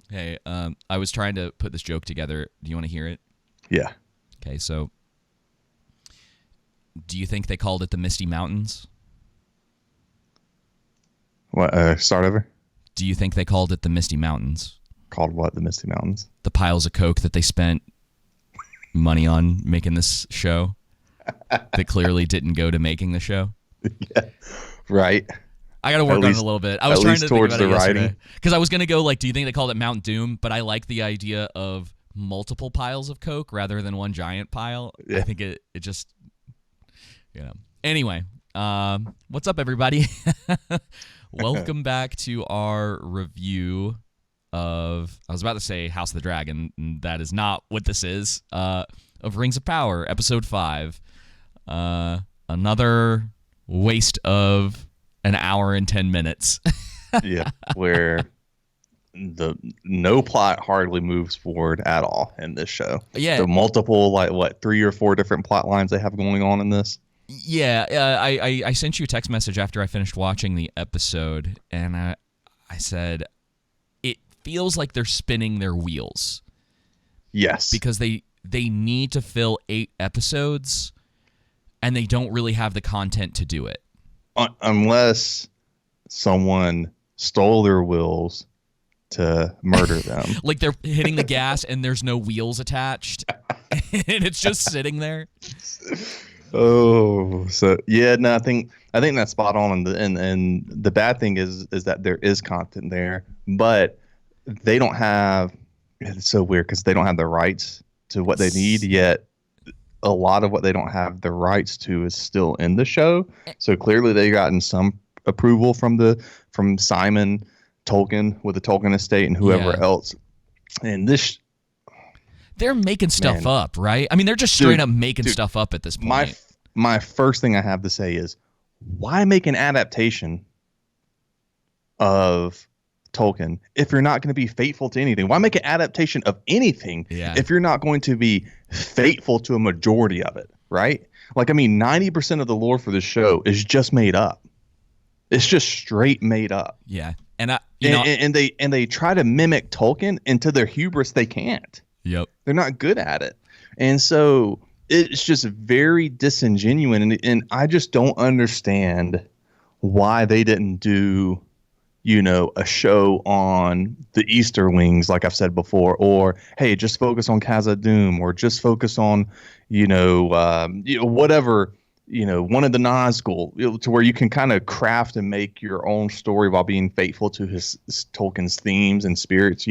Hey, I was trying to put this joke together. Do you want to hear it? Yeah. Okay, so do you think they called it the Misty Mountains? What? Start over. Do you think they called it the Misty Mountains? Called what? The Misty Mountains. The piles of coke that they spent money on making this show that clearly didn't go to making the show. Yeah. Right. I got to work on it a little bit. I was trying to think about it yesterday. Because I was going to go, like, do you think they called it Mount Doom? But I like the idea of multiple piles of coke rather than one giant pile. Yeah. I think it just, Anyway, what's up, everybody? Welcome back to our review of, I was about to say House of the Dragon, and that is not what this is, of Rings of Power, Episode 5. Another waste of an hour and 10 minutes. Yeah, where no plot hardly moves forward at all in this show. Yeah. The multiple, 3 or 4 different plot lines they have going on in this. Yeah, I sent you a text message after I finished watching the episode, and I said, it feels like they're spinning their wheels. Yes. Because they need to fill 8 episodes, and they don't really have the content to do it. Unless someone stole their wheels to murder them. Like they're hitting the gas and there's no wheels attached, and it's just sitting there. Oh, so yeah, no, I think that's spot on, and the bad thing is that there is content there, but they don't have. It's so weird because they don't have the rights to what they need yet. A lot of what they don't have the rights to is still in the show, so clearly they gotten some approval from Simon Tolkien with the Tolkien estate and whoever else, and this. They're making stuff up, right? I mean, they're just straight up making stuff up at this point. My first thing I have to say is, why make an adaptation of Tolkien if you're not going to be faithful to anything? Why make an adaptation of anything if you're not going to be faithful to a majority of it, right? 90% of the lore for this show is just made up. It's just straight made up. Yeah, and they try to mimic Tolkien, and to their hubris, they can't. Yep. They're not good at it. And so it's just very disingenuous. And I just don't understand why they didn't do, a show on the Easterlings, like I've said before, or, hey, just focus on Khazad-dûm, or just focus on, whatever, one of the Nazgul, to where you can kind of craft and make your own story while being faithful to his Tolkien's themes and spirits,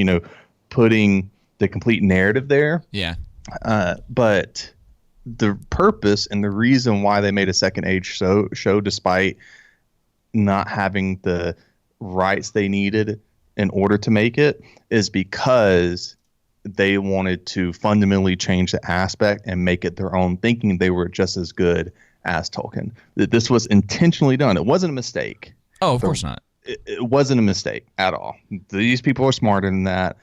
putting the complete narrative there. Yeah. But the purpose and the reason why they made a second age show despite not having the rights they needed in order to make it is because they wanted to fundamentally change the aspect and make it their own, thinking they were just as good as Tolkien. That this was intentionally done. It wasn't a mistake. Oh, of course not. It wasn't a mistake at all. These people are smarter than that.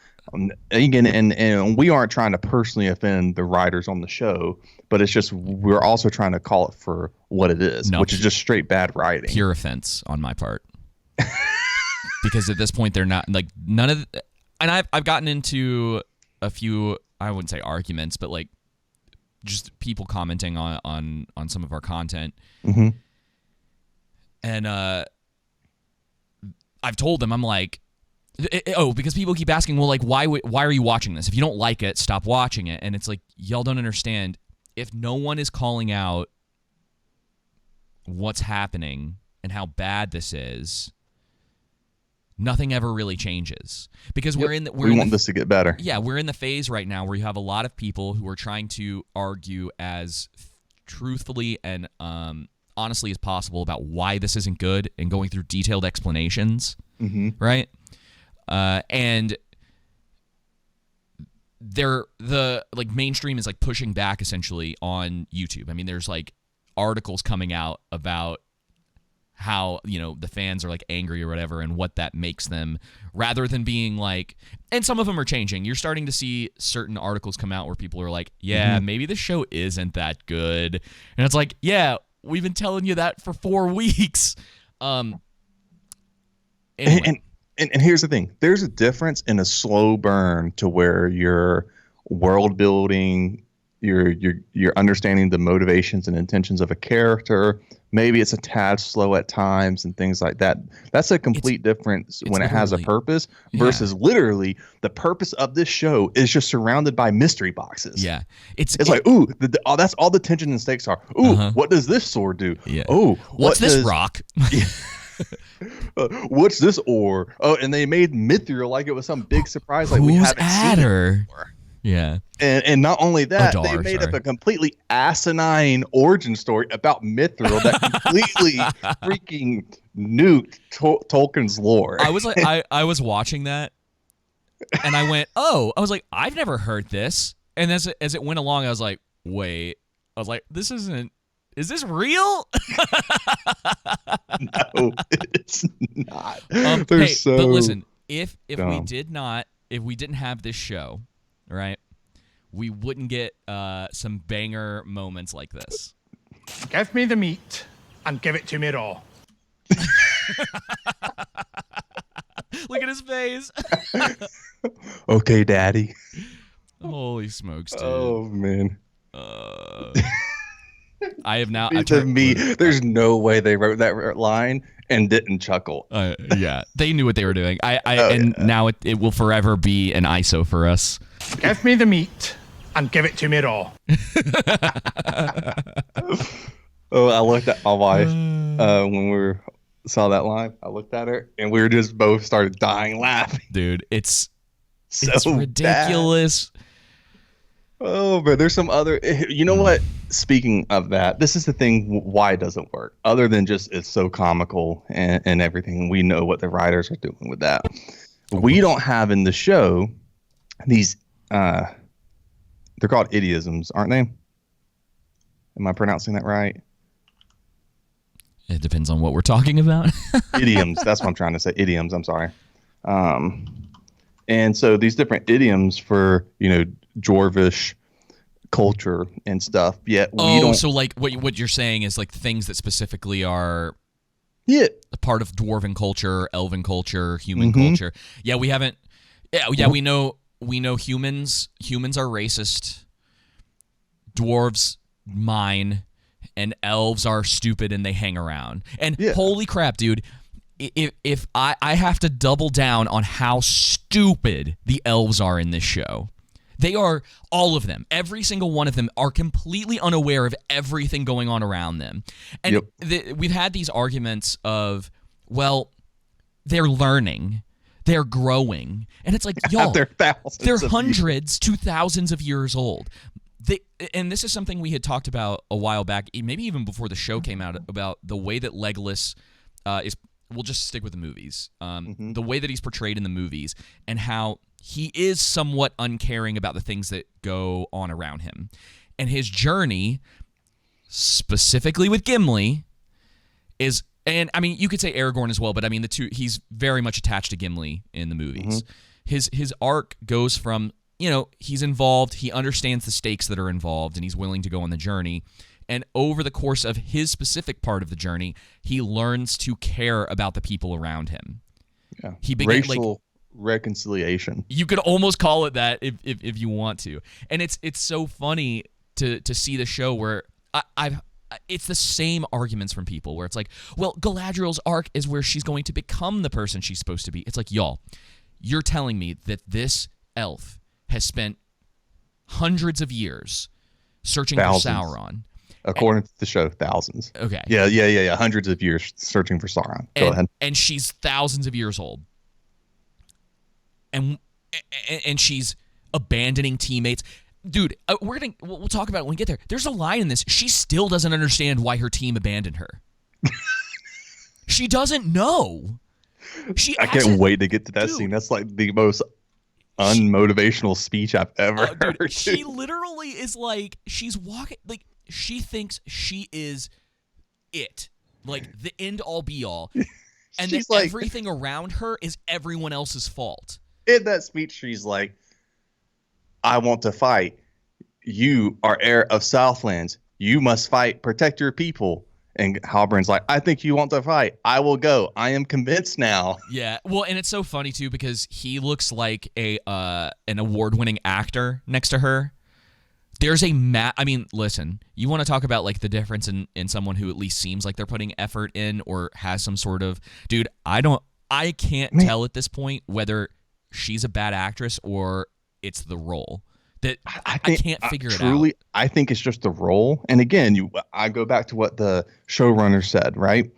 Again, and we aren't trying to personally offend the writers on the show, but it's just we're also trying to call it for what it is, which is just straight bad writing. Pure offense on my part. Because at this point, they're not, none of the, and I've gotten into a few, I wouldn't say arguments, but just people commenting on some of our content. Mm-hmm. And I've told them, I'm like, because people keep asking, well, why are you watching this? If you don't like it, stop watching it. And it's like, y'all don't understand. If no one is calling out what's happening and how bad this is, nothing ever really changes. Because we want this to get better. Yeah, we're in the phase right now where you have a lot of people who are trying to argue as truthfully and honestly as possible about why this isn't good and going through detailed explanations, right? And the mainstream is pushing back essentially on YouTube. I mean, there's articles coming out about how, the fans are angry or whatever and what that makes them, rather than being and some of them are changing. You're starting to see certain articles come out where people are maybe the show isn't that good. And it's yeah, we've been telling you that for 4 weeks. Anyway. and here's the thing. There's a difference in a slow burn to where you're world building, you're understanding the motivations and intentions of a character. Maybe it's a tad slow at times and things like that. That's a complete difference when it has a purpose versus literally the purpose of this show is just surrounded by mystery boxes. Yeah. It's like, ooh, that's all the tension and stakes are. Ooh, what does this sword do? Yeah. Oh, what's this rock? What's this ore? Oh, and they made Mithril like it was some big surprise. Like we haven't Adar? seen it before. Yeah. And not only that, Adar, they made up a completely asinine origin story about Mithril that completely freaking nuked Tolkien's lore. I was like, I was watching that, and I went, oh, I was like, I've never heard this. And as it went along, I was like, wait, I was like, this isn't. Is this real? No, it's not. But listen, if we didn't have this show, right, we wouldn't get some banger moments like this. Give me the meat and give it to me raw. Look at his face. Okay, Daddy. Holy smokes, dude. Oh man. I have now. There's no way they wrote that line and didn't chuckle. Yeah, they knew what they were doing. Now it will forever be an ISO for us. Give me the meat and give it to me raw. I looked at my wife when we saw that line. I looked at her and we were just both started dying laughing. Dude, it's so ridiculous. Bad. Oh, but there's some other. You know what? Speaking of that, this is the thing. Why it doesn't work? Other than just it's so comical and everything. We know what the writers are doing with that. We don't have in the show these. They're called idioms, aren't they? Am I pronouncing that right? It depends on what we're talking about. Idioms. That's what I'm trying to say. Idioms. I'm sorry. And so these different idioms for Dwarvish culture and stuff. Yet we don't. So like what you're saying is like things that specifically are a part of Dwarven culture, Elven culture, human culture. Yeah, we haven't. Yeah, we know humans. Humans are racist. Dwarves mine, and elves are stupid and they hang around. And holy crap, dude. If I have to double down on how stupid the elves are in this show. They are, all of them, every single one of them are completely unaware of everything going on around them. And we've had these arguments of, well, they're learning, they're growing. And it's like, y'all, they're hundreds to thousands of years old. And this is something we had talked about a while back, maybe even before the show came out, about the way that Legolas is. We'll just stick with the movies. The way that he's portrayed in the movies and how he is somewhat uncaring about the things that go on around him. And his journey, specifically with Gimli, is, and I mean, you could say Aragorn as well, but I mean, he's very much attached to Gimli in the movies. His arc goes from, he's involved, he understands the stakes that are involved, and he's willing to go on the journey. And over the course of his specific part of the journey, he learns to care about the people around him. Yeah. He begins racial reconciliation. You could almost call it that if you want to. And it's so funny to see the show where it's the same arguments from people where it's like, well, Galadriel's arc is where she's going to become the person she's supposed to be. It's like, y'all, you're telling me that this elf has spent hundreds of years searching for Sauron. According to the show, thousands. Okay. Yeah. Hundreds of years searching for Sauron. Go ahead. And she's thousands of years old. And she's abandoning teammates. Dude, we'll talk about it when we get there. There's a line in this. She still doesn't understand why her team abandoned her. She doesn't know. I can't wait to get to that scene. That's like the most unmotivational speech I've ever heard. She literally is like, she's walking, like, she thinks she is it, like the end all be all, and then like, everything around her is everyone else's fault. In that speech, she's like, I want to fight. You are heir of Southlands. You must fight, protect your people. And Halbrand's like, I think you want to fight. I will go. I am convinced now. Yeah. Well, and it's so funny too because he looks like an award-winning actor next to her. There's a I mean, listen, you want to talk about like the difference in someone who at least seems like they're putting effort in or has some sort of dude, I can't tell at this point whether she's a bad actress or it's the role. That I can't figure it out. I think it's just the role. And again, I go back to what the showrunner said, right?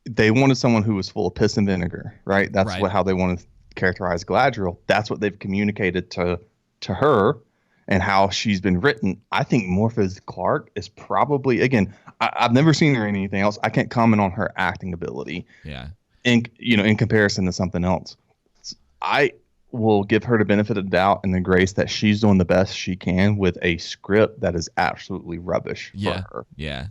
They wanted someone who was full of piss and vinegar, right? That's how they wanted to characterize Galadriel. That's what they've communicated to her and how she's been written. I think Morpheus Clark is probably, again, I've never seen her in anything else. I can't comment on her acting ability. Yeah. In comparison to something else. I will give her the benefit of the doubt and the grace that she's doing the best she can with a script that is absolutely rubbish for her. Yeah.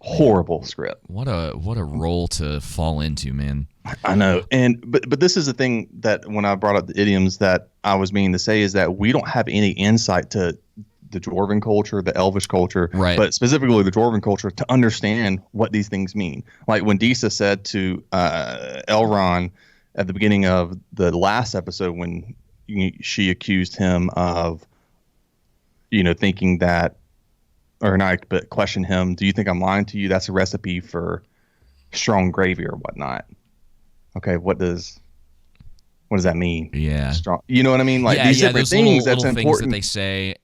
Horrible script. What a role to fall into, man. I know. But this is the thing that when I brought up the idioms that I was meaning to say is that we don't have any insight to the Dwarven culture, the Elvish culture, but specifically the Dwarven culture to understand what these things mean. Like when Disa said to Elrond at the beginning of the last episode when she accused him of, thinking that, or not, but questioned him, do you think I'm lying to you? That's a recipe for strong gravy or whatnot. Okay, what does that mean? Yeah. Strong, you know what I mean? Like these different things that's little important. Things that they say,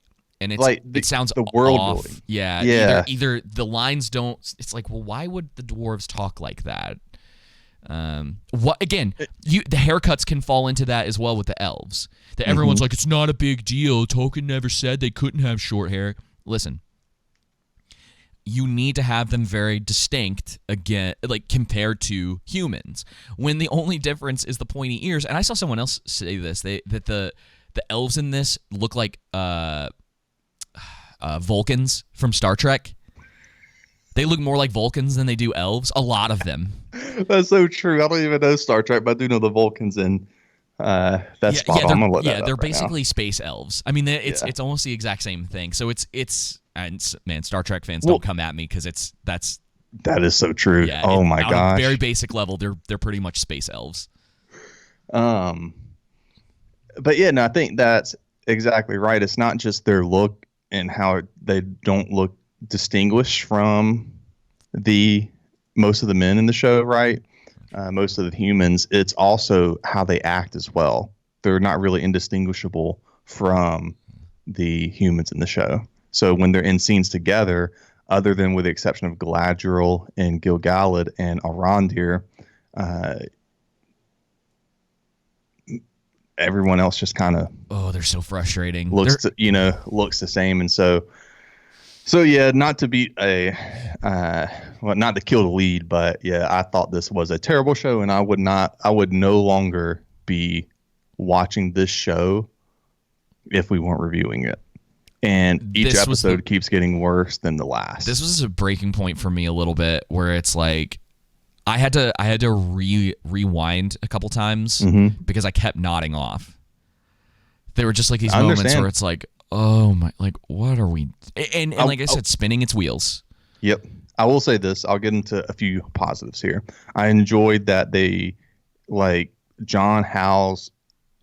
and it's like it sounds the world off. building. Yeah. Either the lines don't. It's like, well, why would the dwarves talk like that? What again? The haircuts can fall into that as well with the elves. That everyone's like, it's not a big deal. Tolkien never said they couldn't have short hair. Listen, you need to have them very distinct again, like compared to humans. When the only difference is the pointy ears. And I saw someone else say this. That the elves in this look like Vulcans from Star Trek. They look more like Vulcans than they do elves. A lot of them. That's so true. I don't even know Star Trek, but I do know the Vulcans, and that's spot on. I'm gonna look that up they're right basically now. Space elves. I mean, it's almost the exact same thing. So it's and man, Star Trek fans don't come at me because that is so true. Yeah, oh my gosh. On a very basic level, they're pretty much space elves. But yeah, no, I think that's exactly right. It's not just their look and how they don't look distinguished from most of the men in the show, right? Most of the humans. It's also how they act as well. They're not really indistinguishable from the humans in the show. So when they're in scenes together, other than with the exception of Galadriel and Gil-galad and Arondir, everyone else just kind of they're so frustrating. Looks the same. And so yeah, not to be not to kill the lead, but yeah, I thought this was a terrible show, and I would no longer be watching this show if we weren't reviewing it. And each episode keeps getting worse than the last. This was a breaking point for me a little bit, where it's like I had to rewind a couple times because I kept nodding off. There were just like these moments where it's like, oh my, like what are we? And like I said, spinning its wheels. Yep. I will say this. I'll get into a few positives here. I enjoyed that John Howell's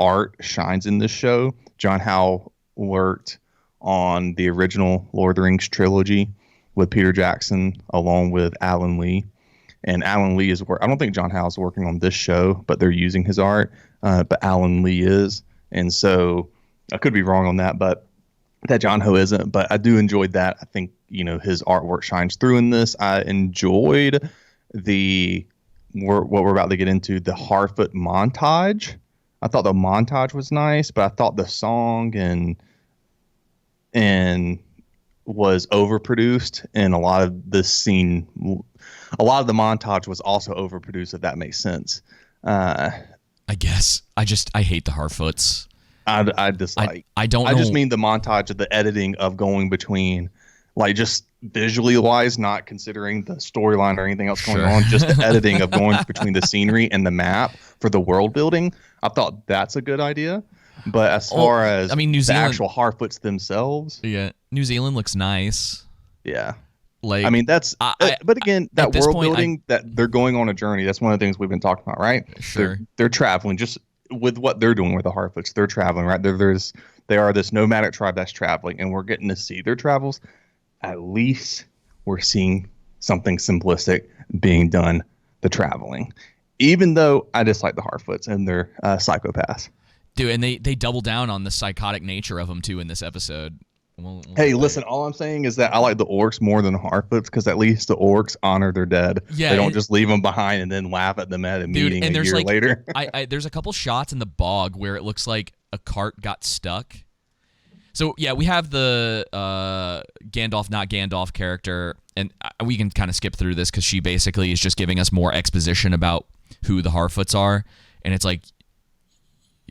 art shines in this show. John Howell worked on the original Lord of the Rings trilogy with Peter Jackson along with Alan Lee. And Alan Lee I don't think John Howell's working on this show, but they're using his art. But Alan Lee is. And so I could be wrong on that, but that John Ho isn't. But I do enjoy that. I think, his artwork shines through in this. I enjoyed what we're about to get into, the Harfoot montage. I thought the montage was nice, but I thought the song and was overproduced, and a lot of the montage was also overproduced, if that makes sense. I guess I hate the Harfoots. I dislike. I don't know. I just mean the montage of the editing of going between, like, just visually wise, not considering the storyline or anything else going on, just the editing of going between the scenery and the map for the world building. I thought that's a good idea. But as far as New Zealand, the actual Harfoots themselves, New Zealand looks nice. Yeah. Like, I mean, that's. But again, at that this world point, building, that they're going on a journey. That's one of the things we've been talking about, right? Sure. They're traveling just with what they're doing with the Harfoots. They're traveling, right? They are this nomadic tribe that's traveling, and we're getting to see their travels. At least we're seeing something simplistic being done. The traveling, even though I dislike the Harfoots and their psychopaths. Dude, and they double down on the psychotic nature of them too in this episode. Hey, listen, all I'm saying is that I like the orcs more than the Harfoots because at least the orcs honor their dead. Yeah, they don't just leave them behind and then laugh at them at a meeting and a there's year later. There's a couple shots in the bog where it looks like a cart got stuck. So yeah, we have the Gandalf, not Gandalf character, and we can kind of skip through this because she basically is just giving us more exposition about who the Harfoots are, and it's like,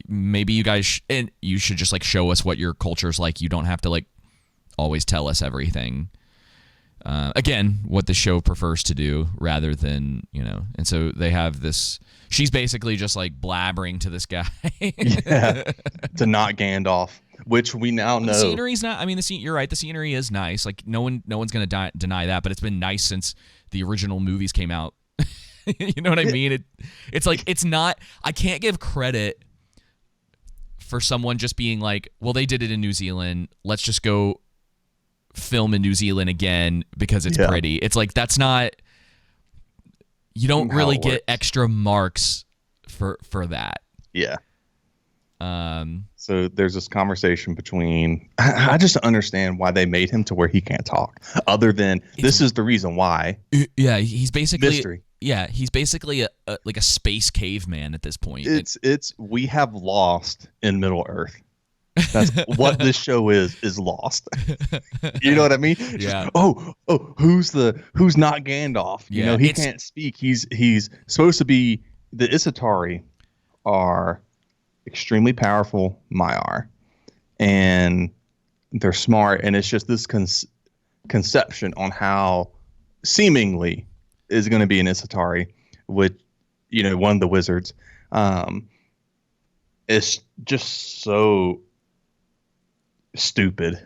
maybe you guys and you should just like show us what your culture's like. You don't have to like always tell us everything. Again, what the show prefers to do rather than, and so they have this, she's basically just like blabbering to this guy. Yeah, to not Gandalf, which we now know. The scenery's not, I mean, you're right, the scenery is nice. Like no one's going to deny that, but it's been nice since the original movies came out. You know what I mean? It's like, it's not, I can't give credit for someone just being like, well, they did it in New Zealand, let's just go film in New Zealand again because it's pretty. It's like, that's not, you don't really get extra marks for that. Yeah. So there's this conversation between, I just don't understand why they made him to where he can't talk other than this is the reason why. Yeah. He's basically mystery. Yeah. He's basically a like a space caveman at this point. We have lost in Middle Earth. That's what this show is lost. You know what I mean? Yeah. Who's not Gandalf? You know, he can't speak. He's supposed to be. The Isatari are extremely powerful Maiar, and they're smart, and it's just this conception on how seemingly is going to be an Isatari with, one of the wizards. It's just so stupid.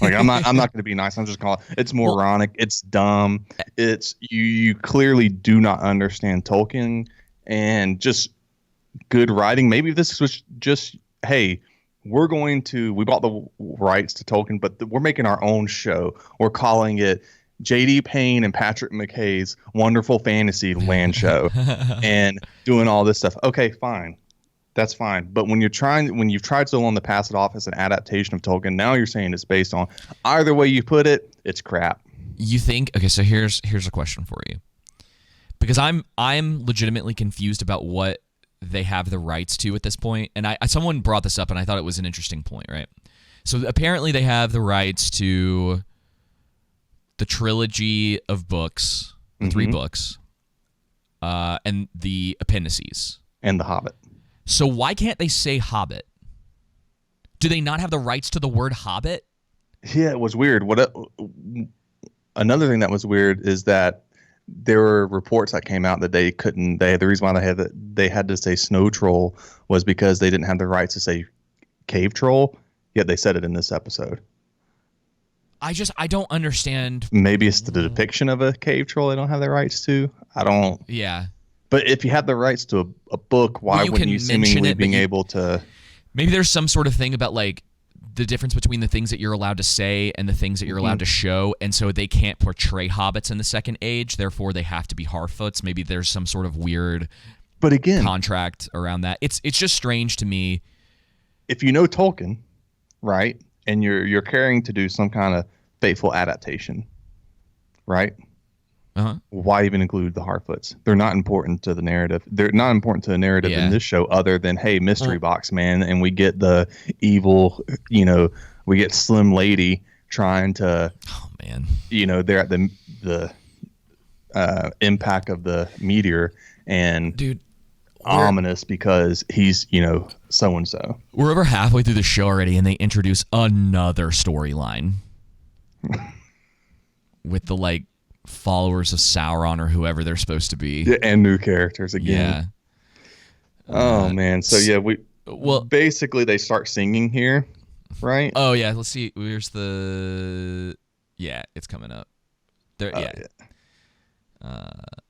Like I'm not going to be nice. I'm just calling it's moronic. It's dumb. It's you clearly do not understand Tolkien and just good writing. Maybe this was just, hey, we bought the rights to Tolkien, but we're making our own show. We're calling it J.D. Payne and Patrick McKay's Wonderful Fantasy Land Show and doing all this stuff. Okay, fine. That's fine. But when you've tried so long to pass it off as an adaptation of Tolkien, now you're saying it's based on either way you put it, it's crap. You think, okay, so here's a question for you. Because I'm legitimately confused about what they have the rights to at this point. And someone brought this up and I thought it was an interesting point, right? So apparently they have the rights to the trilogy of books, 3 books, and the appendices. And The Hobbit. So why can't they say Hobbit? Do they not have the rights to the word Hobbit? Yeah, it was weird. Another thing that was weird is that there were reports that came out that they couldn't. The reason why they had to say snow troll was because they didn't have the rights to say cave troll. Yet they said it in this episode. I don't understand. Maybe it's the depiction of a cave troll they don't have the rights to. I don't. Yeah. But if you have the rights to a book, why wouldn't you seemingly being able to? Maybe there's some sort of thing about like the difference between the things that you're allowed to say and the things that you're allowed to show, and so they can't portray hobbits in the Second Age. Therefore, they have to be Harfoots. Maybe there's some sort of weird, but again, contract around that. It's just strange to me. If you know Tolkien, right, and you're caring to do some kind of faithful adaptation, right? Why even include the Harfoots? They're not important to the narrative. They're not important to the narrative in this show other than, hey, mystery box, man. And we get the evil, we get Slim Lady trying to, they're at the impact of the meteor and dude, ominous because he's, so-and-so. We're over halfway through the show already and they introduce another storyline with the followers of Sauron or whoever they're supposed to be. Yeah, and new characters again. Yeah. Oh man. So yeah, basically they start singing here, right? Oh yeah. Let's see. Where's it's coming up. Yeah.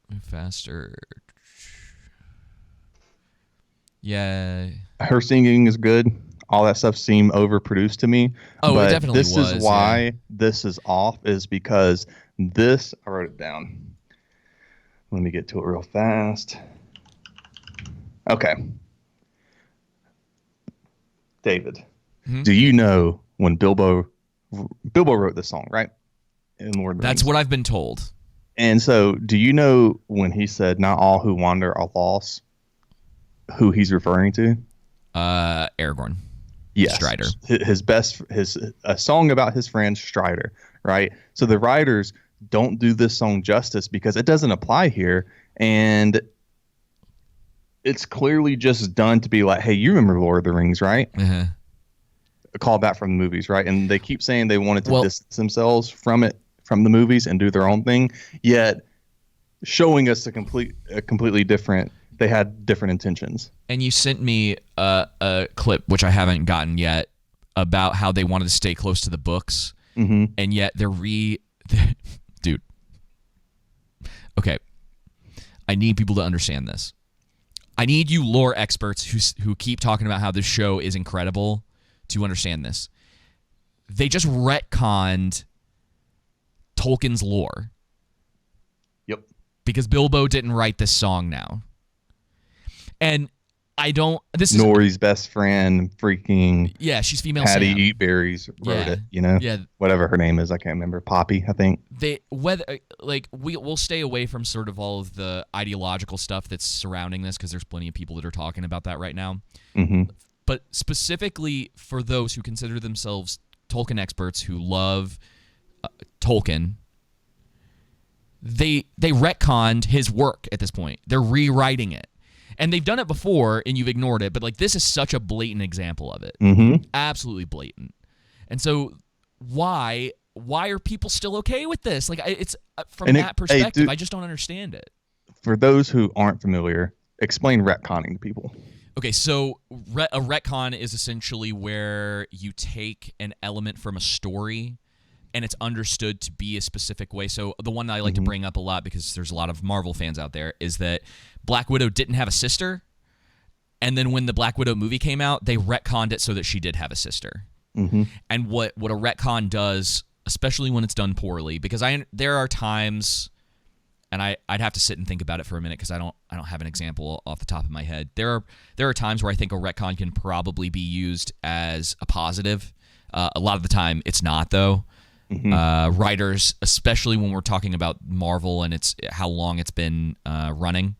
Move faster. Yeah. Her singing is good. All that stuff seemed overproduced to me. Oh, but it definitely this was. Is why this is off, is because this, I wrote it down. Let me get to it real fast. Okay. David, do you know when Bilbo wrote this song, right? In Lord of the That's Rings. what I've been told. And so, do you know when he said, "Not all who wander are lost," who he's referring to? Aragorn. Yes. Strider. A song about his friend Strider, right? So the writers don't do this song justice because it doesn't apply here, and it's clearly just done to be like, hey, you remember Lord of the Rings, right? Uh-huh. A callback from the movies, right? And they keep saying they wanted to distance themselves from the movies and do their own thing, yet showing us a completely different. They had different intentions. And you sent me a clip, which I haven't gotten yet, about how they wanted to stay close to the books, and yet they're dude. Okay, I need people to understand this. I need you lore experts who keep talking about how this show is incredible to understand this. They just retconned Tolkien's lore. Yep. Because Bilbo didn't write this song now. And I don't... Nori's best friend, freaking... Yeah, she's female Patty Sam. Eatberries wrote it, you know? Yeah. Whatever her name is, I can't remember. Poppy, I think. We'll stay away from sort of all of the ideological stuff that's surrounding this, because there's plenty of people that are talking about that right now. Mm-hmm. But specifically for those who consider themselves Tolkien experts who love Tolkien, they retconned his work at this point. They're rewriting it. And they've done it before, and you've ignored it, but like this is such a blatant example of it. Mm-hmm. Absolutely blatant. And so why are people still okay with this? Like it's from that perspective, I just don't understand it. For those who aren't familiar, explain retconning to people. Okay, so a retcon is essentially where you take an element from a story and it's understood to be a specific way. So the one that I like to bring up a lot, because there's a lot of Marvel fans out there, is that Black Widow didn't have a sister, and then when the Black Widow movie came out, they retconned it so that she did have a sister. Mm-hmm. And what a retcon does, especially when it's done poorly, because there are times, and I'd have to sit and think about it for a minute because I don't have an example off the top of my head. There are times where I think a retcon can probably be used as a positive. A lot of the time, it's not, though. Mm-hmm. Writers, especially when we're talking about Marvel and it's how long it's been running,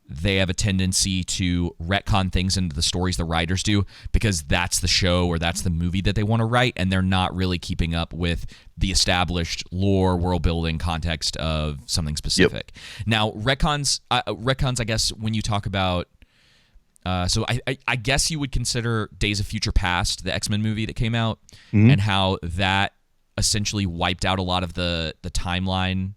they have a tendency to retcon things into the stories the writers do because that's the show or that's the movie that they want to write, and they're not really keeping up with the established lore, world building context of something specific. Yep. Now, retcons, I guess, when you talk about, so I guess you would consider Days of Future Past, the X-Men movie that came out, and how that essentially wiped out a lot of the timeline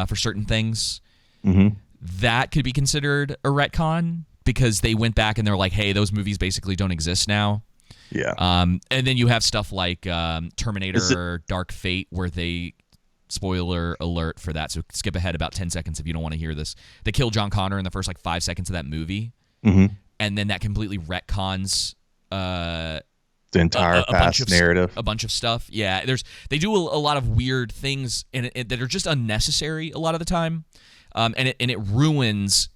for certain things. Mm-hmm. That could be considered a retcon because they went back and they're like, hey, those movies basically don't exist now. Yeah. And then you have stuff like Terminator or Dark Fate where they, spoiler alert for that, so skip ahead about 10 seconds if you don't want to hear this. They kill John Connor in the first 5 seconds of that movie. Mm-hmm. And then that completely retcons the entire past narrative. A bunch of stuff. Yeah, they do a lot of weird things that are just unnecessary a lot of the time. And it ruins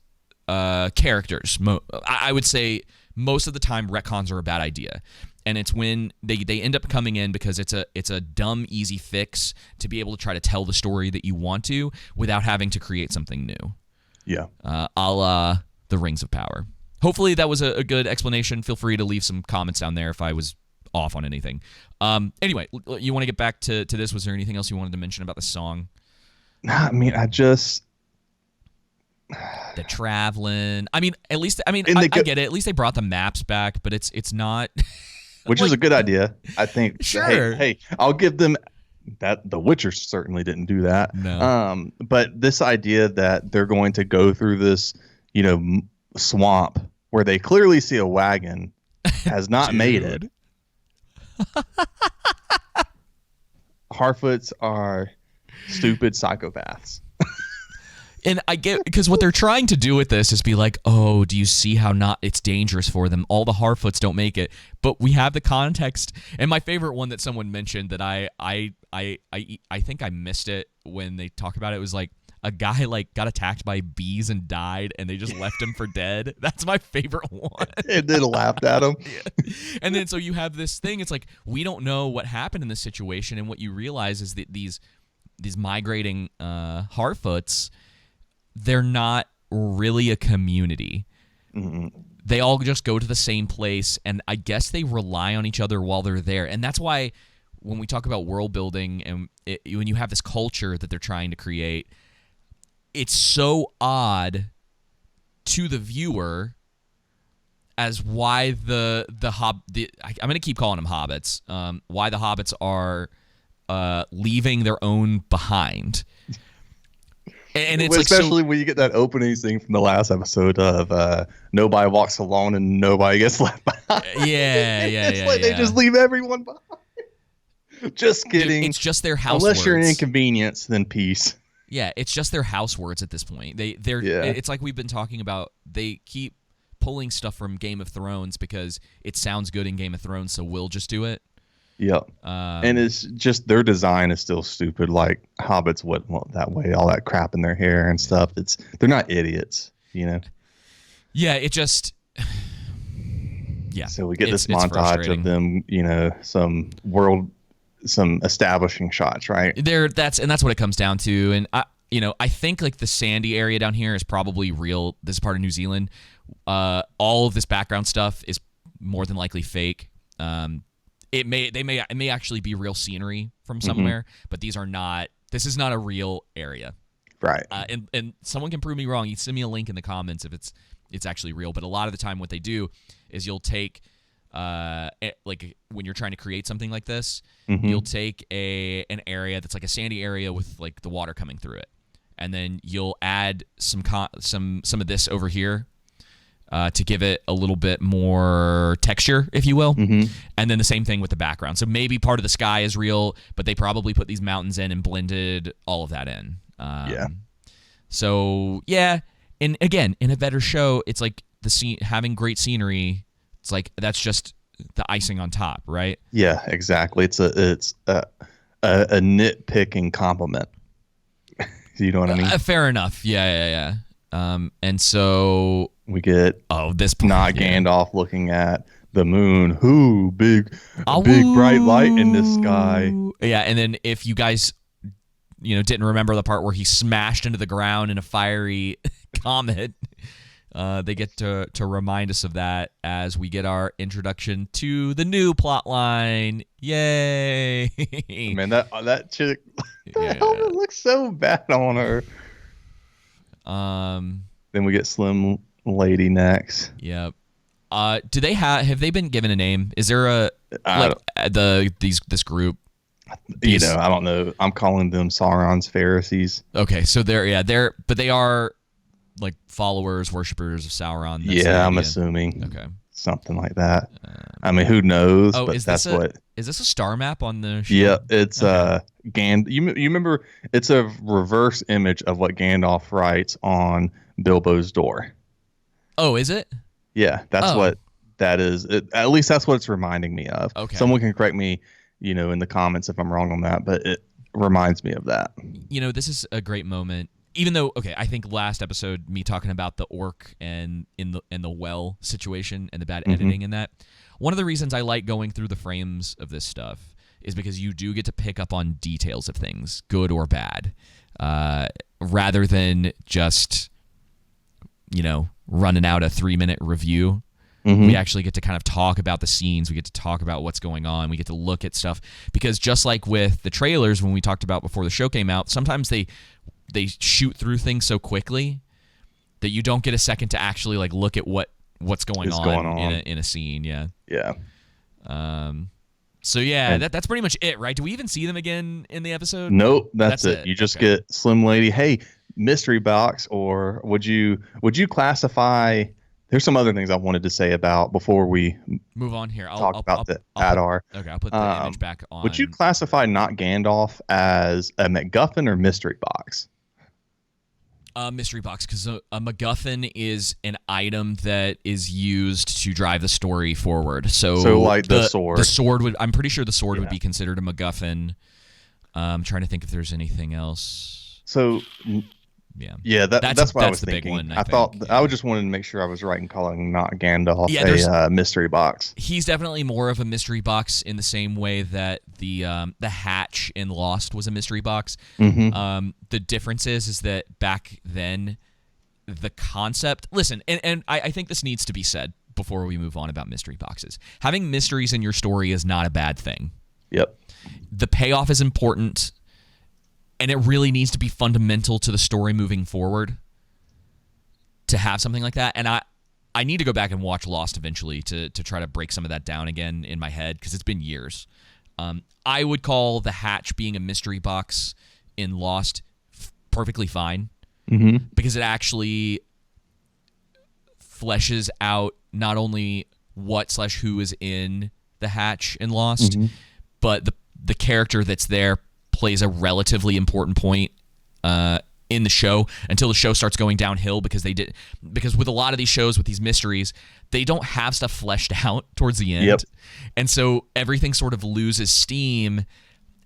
characters. I would say most of the time retcons are a bad idea, and it's when they end up coming in because it's a dumb, easy fix to be able to try to tell the story that you want to without having to create something new. Yeah. A la the Rings of Power. Hopefully that was a good explanation. Feel free to leave some comments down there if I was off on anything. Anyway, you want to get back to this? Was there anything else you wanted to mention about the song? I mean, the traveling. I get it. At least they brought the maps back, but it's not. Which is a good idea, I think. Sure. Hey, I'll give them that. The Witcher certainly didn't do that. No. But this idea that they're going to go through this, swamp where they clearly see a wagon has not made it. Harfoots are stupid psychopaths. And I get, because what they're trying to do with this is be like, oh, do you see how not it's dangerous for them? All the Harfoots don't make it, but we have the context. And my favorite one that someone mentioned that I think I missed it when they talk about it was like a guy like got attacked by bees and died, and they just left him for dead. That's my favorite one. And then laughed at him. Yeah. And then so you have this thing. It's like we don't know what happened in this situation, and what you realize is that these migrating Harfoots, they're not really a community. Mm-hmm. They all just go to the same place, and I guess they rely on each other while they're there. And that's why when we talk about world building and when you have this culture that they're trying to create, it's so odd to the viewer as why I'm going to keep calling them hobbits, why the hobbits are leaving their own behind. And it's especially when you get that opening thing from the last episode of nobody walks alone and nobody gets left behind. It's like they just leave everyone behind. Just kidding. Dude, it's just their house Unless words. you're an inconvenience, then peace. Yeah, it's just their house words at this point. It's like we've been talking about. They keep pulling stuff from Game of Thrones because it sounds good in Game of Thrones, so we'll just do it. Yep. And it's just their design is still stupid. Like hobbits wouldn't want that way, all that crap in their hair and stuff. They're not idiots, you know. Yeah, it just So we get this montage of them, you know, some establishing shots, right? That's what it comes down to. And I think like the sandy area down here is probably real. This is part of New Zealand. All of this background stuff is more than likely fake. It may actually be real scenery from somewhere, but these are not. This is not a real area, right? And someone can prove me wrong. You send me a link in the comments if it's actually real. But a lot of the time, what they do is you'll take, like when you're trying to create something like this, you'll take an area that's like a sandy area with like the water coming through it, and then you'll add some of this over here. To give it a little bit more texture, if you will. And then the same thing with the background. So maybe part of the sky is real, but they probably put these mountains in and blended all of that in. So, yeah. And again, in a better show, it's like having great scenery, it's like that's just the icing on top, right? Yeah, exactly. It's a nitpicking compliment. You know what I mean? Fair enough. Yeah. And so we get this part, not Gandalf looking at the moon. Big bright light in the sky. Yeah, and then if you guys didn't remember the part where he smashed into the ground in a fiery comet, they get to remind us of that as we get our introduction to the new plotline. Yay! Man, that chick, helmet looks so bad on her. Then we get Slim Lady next. Yep. Do they have they been given a name? Is there this group? I don't know. I'm calling them Sauron's Pharisees. Okay, so but they are like followers, worshippers of Sauron. I'm assuming. Okay. Something like that. I mean, who knows? Oh, but is this a star map on the show? Yeah, it's You remember? It's a reverse image of what Gandalf writes on Bilbo's door. Oh, is it? Yeah, that's what that is. At least that's what it's reminding me of. Okay. Someone can correct me, in the comments if I'm wrong on that, but it reminds me of that. This is a great moment. Even though, I think last episode, me talking about the orc and in the well situation and the bad editing in that, one of the reasons I like going through the frames of this stuff is because you do get to pick up on details of things, good or bad, rather than just, running out a 3-minute review. We actually get to kind of talk about the scenes. We get to talk about what's going on. We get to look at stuff. Because just like with the trailers, when we talked about before the show came out, sometimes they shoot through things so quickly that you don't get a second to actually like look at what's going on. In a scene. Yeah. So that's pretty much it, right? Do we even see them again in the episode? Nope, that's it. You just get Slim Lady. Hey, mystery box, or would you classify There's some other things I wanted to say about before we move on here. talk about the Adar. Okay, I'll put the image back on. Would you classify not Gandalf as a MacGuffin or mystery box? Mystery box, because a MacGuffin is an item that is used to drive the story forward. So like the sword. The sword would. I'm pretty sure the sword would be considered a MacGuffin. I'm trying to think if there's anything else. So yeah, that's what I was thinking. Big one, I thought I just wanted to make sure I was right in calling not Gandalf a mystery box. He's definitely more of a mystery box in the same way that the hatch in Lost was a mystery box. Mm-hmm. The difference is that back then the concept. Listen, and I think this needs to be said before we move on about mystery boxes. Having mysteries in your story is not a bad thing. Yep. The payoff is important. And it really needs to be fundamental to the story moving forward to have something like that. And I need to go back and watch Lost eventually to try to break some of that down again in my head because it's been years. I would call the hatch being a mystery box in Lost perfectly fine because it actually fleshes out not only what/who is in the hatch in Lost, but the character that's there plays a relatively important point in the show until the show starts going downhill because with a lot of these shows with these mysteries, they don't have stuff fleshed out towards the end. And so everything sort of loses steam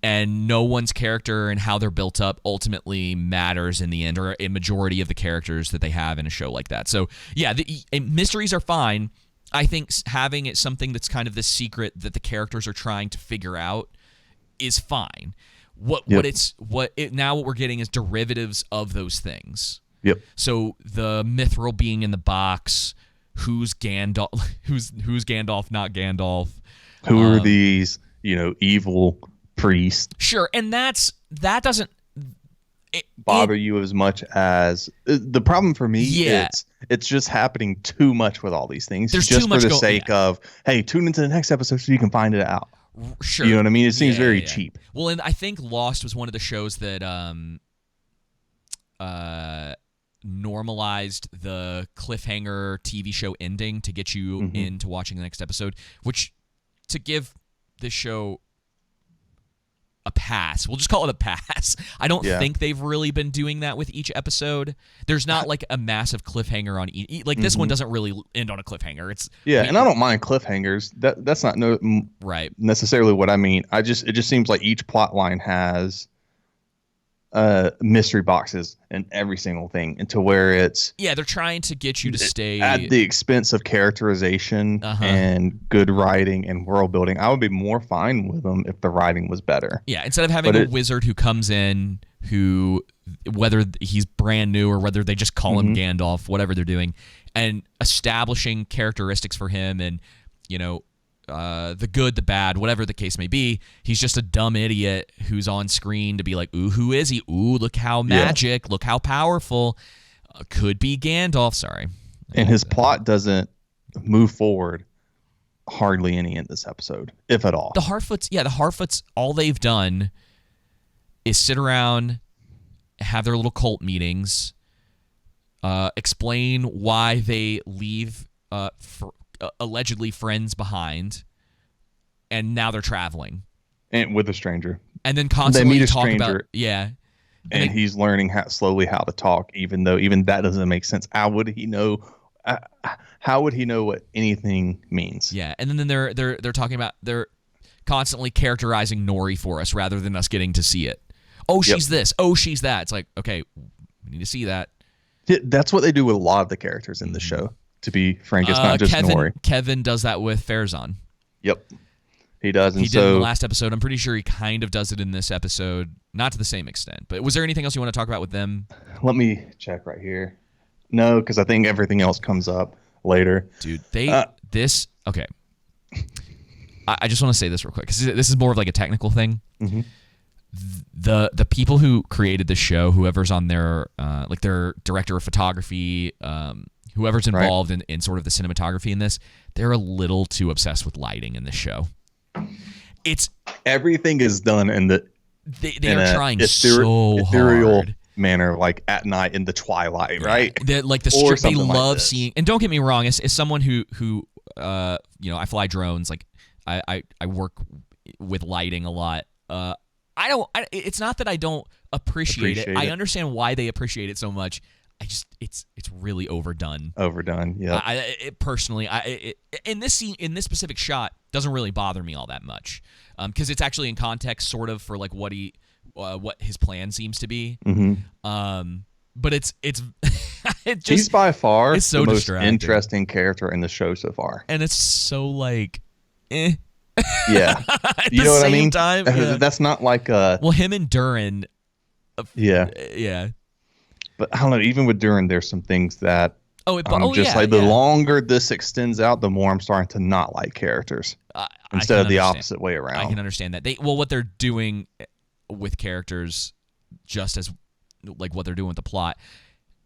and no one's character and how they're built up ultimately matters in the end, or a majority of the characters that they have in a show like that. So yeah, mysteries are fine. I think having it something that's kind of the secret that the characters are trying to figure out is fine. What we're getting is derivatives of those things. Yep. So the mithril being in the box, who's Gandalf, who's Gandalf, not Gandalf. Who are these, evil priests? Sure, and that doesn't bother you as much as the problem for me. It's just happening too much with all these things. There's just too much for the sake of, hey, tune into the next episode so you can find it out. Sure. You know what I mean? It seems very cheap. Well, and I think Lost was one of the shows that normalized the cliffhanger TV show ending to get you into watching the next episode, which, to give this show a pass, we'll just call it a pass. I don't think they've really been doing that with each episode. There's not like a massive cliffhanger on each. Like this one doesn't really end on a cliffhanger. And I don't mind cliffhangers. That's not necessarily what I mean. It just seems like each plot line has mystery boxes in every single thing, and to where it's they're trying to get you to stay at the expense of characterization and good writing and world building. I would be more fine with them if the writing was better. Instead of having a wizard who comes in, who, whether he's brand new or whether they just call him Gandalf, whatever they're doing, and establishing characteristics for him and the good, the bad, whatever the case may be. He's just a dumb idiot who's on screen to be like, ooh, who is he? Ooh, look how magic, look how powerful. Could be Gandalf, sorry. And his plot doesn't move forward hardly any in this episode, if at all. The Harfoots, all they've done is sit around, have their little cult meetings, explain why they leave allegedly friends behind, and now they're traveling and with a stranger, and then constantly they meet a talk stranger, about and he's learning slowly how to talk, even though that doesn't make sense. How would he know? How would he know what anything means? And then they're talking about, they're constantly characterizing Nori for us rather than us getting to see it. Oh, she's this. Oh, she's that. It's like, okay, we need to see that. That's what they do with a lot of the characters in the show. To be frank, it's not just Nori. Kevin does that with Farazon. Yep, he does. And he did in the last episode. I'm pretty sure he kind of does it in this episode, not to the same extent. But was there anything else you want to talk about with them? Let me check right here. No, because I think everything else comes up later. Dude, okay. I just want to say this real quick, because this is more of like a technical thing. The people who created the show, whoever's on their their director of photography, whoever's involved in sort of the cinematography in this, they're a little too obsessed with lighting in this show. Everything is done in the they are trying so hard. manner, like at night in the twilight, right? They love seeing. And don't get me wrong, as someone who I fly drones, like I work with lighting a lot. It's not that I don't appreciate it. I understand why they appreciate it so much. It's really overdone. Yeah. Personally, in this scene, in this specific shot, doesn't really bother me all that much, because it's actually in context, sort of, for like what his plan seems to be. But it's he's by far it's so the most distracting. interesting character in the show so far, and it's so like, eh. Yeah, you know what I mean. Time, yeah. That's not like him and Durin. Yeah. But I don't know. Even with Durin, there's some things that the longer this extends out, the more I'm starting to not like characters instead of the opposite way around. I can understand that. What they're doing with characters, just as like what they're doing with the plot,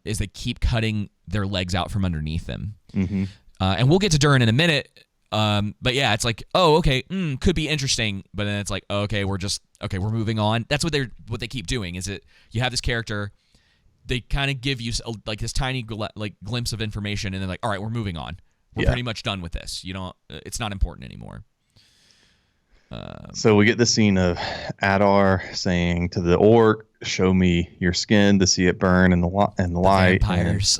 is they keep cutting their legs out from underneath them. And we'll get to Durin in a minute. But yeah, it's like, oh, okay, could be interesting. But then it's like, okay, we're moving on. That's what they keep doing. Is it you have this character. They kind of give you like this tiny glimpse of information, and they're like, "All right, we're moving on. We're pretty much done with this. You don't. It's not important anymore." So we get the scene of Adar saying to the orc, "Show me your skin to see it burn in the light." Vampires.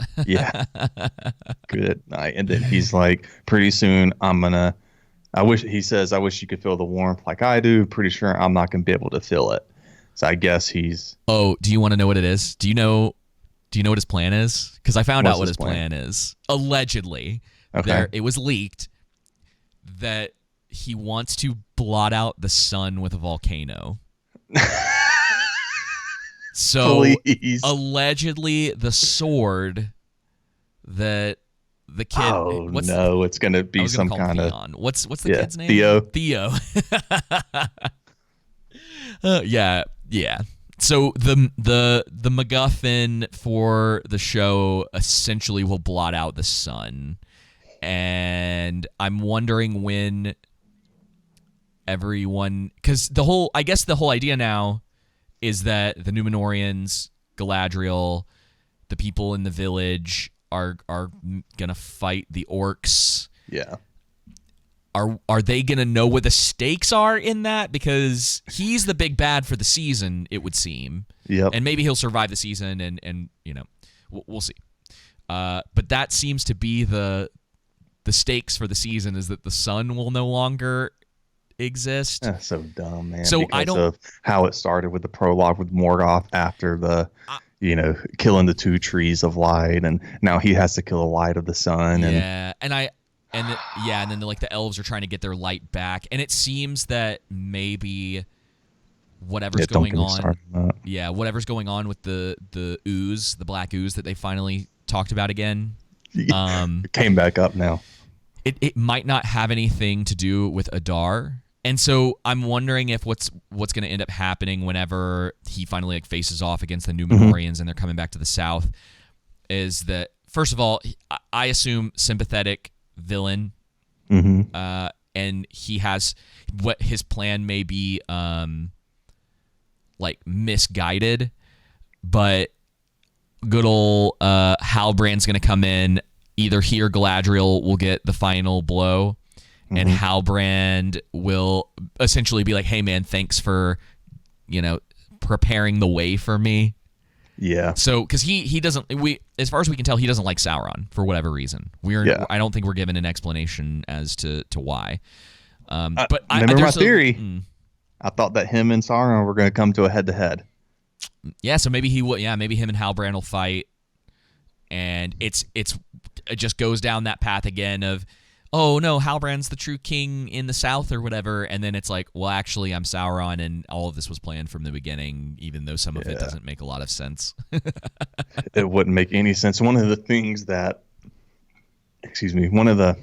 Good night. And then he's like, "Pretty soon, I wish you could feel the warmth like I do. Pretty sure I'm not gonna be able to feel it." So I guess he's... Oh, do you want to know what it is? Do you know what his plan is? Because I found out what his plan is. Allegedly. Okay. It was leaked that he wants to blot out the sun with a volcano. So, please. Allegedly, the sword that the kid... Oh, no. It's going to be some kind of... What's the kid's name? Theo. Yeah. So the MacGuffin for the show essentially will blot out the sun, and I'm wondering when everyone, because the whole idea now is that the Numenorians, Galadriel, the people in the village are gonna fight the orcs. Yeah. Are they going to know what the stakes are in that? Because he's the big bad for the season, it would seem. Yep. And maybe he'll survive the season, and we'll see. But that seems to be the stakes for the season, is that the sun will no longer exist. That's so dumb, man. So because of how it started with the prologue with Morgoth after the... killing the two trees of light, and now he has to kill the light of the sun. Yeah, and then the elves are trying to get their light back, and it seems that maybe whatever's going on, whatever's going on with the ooze, the black ooze that they finally talked about again, it came back up now. It might not have anything to do with Adar, and so I'm wondering if what's going to end up happening whenever he finally faces off against the Numenorians and they're coming back to the south, is that first of all, I assume sympathetic villain, and he has what his plan may be misguided, but good old Halbrand's gonna come in. Either he or Galadriel will get the final blow, and Halbrand will essentially be like, "Hey man, thanks for preparing the way for me." Yeah. So, because he doesn't, as far as we can tell, he doesn't like Sauron for whatever reason. I don't think we're given an explanation as to why. But remember my theory. I thought that him and Sauron were going to come to a head-to-head. Yeah. So maybe he will. Yeah. Maybe him and Halbrand will fight, and it just goes down that path again of, oh no, Halbrand's the true king in the south or whatever, and then it's like, well, actually, I'm Sauron, and all of this was planned from the beginning, even though some of it doesn't make a lot of sense. It wouldn't make any sense. One of the things that, one of the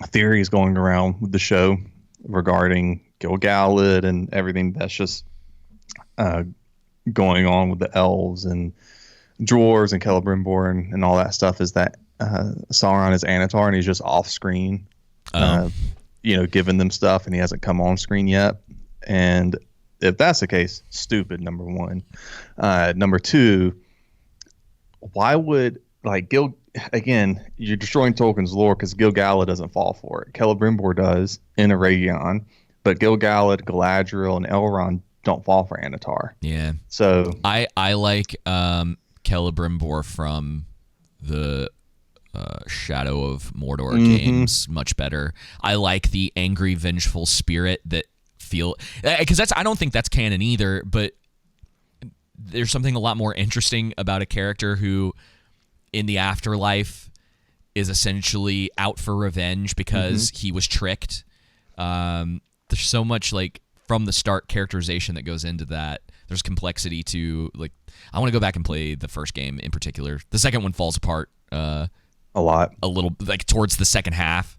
theories going around with the show regarding Gil-galad and everything that's just going on with the elves and dwarves and Celebrimbor and all that stuff is that Sauron is Anatar, and he's just off screen, giving them stuff, and he hasn't come on screen yet. And if that's the case, stupid, number one. Number two, why would, like, Gil, again, you're destroying Tolkien's lore because Gil-galad doesn't fall for it. Celebrimbor does in Eragon, but Gil-galad, Galadriel, and Elrond don't fall for Anatar. Yeah. So I like Celebrimbor from the Shadow of Mordor games much better. I like the angry, vengeful spirit that feel, because I don't think that's canon either, but there's something a lot more interesting about a character who in the afterlife is essentially out for revenge because he was tricked. There's so much, like, from the start characterization that goes into that. There's complexity to, like, I want to go back and play the first game in particular. The second one falls apart a little, like, towards the second half.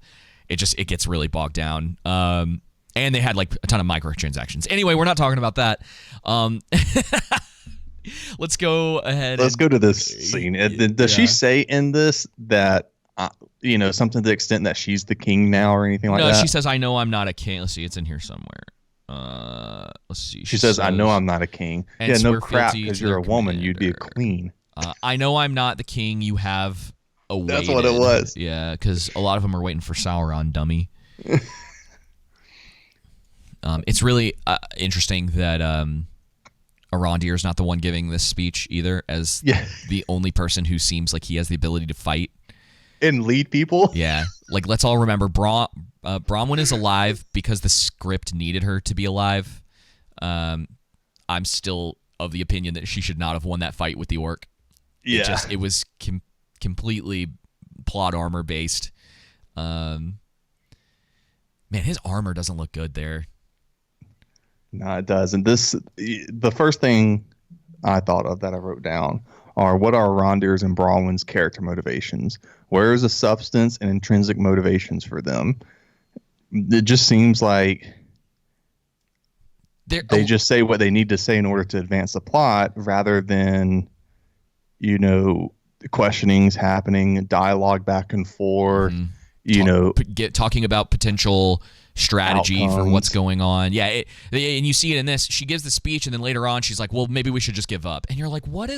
It gets really bogged down. And they had, like, a ton of microtransactions. Anyway, we're not talking about that. Let's go ahead. Let's go to this scene. Does she say in this that, something to the extent that she's the king now or anything like that? No, she says, I know I'm not a king. Let's see, it's in here somewhere. Let's see. She says, I know I'm not a king. Yeah, no crap, because you're a woman. You'd be a queen. I know I'm not the king. You have awaited. That's what it was. Yeah, because a lot of them are waiting for Sauron, dummy. It's really interesting that Arondir is not the one giving this speech either, as the only person who seems like he has the ability to fight and lead people. Yeah, like, let's all remember Bronwyn is alive because the script needed her to be alive. I'm still of the opinion that she should not have won that fight with the orc. Yeah, it was completely plot armor based. Man, his armor doesn't look good there. No, it doesn't. The first thing I thought of that I wrote down are, what are Arondir's and Bronwyn's character motivations? Where is the substance and intrinsic motivations for them? It just seems like they just say what they need to say in order to advance the plot, rather than, questionings happening, dialogue back and forth, talking about potential strategy outcomes for what's going on. Yeah, and you see it in this. She gives the speech, and then later on, she's like, well, maybe we should just give up. And you're like, what?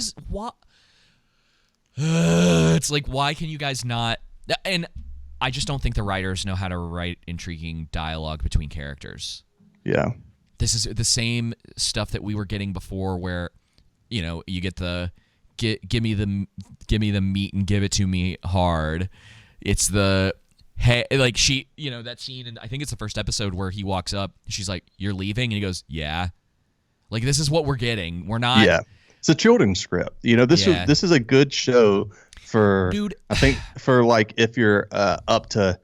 It's like, why can you guys not? And I just don't think the writers know how to write intriguing dialogue between characters. Yeah. This is the same stuff that we were getting before, where, you get the give me the meat and give it to me hard. It's the, hey, like, she, that scene, and I think it's the first episode where he walks up, she's like, you're leaving? And he goes, yeah. Like, this is what we're getting. We're not. Yeah. It's a children's script. This is a good show for, dude. I think for, like, if you're up to,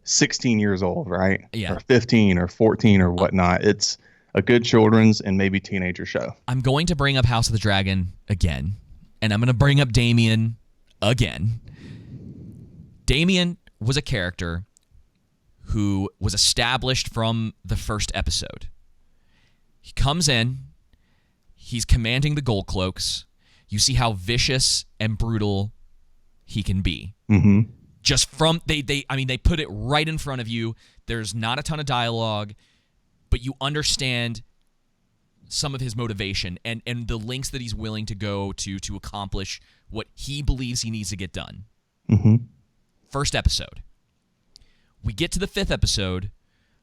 16 years old, right? Yeah. Or 15 or 14 or whatnot. It's a good children's and maybe teenager show. I'm going to bring up House of the Dragon again, and I'm going to bring up Damien again. Damien was a character who was established from the first episode. He comes in, he's commanding the Gold Cloaks. You see how vicious and brutal he can be. Mm-hmm. Just from they put it right in front of you. There's not a ton of dialogue, but you understand some of his motivation and the lengths that he's willing to go to accomplish what he believes he needs to get done. Mm-hmm. First episode. We get to the 5th episode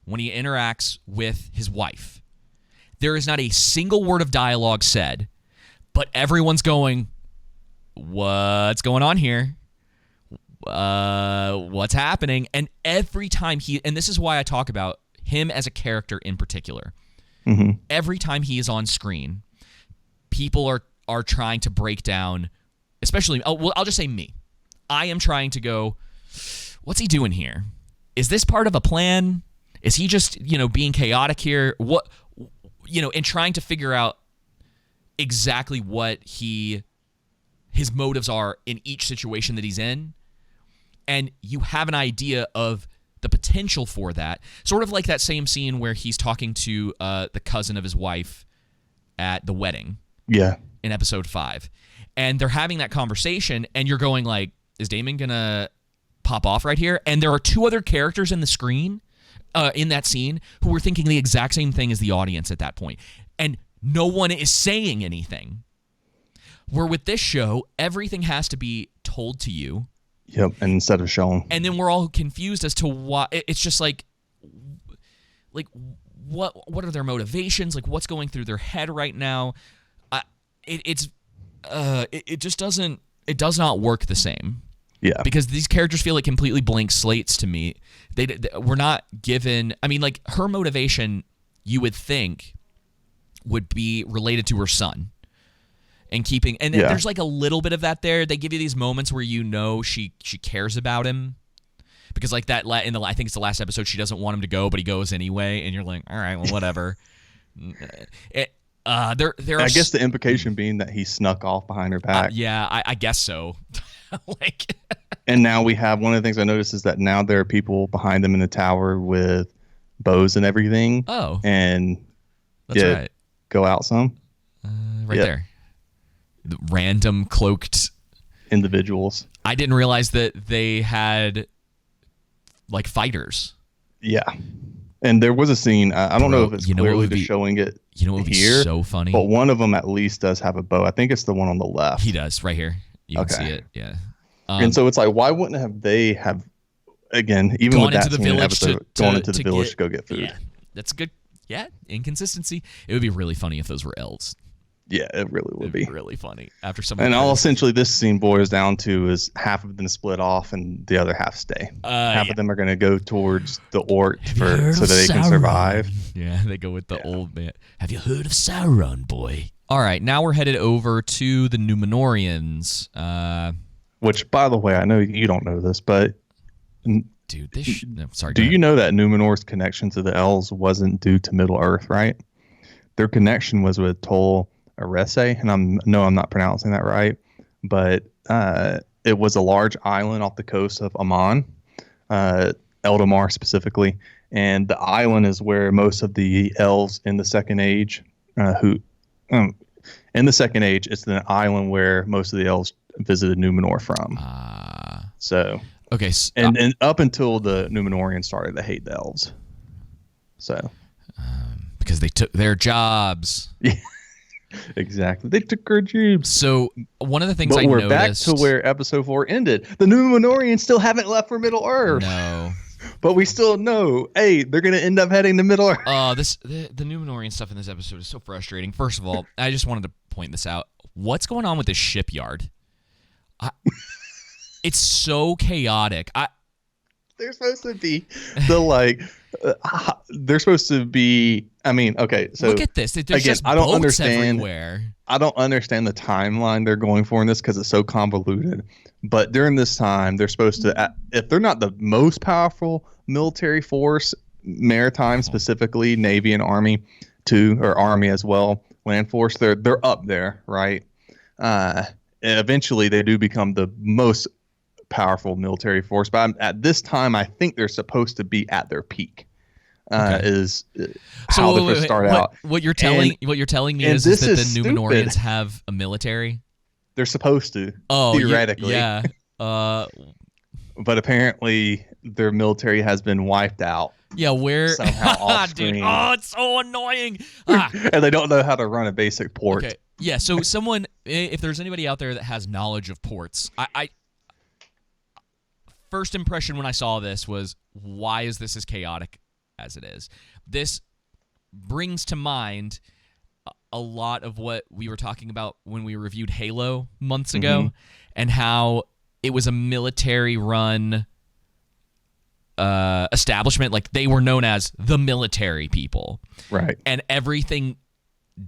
when he interacts with his wife. There is not a single word of dialogue said, but everyone's going, what's going on here? What's happening? And every time and this is why I talk about him as a character in particular. Mm-hmm. Every time he is on screen, people are trying to break down, especially, I'll just say me. I am trying to go, what's he doing here? Is this part of a plan? Is he just, being chaotic here? What, and trying to figure out exactly what his motives are in each situation that he's in. And you have an idea of the potential for that. Sort of like that same scene where he's talking to the cousin of his wife at the wedding. Yeah. In episode 5. And they're having that conversation, and you're going like, is Damon going to pop off right here? And there are 2 other characters in the screen, in that scene who were thinking the exact same thing as the audience at that point. And no one is saying anything. Where with this show, everything has to be told to you. Yep, and instead of shown. And then we're all confused as to why. It's just like what are their motivations? Like, what's going through their head right now? It just doesn't. It does not work the same. Yeah. Because these characters feel like completely blank slates to me. We're not given. I mean, like, her motivation, you would think, would be related to her son. And keeping, and there's like a little bit of that there. They give you these moments where you know she cares about him, because like that I think it's the last episode, she doesn't want him to go, but he goes anyway, and you're like, all right, well, whatever. I guess the implication being that he snuck off behind her back. Yeah, I guess so. Like, and now we have one of the things I noticed is that now there are people behind them in the tower with bows and everything. Oh, and that's right. Go out some. Right there. The random cloaked individuals. I didn't realize that they had like fighters. Yeah, and there was a scene. I don't know if it's clearly just showing it. You know what would be here, so funny? But one of them at least does have a bow. I think it's the one on the left. He does right here. You can see it. Yeah. And so it's like, why wouldn't they have again? Even with that scene episode, gone into the village to go get food. Yeah, that's a good. Yeah, inconsistency. It would be really funny if those were elves. Yeah, it really would be really funny after some. And all essentially this scene boils down to is half of them split off and the other half stay. Half of them are going to go towards the Ort so that they can survive. Yeah, they go with the old man. Have you heard of Sauron, boy? All right, now we're headed over to the Numenorians. Which, by the way, I know you don't know this, but dude, sorry. Do you know that Numenor's connection to the elves wasn't due to Middle Earth, right? Their connection was with Tol Erese, and I'm not pronouncing that right, but it was a large island off the coast of Aman, Eldamar specifically, and the island is where most of the elves in the Second Age, in the Second Age, it's an island where most of the elves visited Numenor from. So okay, and up until the Numenorians started to hate the elves, so because they took their jobs. Yeah. Exactly. They took our jobs. So one of the things but I we're noticed... back to where episode 4 ended. The Numenorians still haven't left for Middle Earth. No. But we still know, hey, they're going to end up heading to Middle Earth. The Numenorian stuff in this episode is so frustrating. First of all, I just wanted to point this out. What's going on with this shipyard? It's so chaotic. They're supposed to be they're supposed to be. I mean, okay. So look at this. There's again, just I don't boats understand. Everywhere. I don't understand the timeline they're going for in this because it's so convoluted. But during this time, they're supposed to, if they're not the most powerful military force, maritime specifically, Navy and Army too, or Army as well, land force, they're up there, right? Eventually, they do become the most powerful military force, but at this time I think they're supposed to be at their peak. Is how they first start out. What you're telling me is that the Numenorians have a military? They're supposed to, theoretically. Yeah. But apparently their military has been wiped out. Yeah, where somehow off screen. Dude, it's so annoying. And they don't know how to run a basic port. Okay. Yeah, so someone, if there's anybody out there that has knowledge of ports, I first impression when I saw this was, why is this as chaotic as it is? This brings to mind a lot of what we were talking about when we reviewed Halo months ago, and how it was a military-run establishment. Like, they were known as the military people. Right. And everything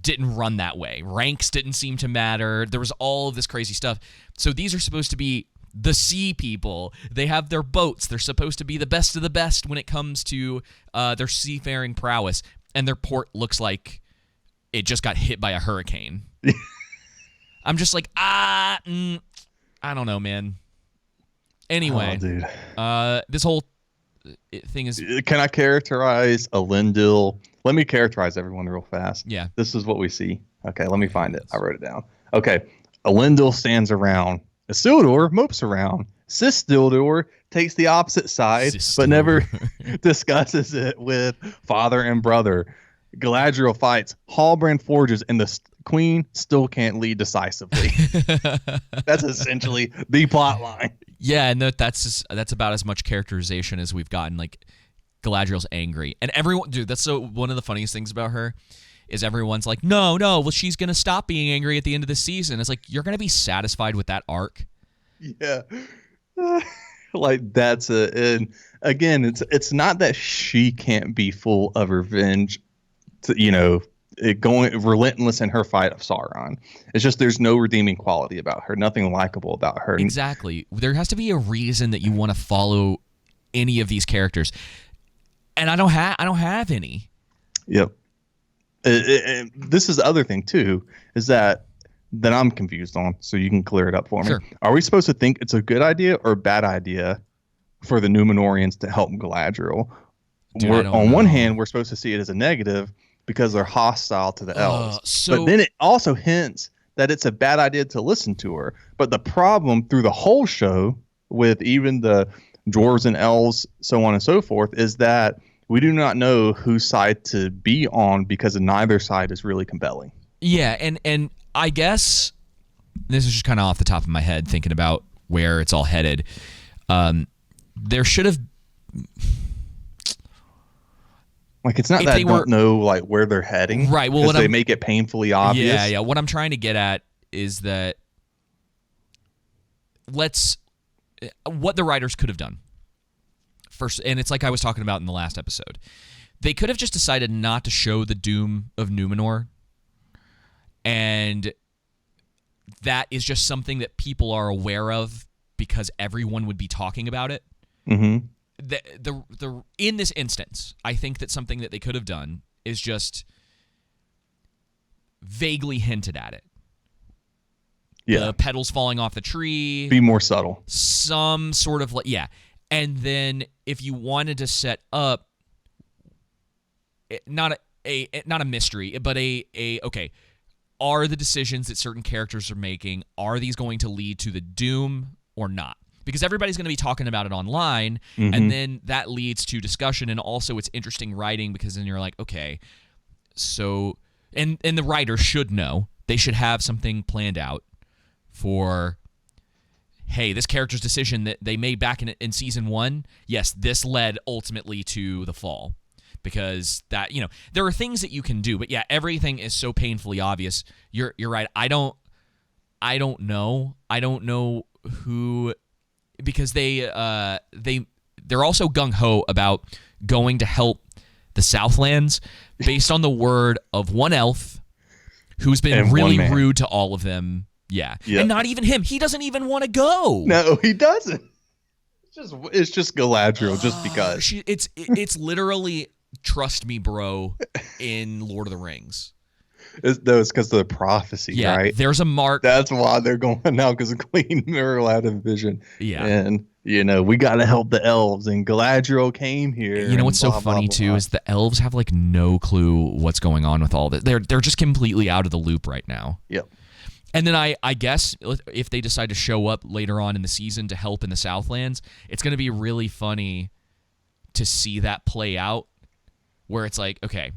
didn't run that way. Ranks didn't seem to matter. There was all of this crazy stuff. So these are supposed to be the sea people. They have their boats. They're supposed to be the best of the best when it comes to their seafaring prowess. And their port looks like it just got hit by a hurricane. I'm just like, I don't know, man. Anyway, dude. This whole thing is... Can I characterize Elendil? Let me characterize everyone real fast. Yeah. This is what we see. Okay, let me find it. I wrote it down. Okay, Elendil stands around Isildur mopes around. Isildur takes the opposite side, but never discusses it with father and brother. Galadriel fights. Halbrand forges, and the queen still can't lead decisively. That's essentially the plot line. Yeah, and that's about as much characterization as we've gotten. Like, Galadriel's angry, and everyone, dude, that's one of the funniest things about her is everyone's like, no, well, she's gonna stop being angry at the end of the season. It's like, you're gonna be satisfied with that arc. Yeah. Like, that's and again, it's not that she can't be full of revenge, going relentless in her fight of Sauron. It's just there's no redeeming quality about her, nothing likable about her. Exactly. There has to be a reason that you want to follow any of these characters, and I don't have any. Yep. This is the other thing too, is that I'm confused on, so you can clear it up for me. Sure. Are we supposed to think it's a good idea or a bad idea for the Numenorians to help Galadriel? Dude, on one hand, we're supposed to see it as a negative because they're hostile to the elves. But then it also hints that it's a bad idea to listen to her. But the problem through the whole show, with even the dwarves and elves, so on and so forth, is that we do not know whose side to be on because neither side is really compelling. Yeah, and I guess this is just kind of off the top of my head, thinking about where it's all headed. There should have, like, it's not that they don't know like where they're heading, right? Well, they make it painfully obvious. Yeah. What I'm trying to get at is that what the writers could have done first, and it's like I was talking about in the last episode. They could have just decided not to show the doom of Numenor. And that is just something that people are aware of because everyone would be talking about it. Mm-hmm. In this instance, I think that something that they could have done is just vaguely hinted at it. Yeah. The petals falling off the tree. Be more subtle. Some sort of yeah. And then if you wanted to set up not a mystery, but okay. Are the decisions that certain characters are making, are these going to lead to the doom or not? Because everybody's going to be talking about it online, and then that leads to discussion, and also it's interesting writing because then you're like, okay, so, and the writer should know. They should have something planned out for, hey, this character's decision that they made back in season 1, yes, this led ultimately to the fall. Because that, there are things that you can do, but yeah, everything is so painfully obvious. You're right. I don't know who, because they're also gung ho about going to help the Southlands based on the word of one elf who's been really rude to all of them. Yeah. Yep. And not even him. He doesn't even want to go. No, he doesn't. It's just Galadriel just because. It's literally trust me, bro, in Lord of the Rings. It's because of the prophecy, right? There's a mark. That's why they're going now, because the Queen Myrtle had a vision. Yeah. And, we got to help the elves, and Galadriel came here. You know what's so funny, too, is the elves have, like, no clue what's going on with all this. They're just completely out of the loop right now. Yep. And then I guess if they decide to show up later on in the season to help in the Southlands, it's going to be really funny to see that play out, where it's like, okay,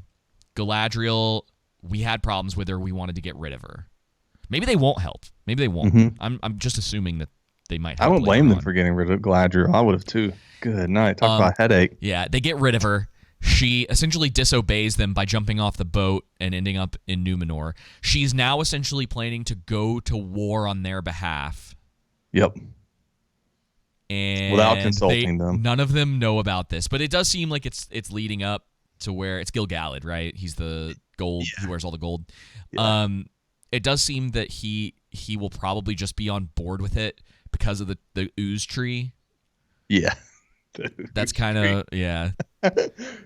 Galadriel, we had problems with her. We wanted to get rid of her. Maybe they won't help. Maybe they won't. Mm-hmm. I'm just assuming that they might help. I don't blame them for getting rid of Galadriel. I would have too. Good night. Talk about headache. Yeah, they get rid of her. She essentially disobeys them by jumping off the boat and ending up in Numenor. She's now essentially planning to go to war on their behalf. Yep. And without consulting them. None of them know about this, but it does seem like it's leading up to where it's Gil-galad, right? He's the gold. Yeah. He wears all the gold. Yeah. It does seem that he will probably just be on board with it because of the ooze tree. Yeah. That's kind of, yeah.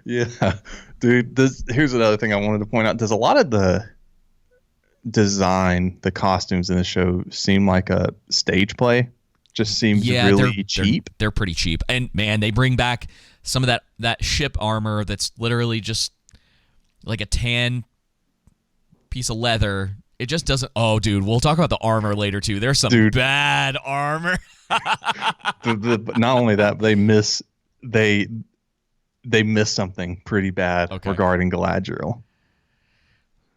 Yeah. Dude, here's another thing I wanted to point out. Does a lot of the design, the costumes in the show seem like a stage just seems really cheap. They're pretty cheap. And man, they bring back some of that ship armor that's literally just like a tan piece of leather. It just doesn't. Oh, dude, we'll talk about the armor later too. There's some bad armor. Not only that, they miss something pretty bad regarding Galadriel.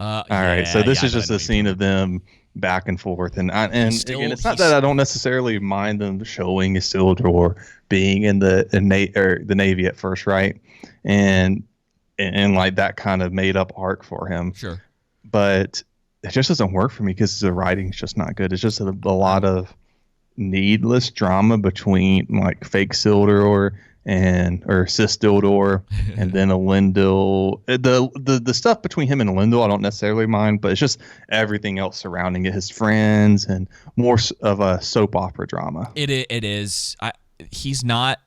All right, so this is just a scene of them back and forth, and again, it's not that I don't necessarily mind them showing Isildur being in the Navy at first, right? And like that kind of made up arc for him. Sure. But it just doesn't work for me because the writing's just not good. It's just a lot of needless drama between like fake Isildur or Sis-Dildor and then Elendil. The stuff between him and Elendil I don't necessarily mind, but it's just everything else surrounding it, his friends, and more of a soap opera drama. It is. He's not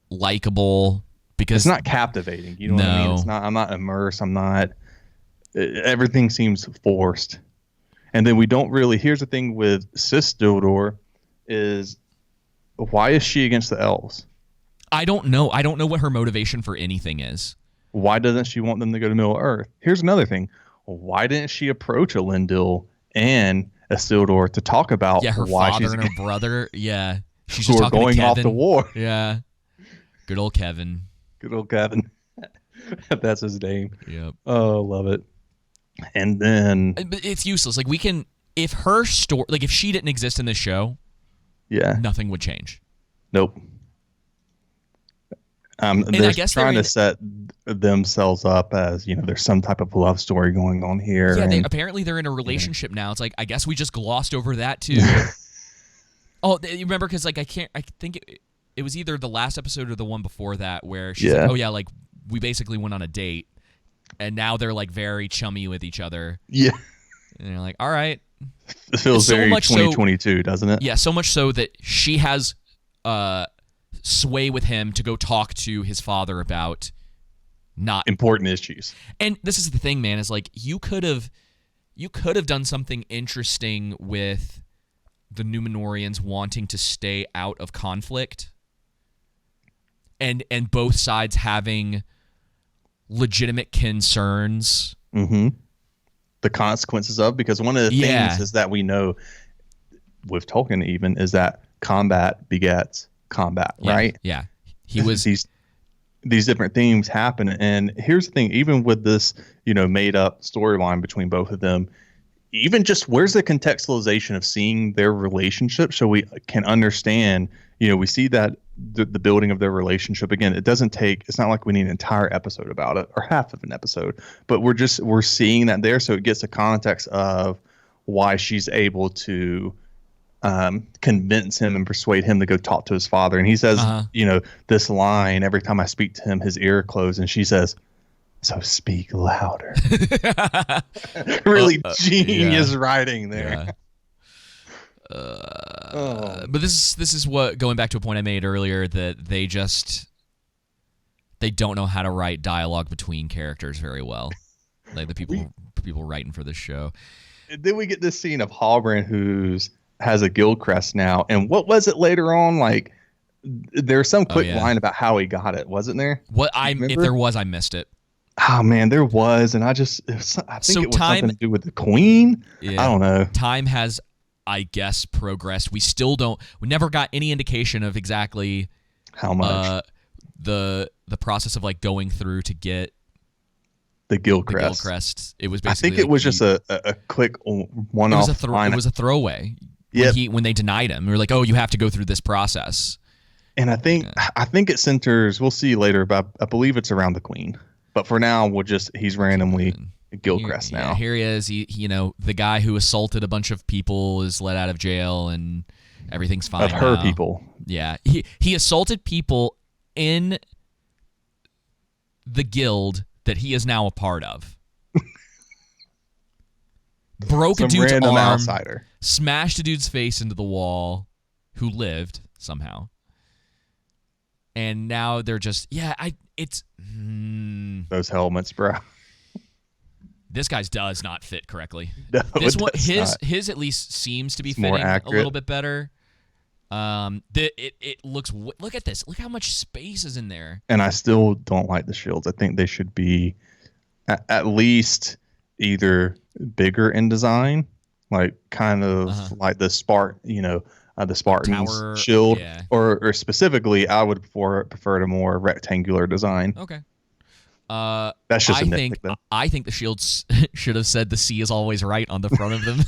likable because it's not captivating. You know what I mean? It's not. I'm not immersed. I'm not. Everything seems forced. And then we don't really. Here's the thing with Sis-Dildor is why is she against the elves? I don't know. I don't know what her motivation for anything is. Why doesn't she want them to go to Middle Earth? Here's another thing. Why didn't she approach Elendil and Isildur to talk about her why father she's and her brother? Yeah. She's who just are talking going to Kevin. off to war. Yeah. Good old Kevin. Good old Kevin. That's his name. Yep. Oh, love it. And then... But it's useless. Like, we can... If her story... Like, if she didn't exist in this show... Yeah. Nothing would change. Nope. They're trying to set themselves up as, there's some type of love story going on here. Yeah, apparently they're in a relationship now. It's like, I guess we just glossed over that too. Oh, you remember? Because like I think it was either the last episode or the one before that where she's like, oh yeah, like we basically went on a date, and now they're like very chummy with each other. Yeah, and you're like, all right. It feels very 2022, doesn't it? Yeah, so much so that she has sway with him to go talk to his father about not important issues. And this is the thing, man, is like you could have done something interesting with the Numenorians wanting to stay out of conflict and both sides having legitimate concerns. Mm-hmm. The consequences of, because one of the things is that we know with Tolkien even is that combat begets combat, right? Yeah. He was these different themes happen, and here's the thing, even with this, made up storyline between both of them, even just where's the contextualization of seeing their relationship so we can understand, we see that the building of their relationship. Again, it's not like we need an entire episode about it or half of an episode, but we're seeing that there, so it gets a context of why she's able to convince him and persuade him to go talk to his father. And he says, this line, every time I speak to him, his ear closed, and she says, so speak louder. Really genius writing there. But this is what, going back to a point I made earlier, that they don't know how to write dialogue between characters very well. Like the people writing for this show. And then we get this scene of Halbrand who's has a guild crest now, and what was it later on? Like there's some quick line about how he got it, wasn't there? If there was, I missed it. Oh man, there was, and I think it was something to do with the queen. Yeah, I don't know. Time has, I guess, progressed. We never got any indication of exactly how much the process of like going through to get the guild crest. It was basically, I think it was just a quick one-off. It was a throwaway. When they denied him, we were like, "Oh, you have to go through this process." And I think it centers. We'll see later, but I believe it's around the queen. But for now, he's randomly guild crest now. Yeah, here he is. He, the guy who assaulted a bunch of people is let out of jail, and everything's fine. Of her people. Yeah, he assaulted people in the guild that he is now a part of. Broke a dude's arm, outsider. Smashed a dude's face into the wall, who lived somehow. And now they're just, those helmets, bro. This guy's does not fit correctly. No, this one, his at least seems to be fitting a little bit better. It looks. Look at this. Look how much space is in there. And I still don't like the shields. I think they should be at least either bigger in design like kind of like the the Spartans Tower, shield, yeah. or specifically, I would prefer a more rectangular design. Okay. That's just a nitpick, though. I think the shields should have said the sea is always right on the front of them.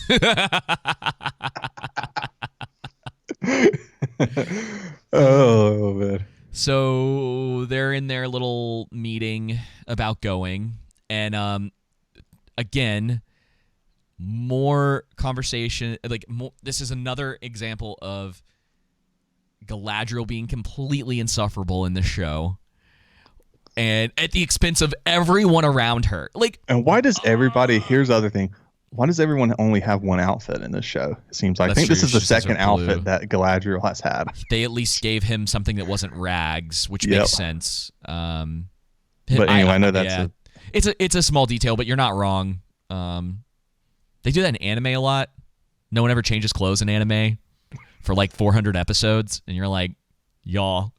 Oh man. So they're in their little meeting about going, and again, more conversation. This is another example of Galadriel being completely insufferable in the show, and at the expense of everyone around her. And why does everybody? Here's the other thing. Why does everyone only have one outfit in this show? It seems like I think this is the second outfit that Galadriel has had. They at least gave him something that wasn't rags, which makes sense. But anyway, I know that's it's a small detail, but you're not wrong. They do that in anime a lot. No one ever changes clothes in anime for like 400 episodes, and you're like, y'all.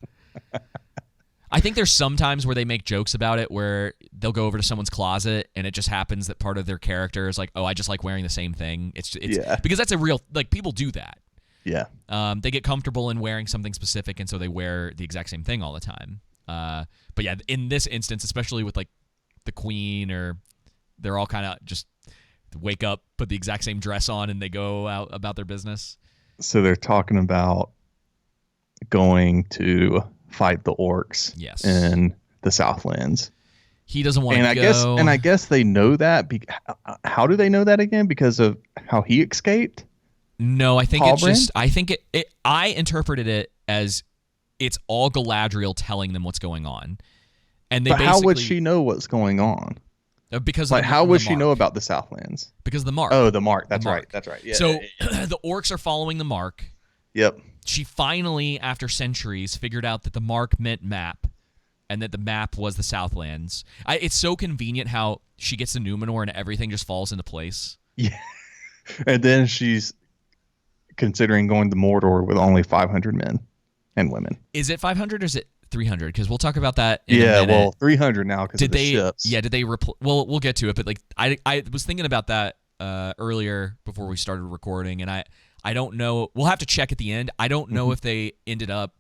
I think there's sometimes where they make jokes about it where they'll go over to someone's closet and it just happens that part of their character is like, oh, I just like wearing the same thing. It's because that's a real, like, people do that. Yeah. They get comfortable in wearing something specific, and so they wear the exact same thing all the time. But yeah, in this instance, especially with like the queen, or they're all kind of just wake up, put the exact same dress on, and they go out about their business. So they're talking about going to fight the orcs in the Southlands. He doesn't want to go. I guess they know that. How do they know that again? Because of how he escaped? No, I think Halbrand? it's just. I think I interpreted it as it's all Galadriel telling them what's going on, and they. But how would she know what's going on? Because how would she know about the Southlands? Because of the mark. Oh, the mark. That's right. That's right. Yeah. So the orcs are following the mark. Yep. She finally, after centuries, figured out that the mark meant map, and that the map was the Southlands. It's so convenient how she gets to Numenor and everything just falls into place. Yeah. And then she's considering going to Mordor with only 500 men and women. Is it 500 or is it 300? Because we'll talk about that in a minute. Well, 300 now because of the ships. Yeah, did they... well, we'll get to it, but like I was thinking about that earlier before we started recording, and I don't know. We'll have to check at the end. I don't know if they ended up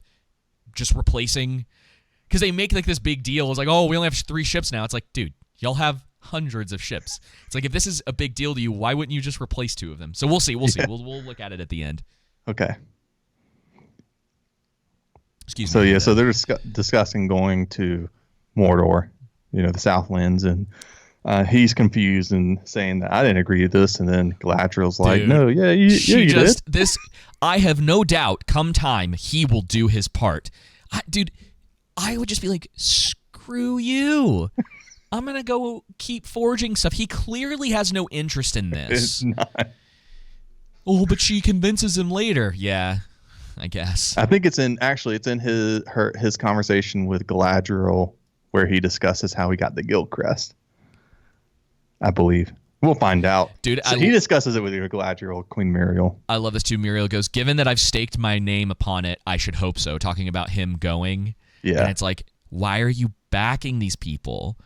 just replacing, because they make like this big deal. It's like, oh, we only have 3 ships now. It's like, dude, y'all have hundreds of ships. It's like, if this is a big deal to you, why wouldn't you just replace 2 of them? So we'll see. We'll see. We'll look at it at the end. Okay. Excuse me. So yeah, so they're discussing going to Mordor, the Southlands, and he's confused and saying that I didn't agree to this, and then Galadriel's like, dude, no, yeah, you did. I have no doubt, come time, he will do his part. Dude, I would just be like, screw you. I'm going to go keep forging stuff. He clearly has no interest in this. It's not. Oh, but she convinces him later. Yeah, I guess. I think it's in his conversation with Galadriel where he discusses how he got the guild crest. I believe. We'll find out. Dude, so he discusses it with either Galadriel, Queen Muriel. I love this too. Muriel goes, given that I've staked my name upon it, I should hope so. Talking about him going. Yeah. And it's like, why are you backing these people?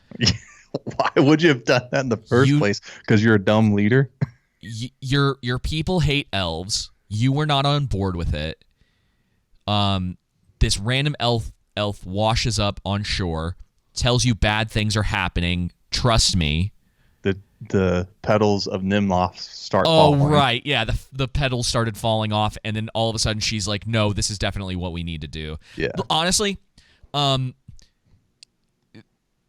Why would you have done that in the first place? Because you're a dumb leader? Your people hate elves. You were not on board with it. This random elf washes up on shore, tells you bad things are happening. Trust me. The petals of Nimloth start falling. Oh, right. Yeah, the petals started falling off, and then all of a sudden she's like, no, this is definitely what we need to do. Yeah. Honestly,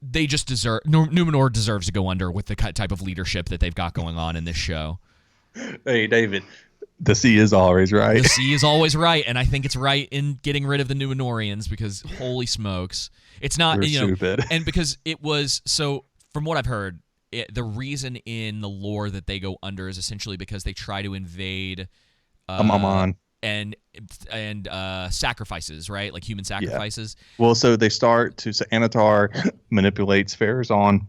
they just deserve... Numenor deserves to go under with the type of leadership that they've got going on in this show. Hey, David, the sea is always right. The sea is always right, and I think it's right in getting rid of the Numenorians, because holy smokes. It's not... They're stupid. And because it was... So, from what I've heard... the reason in the lore that they go under is essentially because they try to invade Amon and sacrifices, right? Like human sacrifices. Yeah. Well, so they start to... So Anatar manipulates Farazon,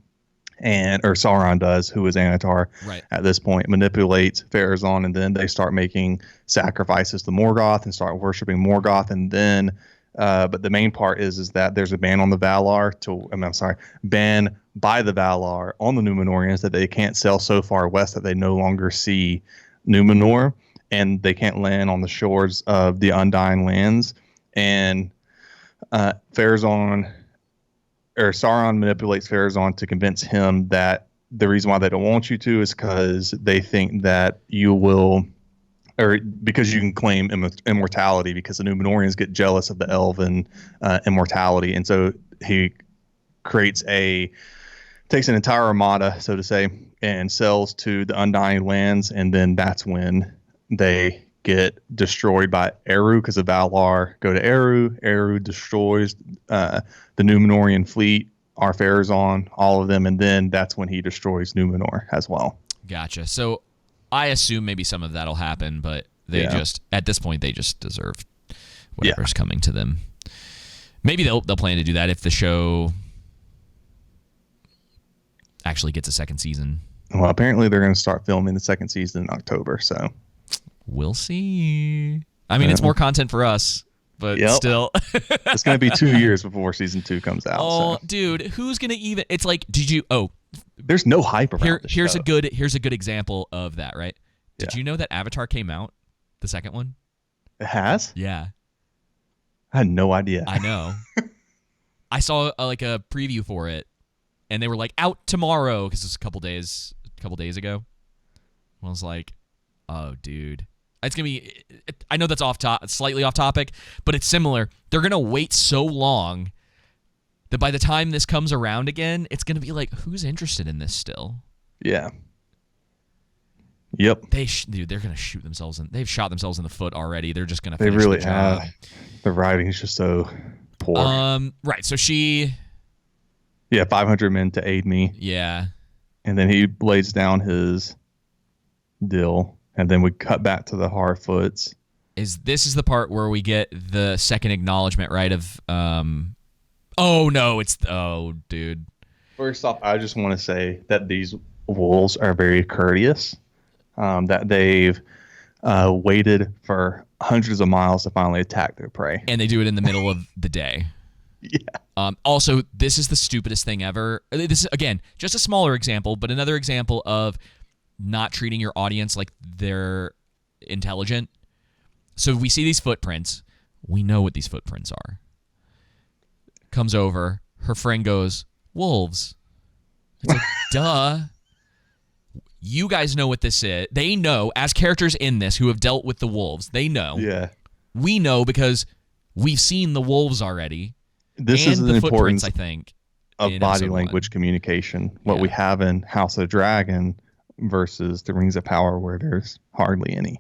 or Sauron does, who is Anatar at this point, manipulates Farazon, and then they start making sacrifices to Morgoth and start worshiping Morgoth, and then... but the main part is that there's a ban on the Valar ban by the Valar on the Numenorians that they can't sail so far west that they no longer see Numenor, and they can't land on the shores of the Undying Lands. And Sauron manipulates Farazon to convince him that the reason why they don't want you to is because they think that you will, or because you can claim immortality, because the Numenorians get jealous of the Elven immortality. And so he takes an entire armada, so to say, and sells to the Undying Lands. And then that's when they get destroyed by Eru, because the Valar go to Eru. Eru destroys the Numenorian fleet, Farazon, all of them, and then that's when he destroys Numenor as well. Gotcha. So I assume maybe some of that'll happen, but they just, at this point, they just deserve whatever's coming to them. Maybe they'll plan to do that if the show actually gets a second season. Well, apparently they're going to start filming the second season in October, so we'll see. I mean, it's more content for us, but still. It's going to be 2 years before season 2 comes out. Oh, dude, who's going to even? It's like, there's no hype around this here's show. Here's a good example of that, right? Did you know that Avatar came out, the second one? It has? Yeah. I had no idea. I know. I saw a preview for it, and they were like, out tomorrow, because it's a couple days ago. I was like, oh, dude. It's going to be, I know that's slightly off topic, but it's similar. They're going to wait so long that by the time this comes around again, it's going to be like, who's interested in this still? Yeah. Yep. They're going to shoot themselves they've shot themselves in the foot already. They're just going to finish They really the job. have. The writing is just so poor. Right. So she... Yeah, 500 men to aid me. Yeah. And then he lays down his deal, and then we cut back to the Harfoots. This is the part where we get the second acknowledgement, right, of... Oh, dude. First off, I just want to say that these wolves are very courteous. That they've waited for hundreds of miles to finally attack their prey. And they do it in the middle of the day. Yeah. Also, this is the stupidest thing ever. This is, again, just a smaller example, but another example of not treating your audience like they're intelligent. So we see these footprints. We know what these footprints are. Comes over. Her friend goes, wolves. It's like, duh. You guys know what this is. They know, as characters in this who have dealt with the wolves, they know. Yeah. We know because we've seen the wolves already. This and is the the footprints, importance I think, of body language communication. What we have in House of Dragon versus the Rings of Power, where there's hardly any.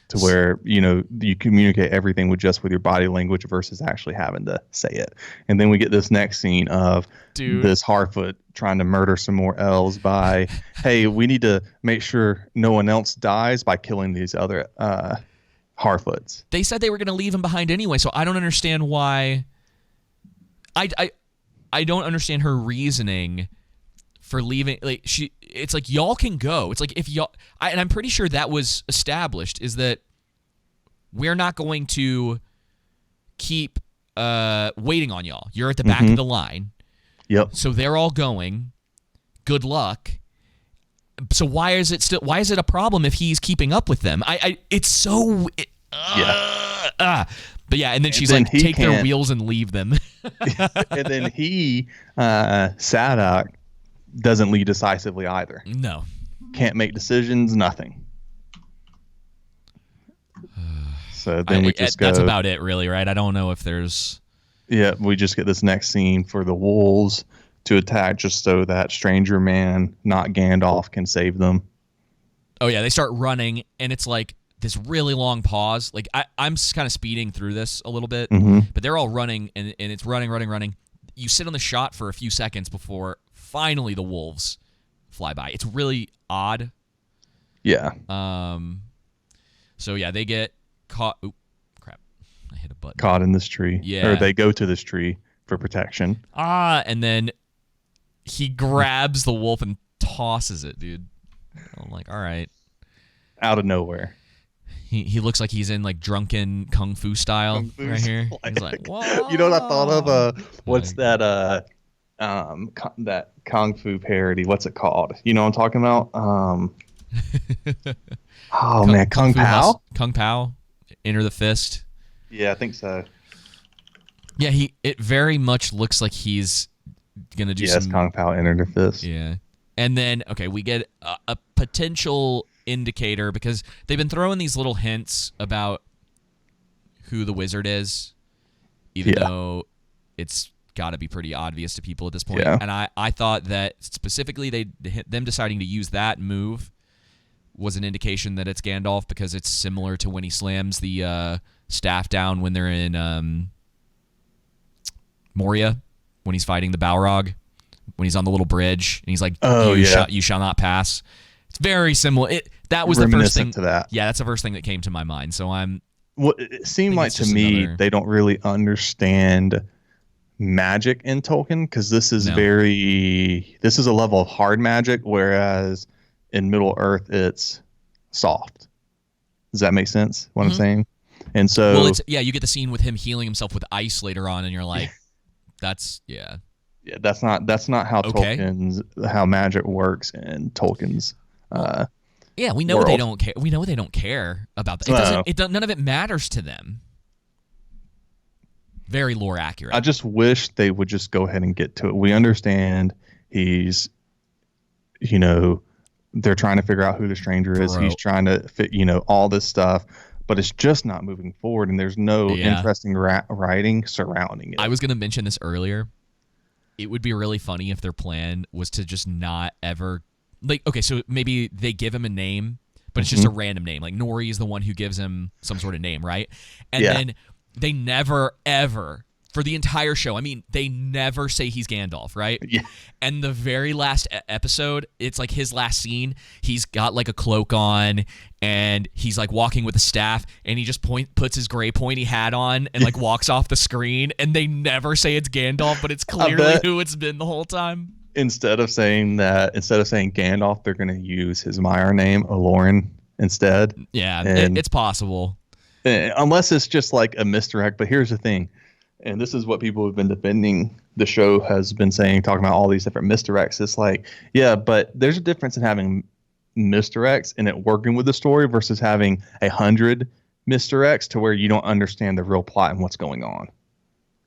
To where, you communicate everything with your body language versus actually having to say it. And then we get this next scene of this Harfoot trying to murder some more elves by, hey, we need to make sure no one else dies by killing these other Harfoots. They said they were going to leave him behind anyway, so I don't understand why. I don't understand her reasoning for leaving. It's like, y'all can go. It's like, if y'all, and I'm pretty sure that was established, is that we're not going to keep waiting on y'all. You're at the back of the line. Yep. So they're all going. Good luck. So why is it a problem if he's keeping up with them? It's so. But yeah, and then she's like, take their wheels and leave them. And then Saddock, doesn't lead decisively either. No. Can't make decisions, nothing. So then we just go. That's about it, really, right? I don't know if there's... Yeah, we just get this next scene for the wolves to attack just so that stranger man, not Gandalf, can save them. Oh, yeah, they start running, and it's like this really long pause. Like, I'm kind of speeding through this a little bit, but they're all running, and it's running. You sit on the shot for a few seconds before finally the wolves fly by. It's really odd. Yeah. So, yeah, they get caught. Oop, crap. I hit a button. Caught in this tree. Yeah. Or they go to this tree for protection. And then he grabs the wolf and tosses it, dude. I'm like, all right. Out of nowhere. He looks like he's in like drunken kung fu style right here. He's like, whoa. You know what I thought of? What's that? That kung fu parody. What's it called? You know what I'm talking about? Oh man, Kung Pao. Kung Pao, Enter the Fist. Yeah, I think so. Yeah, it very much looks like he's gonna do Yes, some Kung Pao entered the fist. Yeah. And then, okay, we get a potential indicator because they've been throwing these little hints about who the wizard is, even though it's got to be pretty obvious to people at this point. Yeah. And I thought that specifically them deciding to use that move was an indication that it's Gandalf because it's similar to when he slams the staff down when they're in Moria, when he's fighting the Balrog, when he's on the little bridge and he's like, you shall not pass. It's very similar. That was the first thing to that. Yeah, that's the first thing that came to my mind. So it seemed like to me they don't really understand magic in Tolkien because this is a level of hard magic, whereas in Middle Earth it's soft. Does that make sense? What I'm saying? And so, you get the scene with him healing himself with ice later on, and you're like, that's that's not how how magic works in Tolkien's. We know world. they don't care. We know they don't care about that. None of it matters to them. Very lore accurate. I just wish they would just go ahead and get to it. We understand he's, they're trying to figure out who the stranger is. He's trying to fit, all this stuff, but it's just not moving forward, and there's no interesting writing surrounding it. I was going to mention this earlier. It would be really funny if their plan was to just not ever, so maybe they give him a name, but it's just a random name. Like Nori is the one who gives him some sort of name, right? And then they never, ever, for the entire show, they never say he's Gandalf, right? Yeah. And the very last episode, it's like his last scene, he's got like a cloak on, and he's like walking with a staff, and he just puts his gray pointy hat on and like walks off the screen, and they never say it's Gandalf, but it's clearly who it's been the whole time. Instead of saying Gandalf, they're going to use his Maiar name, Olorin, instead. Yeah, it's possible. Unless it's just like a misdirect. But here's the thing, and this is what people have been defending the show has been saying, talking about all these different misdirects. It's like, but there's a difference in having misdirects and it working with the story versus having 100 misdirects to where you don't understand the real plot and what's going on.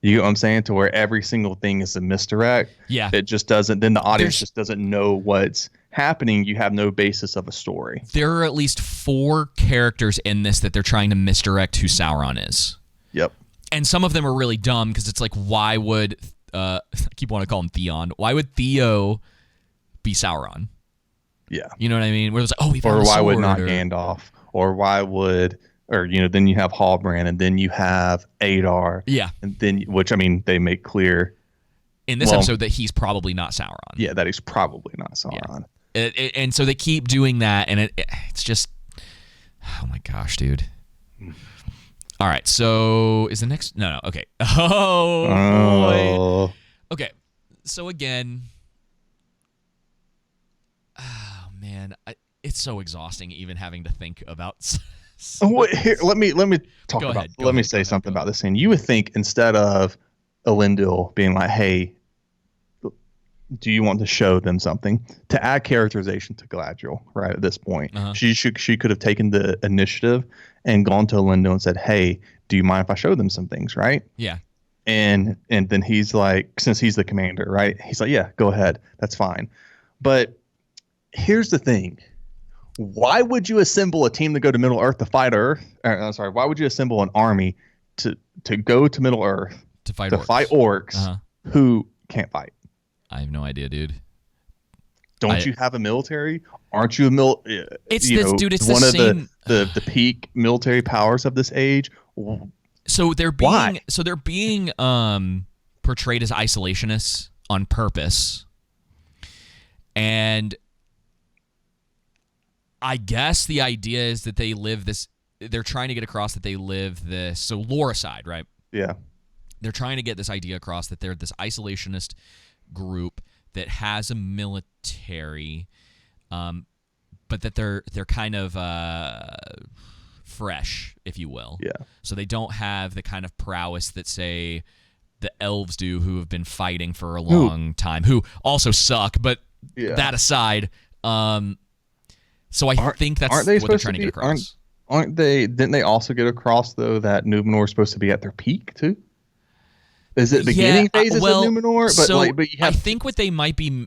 You know what I'm saying? To where every single thing is a misdirect. Yeah. It just doesn't, then the audience just doesn't know what's happening. You have no basis of a story. There are at least 4 characters in this that they're trying to misdirect who Sauron is. Yep. And some of them are really dumb because it's like, why would, I keep wanting to call him Theon, why would Theo be Sauron? Yeah. You know what I mean? Where it's like, he found a sword, would not Gandalf? Or why would... Or, then you have Halbrand, and then you have Adar. Yeah. And then, which, they make clear in this episode that he's probably not Sauron. Yeah, that he's probably not Sauron. Yeah. And so they keep doing that, and it's just, oh my gosh, dude. All right, so is the next... No, okay. Oh, boy. Okay, so again... Oh, man. It's so exhausting even having to think about... Here, let me talk about. Let me say something about this scene. You would think instead of Elendil being like, "Hey, do you want to show them something?" to add characterization to Galadriel, right at this point, she could have taken the initiative and gone to Elendil and said, "Hey, do you mind if I show them some things?" Right? Yeah. And then he's like, since he's the commander, right? He's like, "Yeah, go ahead, that's fine." But here's the thing. Why would you assemble a team to go to Middle Earth to fight Earth? Why would you assemble an army to go to Middle Earth to fight orcs who can't fight? I have no idea, dude. Don't you have a military? Aren't you a It's this, dude. It's one the of same... the peak military powers of this age. So they're being portrayed as isolationists on purpose, and I guess the idea is that they live this... They're trying to get across that they live this... So lore aside, right? Yeah. They're trying to get this idea across that they're this isolationist group that has a military, but that they're kind of fresh, if you will. Yeah. So they don't have the kind of prowess that, say, the elves do, who have been fighting for a long time, who also suck, but that aside... So I think that's aren't they what they're supposed trying to get across. Aren't they? Didn't they also get across though that Numenor is supposed to be at their peak too? Is it beginning phases of Numenor? But you have I think what they might be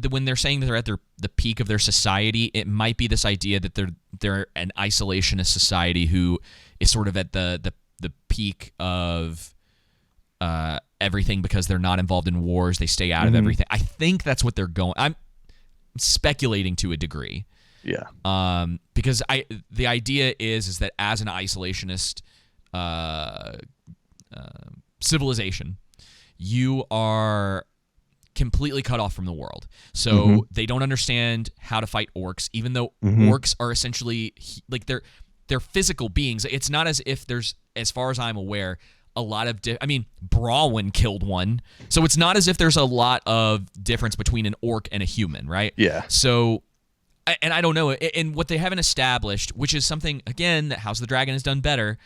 when they're saying that they're at the peak of their society, it might be this idea that they're an isolationist society who is sort of at the peak of everything because they're not involved in wars. They stay out of everything. I think that's what they're going. I'm speculating to a degree. Yeah. Because the idea is that as an isolationist civilization, you are completely cut off from the world. So they don't understand how to fight orcs, even though orcs are essentially like they're physical beings. It's not as if there's, as far as I'm aware, a lot of Bronwyn killed one, so it's not as if there's a lot of difference between an orc and a human, right? Yeah. So, and I don't know, and what they haven't established, which is something again that House of the Dragon has done better.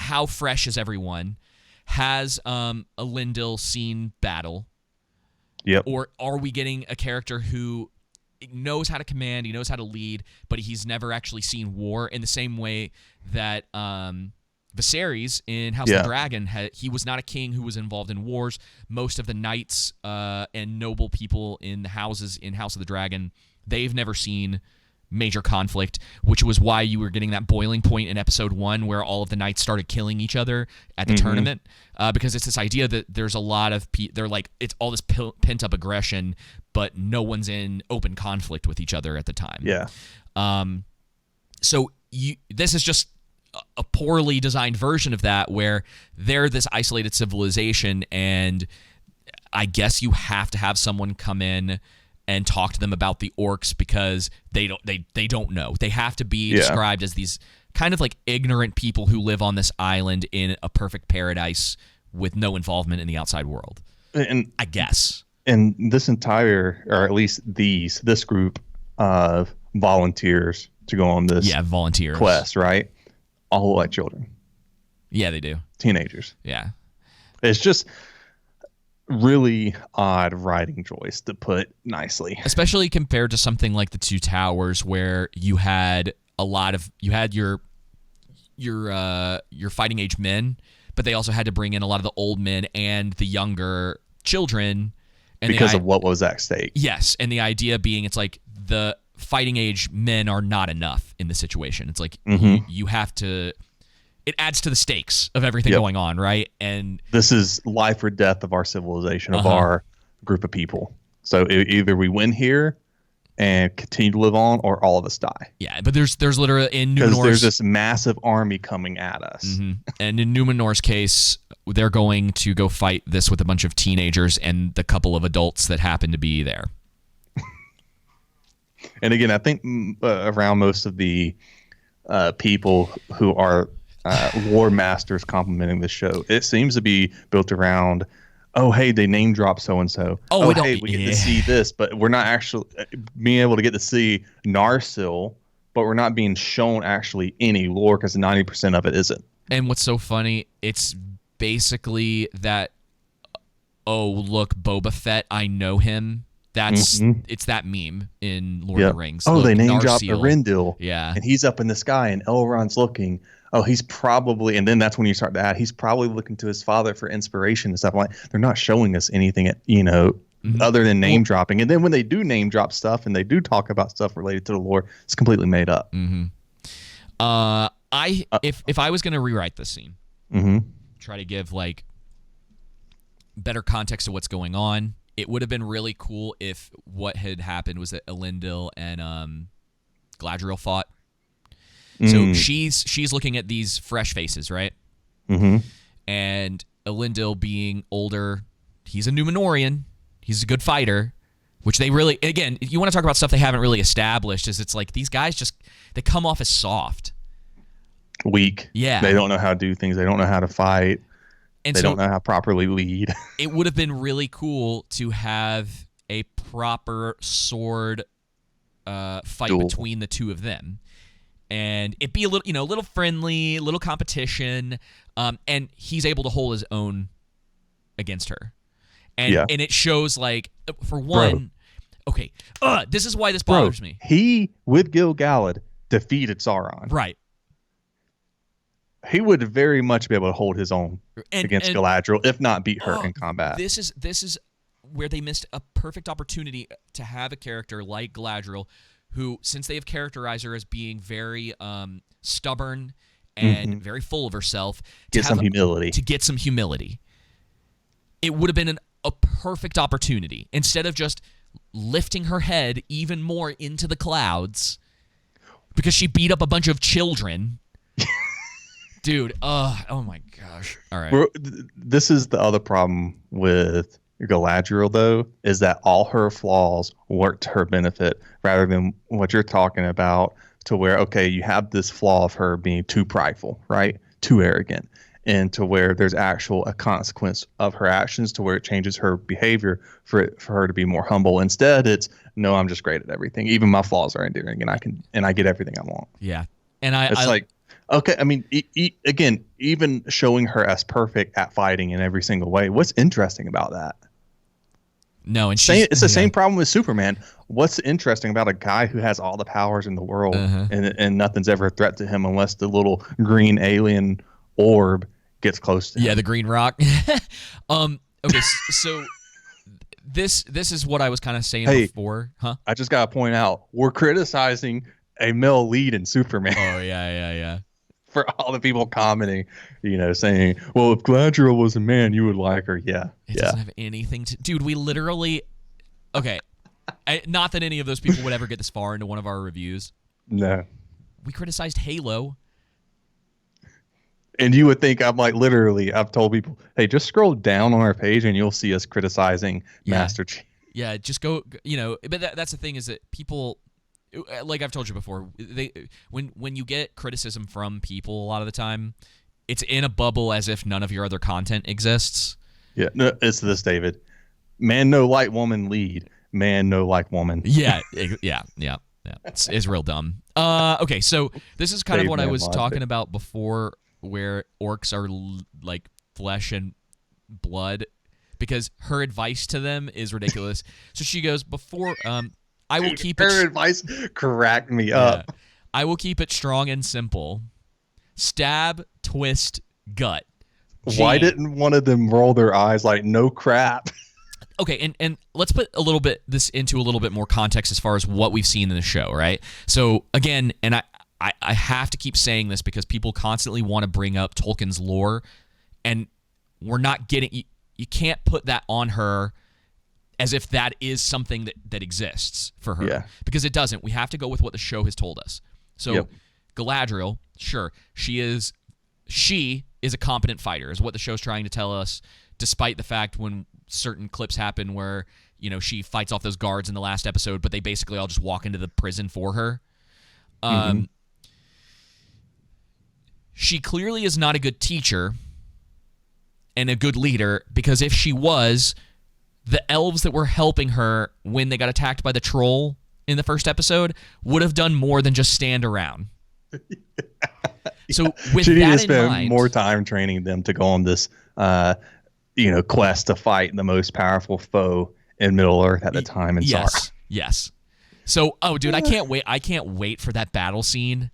How fresh is everyone? Has Elendil seen battle? Yep. Or are we getting a character who knows how to command, he knows how to lead, but he's never actually seen war in the same way that Viserys in House of the Dragon, he was not a king who was involved in wars. Most of the knights and noble people in the houses in House of the Dragon, they've never seen major conflict, which was why you were getting that boiling point in episode 1 where all of the knights started killing each other at the tournament, because it's this idea that there's a lot of they're like, it's all this pent-up aggression, but no one's in open conflict with each other at the time. So this is just a poorly designed version of that, where they're this isolated civilization, and I guess you have to have someone come in and talk to them about the orcs because they don't know. They have to be described as these kind of like ignorant people who live on this island in a perfect paradise with no involvement in the outside world. And I guess. And this entire, or at least this group of volunteers to go on this volunteers quest, right? All look like children. Yeah, they do. Teenagers. Yeah. It's just really odd writing choice, to put nicely, especially compared to something like the Two Towers, where you had your fighting age men, but they also had to bring in a lot of the old men and the younger children, and because of what was at stake. Yes, and the idea being, it's like the fighting age men are not enough in the situation. It's like you have to. It adds to the stakes of everything going on, right? And this is life or death of our civilization, of our group of people. So either we win here and continue to live on, or all of us die. Yeah, but there's literally in Numenor, because there's this massive army coming at us. And in Numenor's case, they're going to go fight this with a bunch of teenagers and the couple of adults that happen to be there. And again, I think around most of the people who are war masters complimenting the show, it seems to be built around, oh, hey, they name drop so-and-so. Oh, hey, we get to see this, but we're not actually being able to get to see Narsil, but we're not being shown actually any lore because 90% of it isn't. And what's so funny, it's basically that, oh, look, Boba Fett, I know him. It's that meme in Lord of the Rings. Oh, look, they name dropped Arendil. Yeah. And he's up in the sky, and Elrond's looking. Oh, he's probably, and then that's when you start to add, he's probably looking to his father for inspiration and stuff like that. They're not showing us anything, other than name dropping. And then when they do name drop stuff and they do talk about stuff related to the lore, it's completely made up. If I was going to rewrite this scene, try to give like better context to what's going on, it would have been really cool if what had happened was that Elendil and Galadriel fought. So she's looking at these fresh faces, right? And Elendil being older, he's a Numenorian. He's a good fighter, which they really, again, if you want to talk about stuff they haven't really established, is it's like these guys they come off as soft. Weak. Yeah. They don't know how to do things. They don't know how to fight. And they don't know how to properly lead. It would have been really cool to have a proper sword fight between the two of them. And it'd be a little friendly, little competition, and he's able to hold his own against her. And it shows, like, for one, okay. This is why this bothers me. He, with Gil-galad, defeated Sauron. Right. He would very much be able to hold his own against Galadriel, if not beat her in combat. This is where they missed a perfect opportunity to have a character like Galadriel, who, since they have characterized her as being very stubborn and very full of herself, get some humility. To get some humility. It would have been a perfect opportunity. Instead of just lifting her head even more into the clouds because she beat up a bunch of children. Dude, oh my gosh. All right. This is the other problem with Galadriel, though, is that all her flaws work to her benefit rather than what you're talking about, to where, okay, you have this flaw of her being too prideful, right? Too arrogant. And to where there's a consequence of her actions to where it changes her behavior for her to be more humble. Instead, it's, no, I'm just great at everything. Even my flaws are endearing, and I get everything I want. Yeah. And it's like, okay, I mean, again, even showing her as perfect at fighting in every single way, what's interesting about that? No, and it's the same problem with Superman. What's interesting about a guy who has all the powers in the world and nothing's ever a threat to him unless the little green alien orb gets close to him? Yeah, the green rock. Okay, so this is what I was kind of saying before, huh? I just gotta point out, we're criticizing a male lead in Superman. Oh yeah. For all the people commenting, saying, well, if Galadriel was a man, you would like her. Yeah. It doesn't have anything to... Dude, we literally... Okay. Not that any of those people would ever get this far into one of our reviews. No. We criticized Halo. And you would think I've told people, hey, just scroll down on our page and you'll see us criticizing Master Chief. Yeah, just go, but that's the thing, is that people... Like I've told you before, when you get criticism from people, a lot of the time, it's in a bubble as if none of your other content exists. Yeah, no, it's this, David. Man no like woman lead. Man no like woman. Yeah. It's real dumb. Okay, so this is kind of what I was talking about before, where orcs are like flesh and blood, because her advice to them is ridiculous. So she goes, before... I will keep her advice cracked me up. I will keep it strong and simple. Stab, twist, gut. Why didn't one of them roll their eyes like, no crap? Okay, and let's put this into a little bit more context as far as what we've seen in the show, right? So again, and I have to keep saying this because people constantly want to bring up Tolkien's lore, and we're not getting... You can't put that on her as if that is something that exists for her. Because it doesn't. We have to go with what the show has told us. So Galadriel, sure, she is a competent fighter, is what the show's trying to tell us, despite the fact when certain clips happen where, she fights off those guards in the last episode, but they basically all just walk into the prison for her. She clearly is not a good teacher and a good leader, because if she was... The elves that were helping her when they got attacked by the troll in the first episode would have done more than just stand around. So with she that needed to in spend mind, more time training them to go on this, quest to fight the most powerful foe in Middle Earth at the time in Sauron. Yes. So, dude, I can't wait. I can't wait for that battle scene.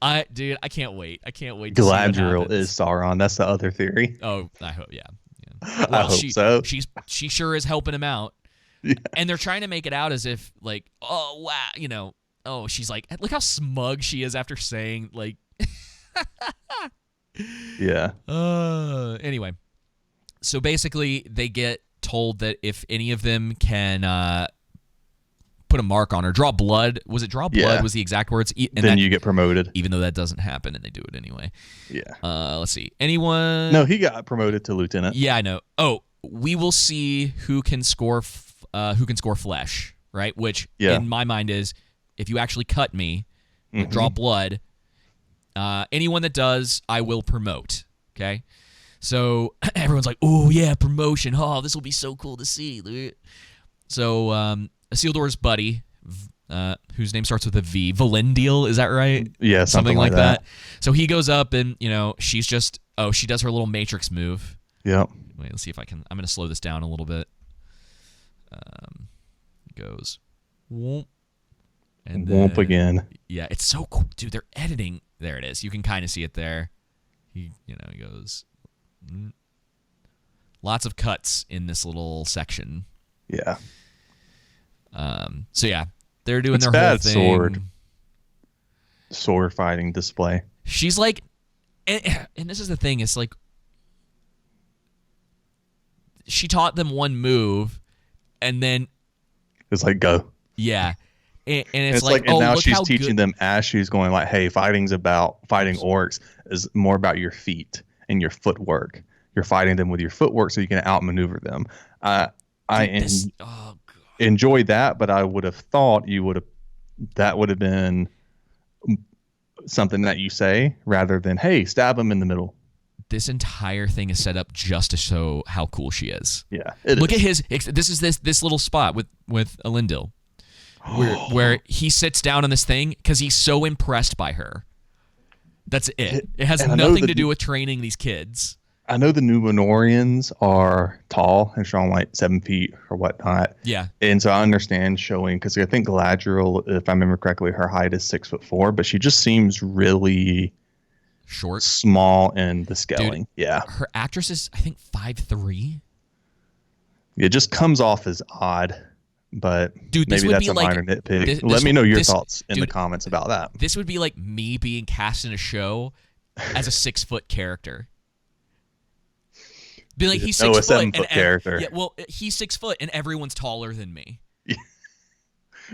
I can't wait. I can't wait. Galadriel is Sauron. That's the other theory. Oh, I hope. Yeah. Well, I hope so. She sure is helping him out. Yeah. And they're trying to make it out as if, like, oh, wow, she's like, look how smug she is after saying, like... Yeah. Anyway, so basically they get told that if any of them can put a mark on her, draw blood. Was it draw blood was the exact words? And then you get promoted. Even though that doesn't happen, and they do it anyway. Yeah. Let's see. Anyone? No, he got promoted to lieutenant. Yeah, I know. Oh, we will see who can score flesh, right? Which in my mind is, if you actually cut me, draw blood, anyone that does, I will promote. Okay? So everyone's like, oh, yeah, promotion. Oh, this will be so cool to see. So Isildur's buddy, whose name starts with a V, Valendil, is that right? Yeah, something like that. So he goes up and, she's just, she does her little matrix move. Yeah. Wait, let's see if I'm going to slow this down a little bit. Goes. whoop, and whoop again. Yeah, it's so cool, dude. They're editing. There it is. You can kind of see it there. He goes. Lots of cuts in this little section. Yeah. So yeah, they're doing their bad whole thing. Sword fighting display. She's like, and this is the thing. It's like she taught them one move, and then it's like go. Yeah, and it's like, and oh, now look she's how teaching them as she's going. Like, hey, fighting orcs is more about your feet and your footwork. You're fighting them with your footwork, so you can outmaneuver them. Enjoy that, but I would have thought that would have been something that you say rather than, hey, stab him in the middle. This entire thing is set up just to show how cool she is. Yeah, look at his. This little spot with Elendil, where he sits down on this thing because he's so impressed by her. That's it. It has nothing to do with training these kids. I know the Numenorians are tall and strong, like 7 feet or whatnot. Yeah. And so I understand showing, because I think Galadriel, if I remember correctly, her height is 6'4", but she just seems really short, small in the scaling. Dude, yeah. Her actress is, I think, 5'3". It just comes off as odd, but dude, maybe that's a minor nitpick. Let me know your thoughts in the comments about that. This would be like me being cast in a show as a 6-foot character. Be like, he's 6 foot. A 7-foot character. Yeah, well, he's 6 foot and everyone's taller than me.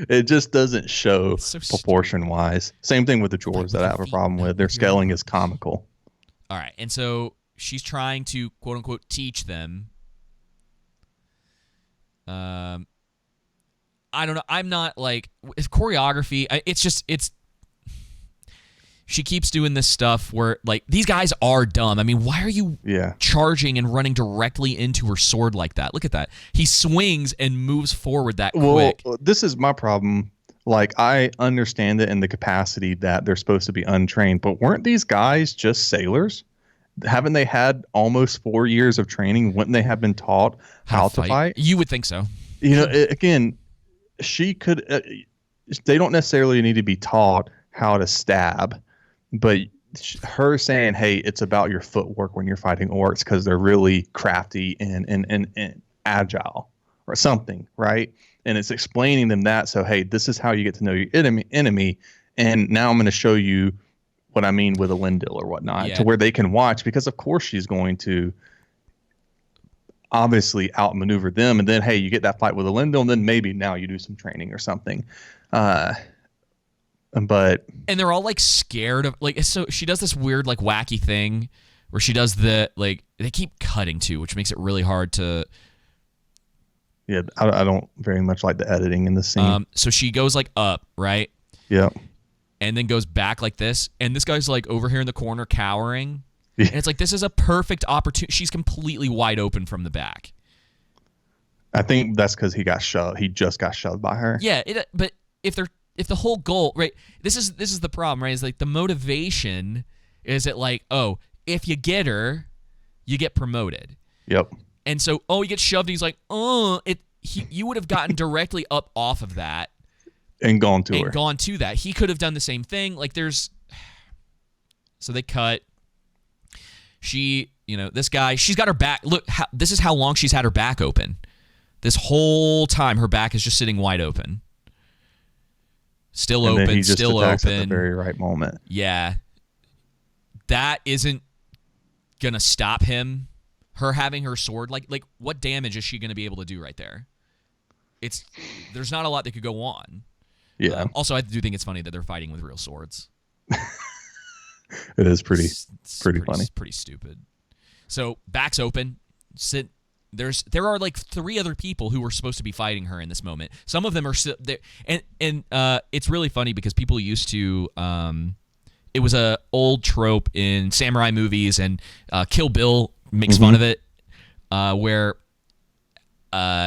It just doesn't show proportion-wise. Same thing with the dwarves that I have a problem with. Their scaling is comical. All right, and so she's trying to, quote-unquote, teach them. I don't know. I'm not, like, it's choreography. It's she keeps doing this stuff where, like, these guys are dumb. I mean, why are you charging and running directly into her sword like that? Look at that. He swings and moves forward that quick. Well, this is my problem. Like, I understand it in the capacity that they're supposed to be untrained, but weren't these guys just sailors? Haven't they had almost 4 years of training? Wouldn't they have been taught how to fight? You would think so. You know, again, she could. They don't necessarily need to be taught how to stab. But her saying, hey, it's about your footwork when you're fighting orcs because they're really crafty and agile or something, right? And it's explaining them that. So, hey, this is how you get to know your enemy. And now I'm going to show you what I mean with Elendil or whatnot to where they can watch, because, of course, she's going to obviously outmaneuver them. And then, hey, you get that fight with Elendil, and then maybe now you do some training or something. And they're all like scared of, like, so she does this weird like wacky thing where she does the, like, they keep cutting to, which makes it really hard to. Yeah, I don't very much like the editing in this scene. So she goes like up, right? Yeah. And then goes back like this, and this guy's like over here in the corner cowering, and it's like, this is a perfect opportunity. She's completely wide open from the back. I think that's because he got shoved. He just got shoved by her. Yeah, but if the whole goal, right, this is the problem, right, is like the motivation is that, like, oh, if you get her, you get promoted. Yep. And so, he gets shoved, and he's like, you would have gotten directly up off of that. And gone to her. And gone to that. He could have done the same thing. Like, so they cut. She, this guy, she's got her back. Look, this is how long she's had her back open. This whole time, her back is just sitting wide open. Still open, still open. At the very right moment. Yeah. That isn't going to stop him. Her having her sword, like what damage is she going to be able to do right there? There's not a lot that could go on. Yeah. Also, I do think it's funny that they're fighting with real swords. It is pretty funny. It's pretty stupid. So, back's open. There are like 3 other people who were supposed to be fighting her in this moment. Some of them are still there, and it's really funny because people used to. It was a old trope in samurai movies, and Kill Bill makes fun of it, where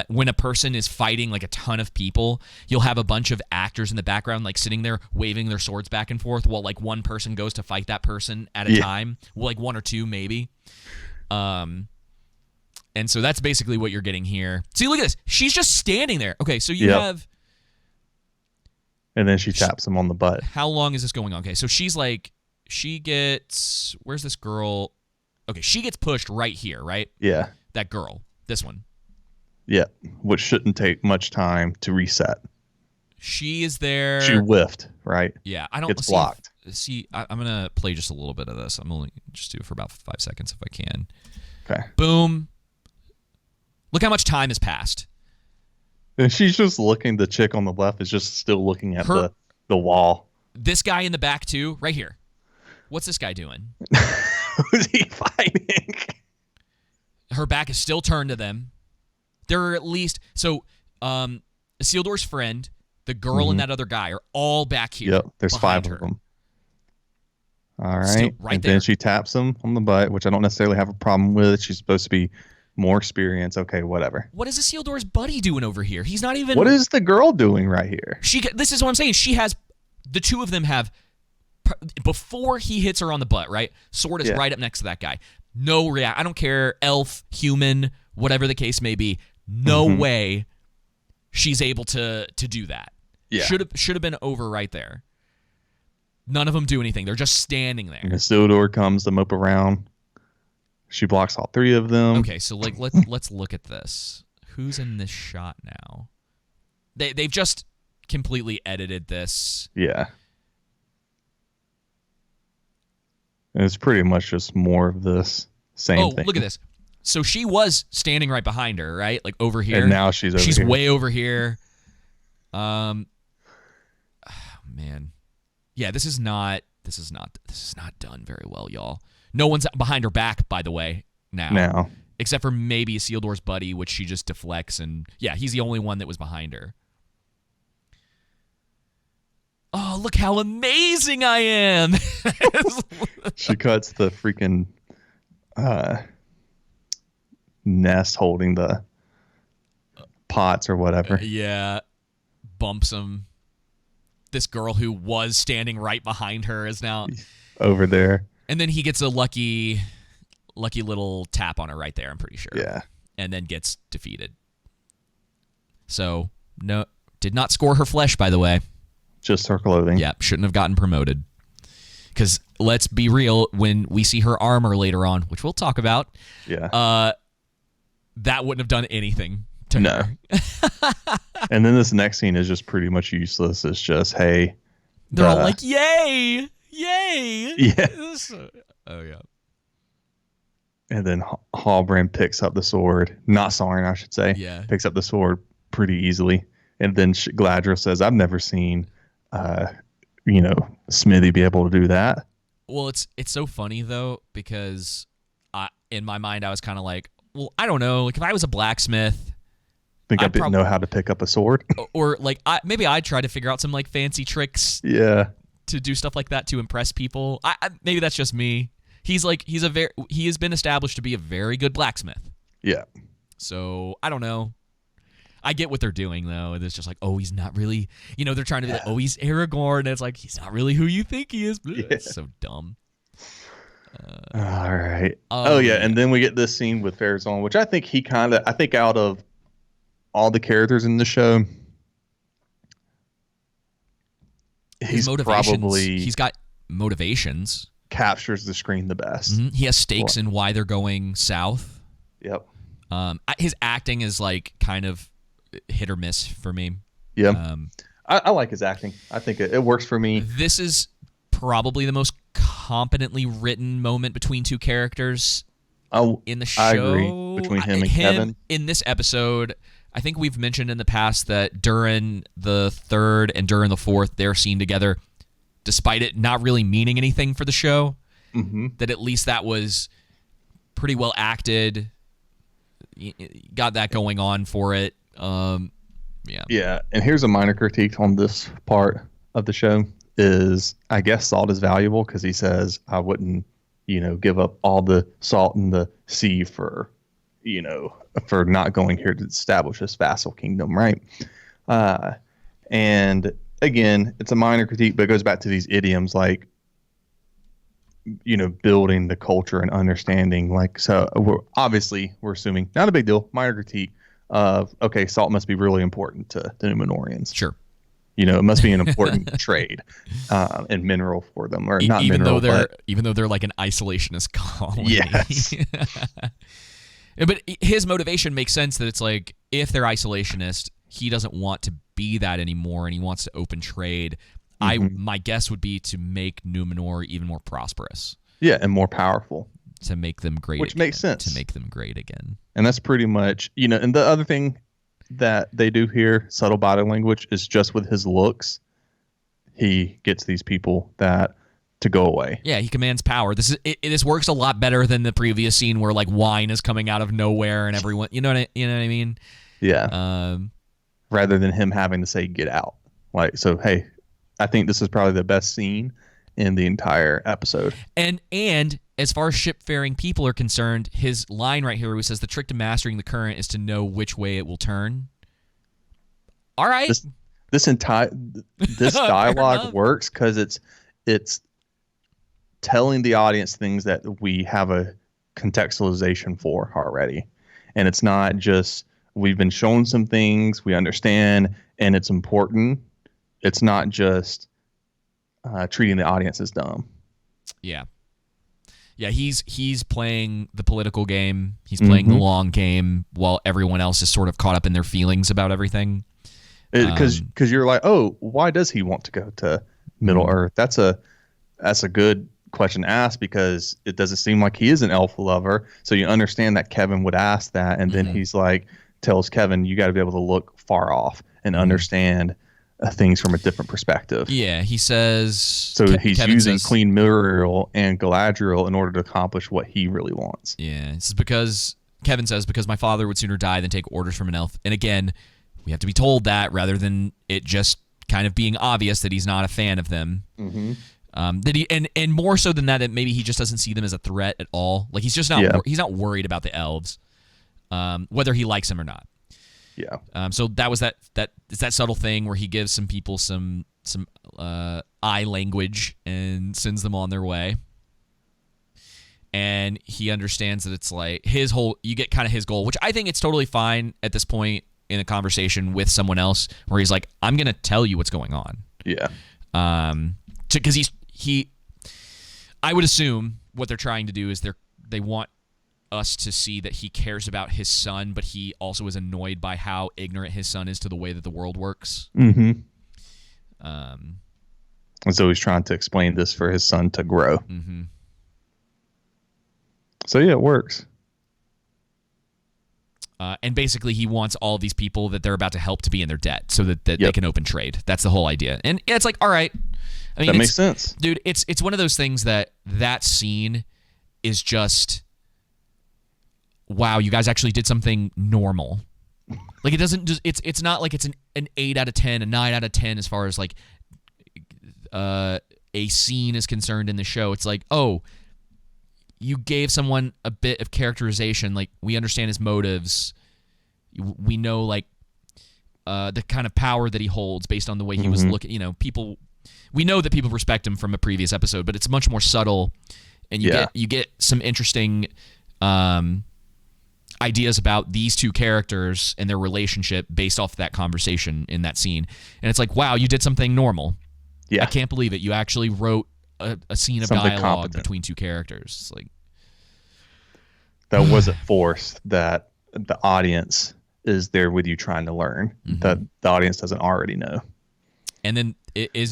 when a person is fighting like a ton of people, you'll have a bunch of actors in the background like sitting there waving their swords back and forth while like one person goes to fight that person at a time. Well, like 1 or 2 maybe. And so that's basically what you're getting here. See, look at this. She's just standing there. Okay, so you have And then she taps him on the butt. How long is this going on? Okay, so she gets, where's this girl? Okay, she gets pushed right here, right? Yeah. That girl, this one. Yeah, which shouldn't take much time to reset. She is there. She whiffed, right? Yeah, I don't. It's blocked. I'm gonna play just a little bit of this. I'm only just do it for about 5 seconds if I can. Okay. Boom. Look how much time has passed. And she's just looking. The chick on the left is just still looking at the wall. This guy in the back too, right here. What's this guy doing? Who's he fighting? Her back is still turned to them. There are at least Isildur's friend, the girl, and that other guy are all back here. Yep, there's 5 of them. All right, still right and there. then she taps him on the butt, which I don't necessarily have a problem with. She's supposed to be more experienced. Okay, whatever. What is Isildur's buddy doing over here? He's not even. What is the girl doing right here? This is what I'm saying. She has, the two of them have, before he hits her on the butt, right? Sword is right up next to that guy. No react. I don't care, elf, human, whatever the case may be. No way she's able to do that. Yeah. Should have been over right there. None of them do anything. They're just standing there. And Isildur comes to mope around. She blocks all 3 of them. Okay, so let's look at this. Who's in this shot now? They've just completely edited this. Yeah. And it's pretty much just more of this same thing. Oh, look at this. So she was standing right behind her, right? Like over here. And now she's over here. She's way over here. Oh, man. Yeah, this is not done very well, y'all. No one's behind her back, by the way, now. Except for maybe Isildur's buddy, which she just deflects, and yeah, he's the only one that was behind her. Oh, look how amazing I am! She cuts the freaking nest holding the pots or whatever. Yeah. Bumps him. This girl who was standing right behind her is now over there. And then he gets a lucky little tap on her right there, I'm pretty sure. Yeah. And then gets defeated. So, no, did not score her flesh, by the way. Just her clothing. Yeah, shouldn't have gotten promoted. Because let's be real, when we see her armor later on, which we'll talk about, that wouldn't have done anything to her. And then this next scene is just pretty much useless. It's just, hey. They're all like, yay! Yay! Yeah. Oh, yeah. And then Halbrand picks up the sword. Not Sauron, I should say. Yeah. Picks up the sword pretty easily. And then Galadriel says, I've never seen, Smithy be able to do that. Well, it's so funny, though, because in my mind, I was kind of like, well, I don't know. Like, if I was a blacksmith... I didn't know how to pick up a sword. Or, like, maybe I'd try to figure out some, like, fancy tricks. Yeah. To do stuff like that to impress people. Maybe that's just me. He has been established to be a very good blacksmith. Yeah. So I don't know. I get what they're doing though. It's just like, oh, he's not really. They're trying to be like, oh, he's Aragorn. And it's like he's not really who you think he is. Yeah. It's so dumb. All right. And then we get this scene with Farazon, which I think I think out of all the characters in the show, he's got motivations. Captures the screen the best. Mm-hmm. He has stakes in why they're going south. Yep. His acting is like kind of hit or miss for me. Yeah. I like his acting. I think it works for me. This is probably the most competently written moment between two characters in the show. I agree. Between him and Kevin. In this episode, I think we've mentioned in the past that during the 3rd and during the 4th, they're seen together, despite it not really meaning anything for the show. Mm-hmm. That at least that was pretty well acted. Got that going on for it. Yeah, and here's a minor critique on this part of the show is I guess salt is valuable because he says I wouldn't, give up all the salt in the sea for not going here to establish this vassal kingdom, right? And again, it's a minor critique, but it goes back to these idioms like, building the culture and understanding. Like, so we're assuming, not a big deal, minor critique of, okay, salt must be really important to the Numenorians. Sure. It must be an important trade and mineral for them, or not even mineral, even though they're like an isolationist colony. Yes. But his motivation makes sense, that it's like, if they're isolationist, he doesn't want to be that anymore, and he wants to open trade. My guess would be to make Numenor even more prosperous. Yeah, and more powerful. To make them great, which makes sense. To make them great again. And that's pretty much, and the other thing that they do here, subtle body language, is just with his looks, he gets these people to go away. Yeah, he commands power. This works a lot better than the previous scene where like wine is coming out of nowhere and everyone, you know what I mean? Yeah. Rather than him having to say get out. Hey, I think this is probably the best scene in the entire episode. And as far as shipfaring people are concerned, his line right here where he says the trick to mastering the current is to know which way it will turn. All right. This dialogue works because it's telling the audience things that we have a contextualization for already. And it's not just, we've been shown some things, we understand, and it's important. It's not just treating the audience as dumb. Yeah. Yeah, he's playing the political game. He's playing the long game while everyone else is sort of caught up in their feelings about everything. Because you're like, oh, why does he want to go to Middle Earth? That's a good question to ask, because it doesn't seem like he is an elf lover. So you understand that Kevin would ask that, and then he's like, tells Kevin, you got to be able to look far off and understand things from a different perspective. Yeah, he says. So he's Kevin using says, clean Mithril and Galadriel in order to accomplish what he really wants. Yeah, this is because Kevin says, because my father would sooner die than take orders from an elf. And again, we have to be told that rather than it just kind of being obvious that he's not a fan of them. That he and more so than that maybe he just doesn't see them as a threat at all. Like he's just not he's not worried about the elves, whether he likes them or not. Yeah. So that was that subtle thing where he gives some people some eye language and sends them on their way. And he understands that it's like you get kind of his goal, which I think it's totally fine at this point in a conversation with someone else, where he's like, I'm going to tell you what's going on. Yeah. Because I would assume what they're trying to do is they want us to see that he cares about his son, but he also is annoyed by how ignorant his son is to the way that the world works. And so he's trying to explain this for his son to grow. So yeah, it works. And basically he wants all of these people that they're about to help to be in their debt so that they can open trade. That's the whole idea. And it's like, all right. I mean, that makes sense. Dude, it's one of those things that scene is just, wow, you guys actually did something normal. Like it doesn't just, it's not like it's an 8 out of 10, a 9 out of 10 as far as like a scene is concerned in the show. It's like, oh, you gave someone a bit of characterization. Like we understand his motives. We know like the kind of power that he holds based on the way he was looking. People. We know that people respect him from a previous episode, but it's much more subtle, and you get some interesting ideas about these two characters and their relationship based off that conversation in that scene. And it's like, wow, you did something normal. Yeah, I can't believe it. You actually wrote a scene of something dialogue competent between two characters. It's like that wasn't forced. That the audience is there with you trying to learn. That the audience doesn't already know. And then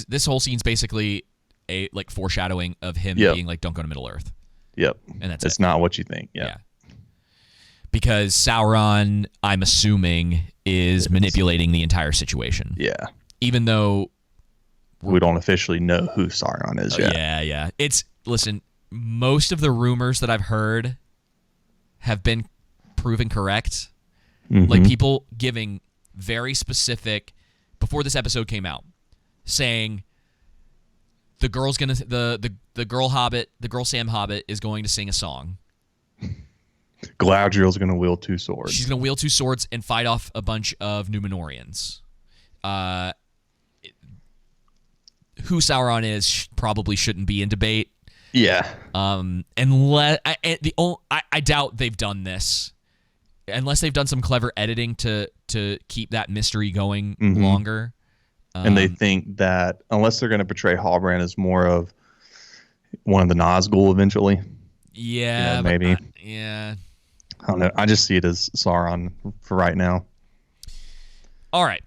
this whole scene's basically a like foreshadowing of him being like, "Don't go to Middle Earth." Yep, and that's it's not what you think. Yeah, because Sauron, I'm assuming, is manipulating the entire situation. Yeah, even though we don't officially know who Sauron is yet. Yeah. Listen, most of the rumors that I've heard have been proven correct. Like people giving very specific before this episode came out, saying the girl's gonna the girl hobbit, the girl Sam Hobbit is going to sing a song. Galadriel's gonna wield 2 swords. She's gonna wield 2 swords and fight off a bunch of Numenorians. Who Sauron is probably shouldn't be in debate. Yeah. Unless I doubt they've done this, unless they've done some clever editing to keep that mystery going longer. And they think that unless they're going to portray Halbrand as more of one of the Nazgul eventually, yeah, maybe. Yeah. I don't know. I just see it as Sauron for right now. All right.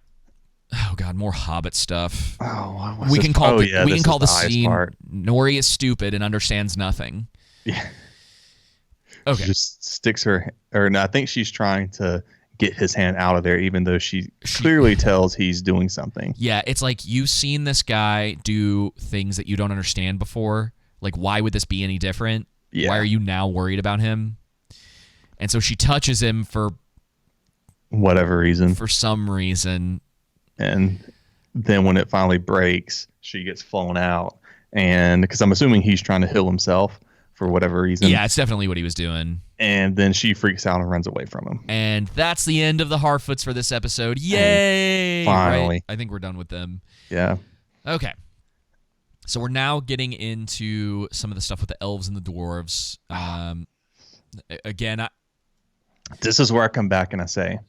Oh God, more Hobbit stuff. Oh, we can call the scene part. Nori is stupid and understands nothing. Yeah. Okay. She just sticks her, or no, I think she's trying to get his hand out of there, even though she clearly tells he's doing something. Yeah, it's like you've seen this guy do things that you don't understand before. Like, why would this be any different? Yeah. Why are you now worried about him? And so she touches him for whatever reason. For some reason. And then when it finally breaks, she gets flown out. And because I'm assuming he's trying to heal himself for whatever reason. Yeah, it's definitely what he was doing. And then she freaks out and runs away from him. And that's the end of the Harfoots for this episode. Yay! And finally. Right? I think we're done with them. Yeah. Okay. So we're now getting into some of the stuff with the elves and the dwarves. Again, this is where I come back and I say,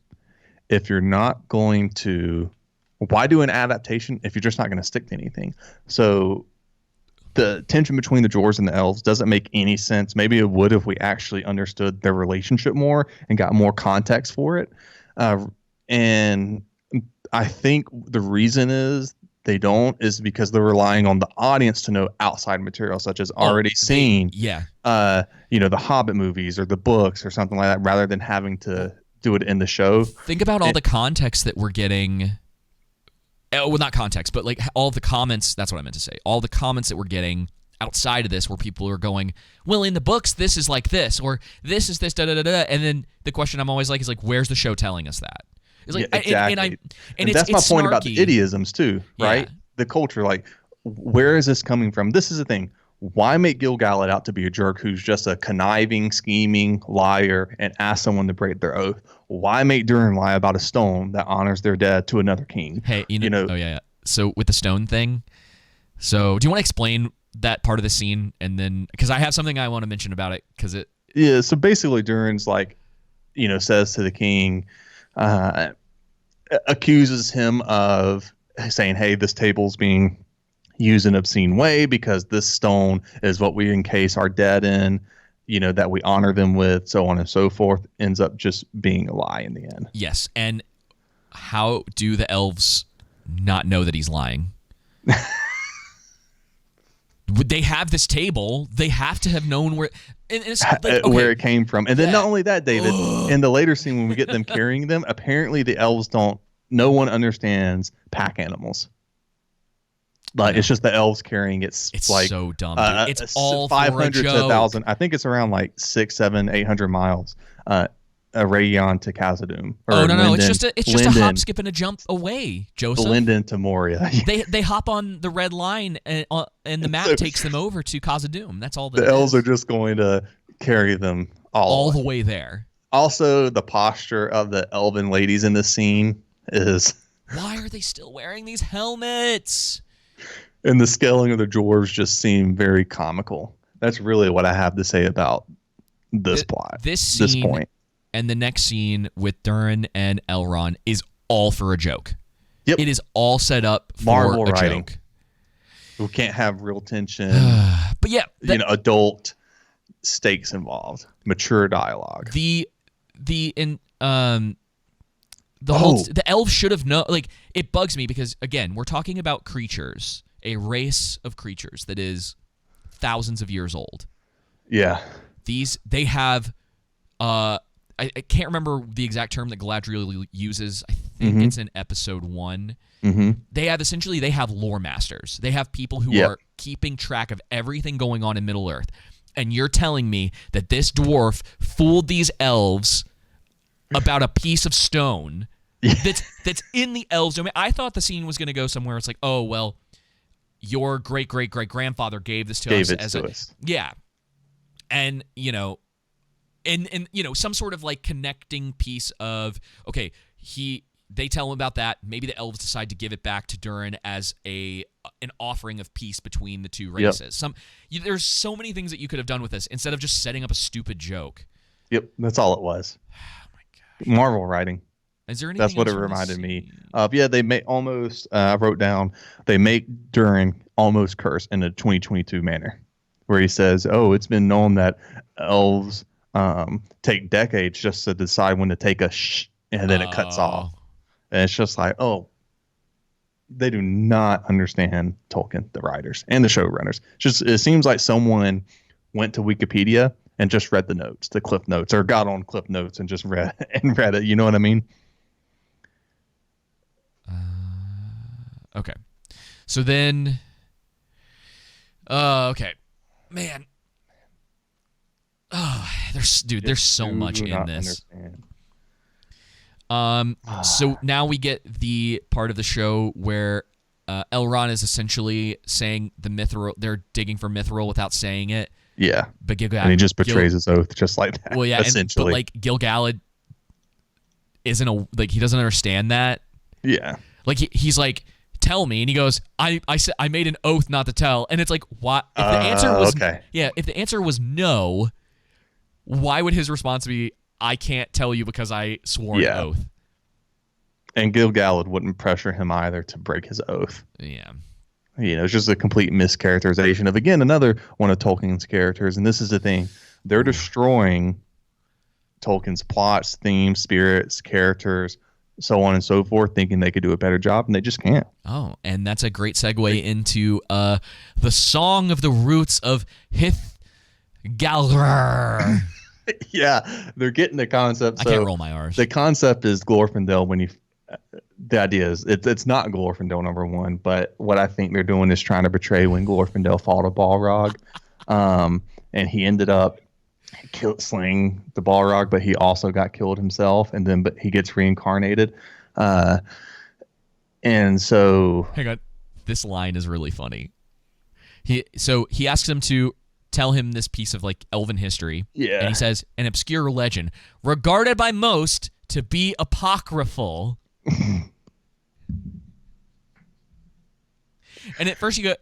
if you're not going to, why do an adaptation if you're just not going to stick to anything? So the tension between the dwarves and the elves doesn't make any sense. Maybe it would if we actually understood their relationship more and got more context for it. And I think the reason is they don't is because they're relying on the audience to know outside material, such as already seen, the Hobbit movies or the books or something like that, rather than having to do it in the show. Think about all the context that we're getting. Well, not context, but like all the comments. That's what I meant to say. All the comments that we're getting outside of this, where people are going, well, in the books, this is like this, or this is this, da da da da. And then the question I'm always like is like, where's the show telling us that? It's like, exactly. And that's my point about the idiisms too, right? Yeah. The culture, like, where is this coming from? This is the thing. Why make Gil-galad out to be a jerk who's just a conniving, scheming liar and ask someone to break their oath? Why make Durin lie about a stone that honors their dead to another king? Hey, you know. Oh yeah. So with the stone thing, so do you want to explain that part of the scene, and then because I have something I want to mention about it because it. Yeah. So basically, Durin's like, says to the king, accuses him of saying, "Hey, this table's being used in an obscene way because this stone is what we encase our dead in, that we honor them with, so on and so forth," ends up just being a lie in the end. Yes. And how do the elves not know that he's lying? They have this table. They have to have known where where it came from. And then not only that, David, in the later scene when we get them carrying them, apparently the elves no one understands pack animals. Like, it's just the elves carrying it. It's like so dumb. Dude. It's all 500 for a to joke. 1,000. I think it's around like 600, 700, 800 miles. Rayon to Khazad-dûm. Oh no! It's just a hop, skip, and a jump away, Joseph. Linden to Moria. They hop on the red line, and the map takes them over to Khazad-dûm. That's all. The elves are just going to carry them all the way there. Also, the posture of the elven ladies in this scene is. Why are they still wearing these helmets? And the scaling of the dwarves just seem very comical. That's really what I have to say about this plot. This point. And the next scene with Durin and Elrond is all for a joke. Yep. It is all set up for Marvel a writing. joke. We can't have real tension. But yeah, adult stakes involved, mature dialogue. The elves should have known. Like, it bugs me because again, we're talking about creatures, a race of creatures that is thousands of years old. Yeah. They have I can't remember the exact term that Galadriel uses. I think it's in episode 1. Mm-hmm. They have lore masters. They have people who are keeping track of everything going on in Middle Earth. And you're telling me that this dwarf fooled these elves about a piece of stone that's in the elves' domain. I thought the scene was going to go somewhere. It's like, oh, well, your great-great-great-grandfather gave this to us. Yeah. And, and some sort of like connecting piece of, okay, they tell him about that. Maybe the elves decide to give it back to Durin as an offering of peace between the two races. Yep. There's so many things that you could have done with this instead of just setting up a stupid joke. Yep, that's all it was. Oh my gosh. Marvel writing. Is there anything That's what else it from the reminded me scene? of. Yeah, they make almost. I wrote down they make Durin almost curse in a 2022 manner, where he says, "Oh, it's been known that elves take decades just to decide when to take a shh, and then it cuts off." And it's just like, oh, they do not understand Tolkien, the writers and the showrunners. Just it seems like someone went to Wikipedia and just read the notes, the Cliff Notes, or got on Cliff Notes and just read it. You know what I mean? Okay. So then, okay, man. Oh, there's so much in this. So now we get the part of the show where Elrond is essentially saying the mithril. They're digging for mithril without saying it. Yeah, but Gil-galad, and he just betrays his oath just like that. Well, yeah, essentially. but like Gil-galad isn't he doesn't understand that. Yeah, like he's like, tell me, and he goes, I made an oath not to tell, and it's like, what? If the answer was if the answer was no, why would his response be, I can't tell you because I swore an oath? And Gil-galad wouldn't pressure him either to break his oath. Yeah. It's just a complete mischaracterization of, again, another one of Tolkien's characters. And this is the thing. They're destroying Tolkien's plots, themes, spirits, characters, so on and so forth, thinking they could do a better job, and they just can't. Oh, and that's a great segue into the Song of the Roots of Hith-galrer. Yeah, they're getting the concept. I can't roll my R's. The concept is Glorfindel. The idea is it's not Glorfindel number one, but what I think they're doing is trying to portray when Glorfindel fought a Balrog, and he ended up slaying the Balrog, but he also got killed himself, but he gets reincarnated, and so hang on, this line is really funny. He asks him to tell him this piece of like Elven history. Yeah. And he says, an obscure legend regarded by most to be apocryphal. And at first you go,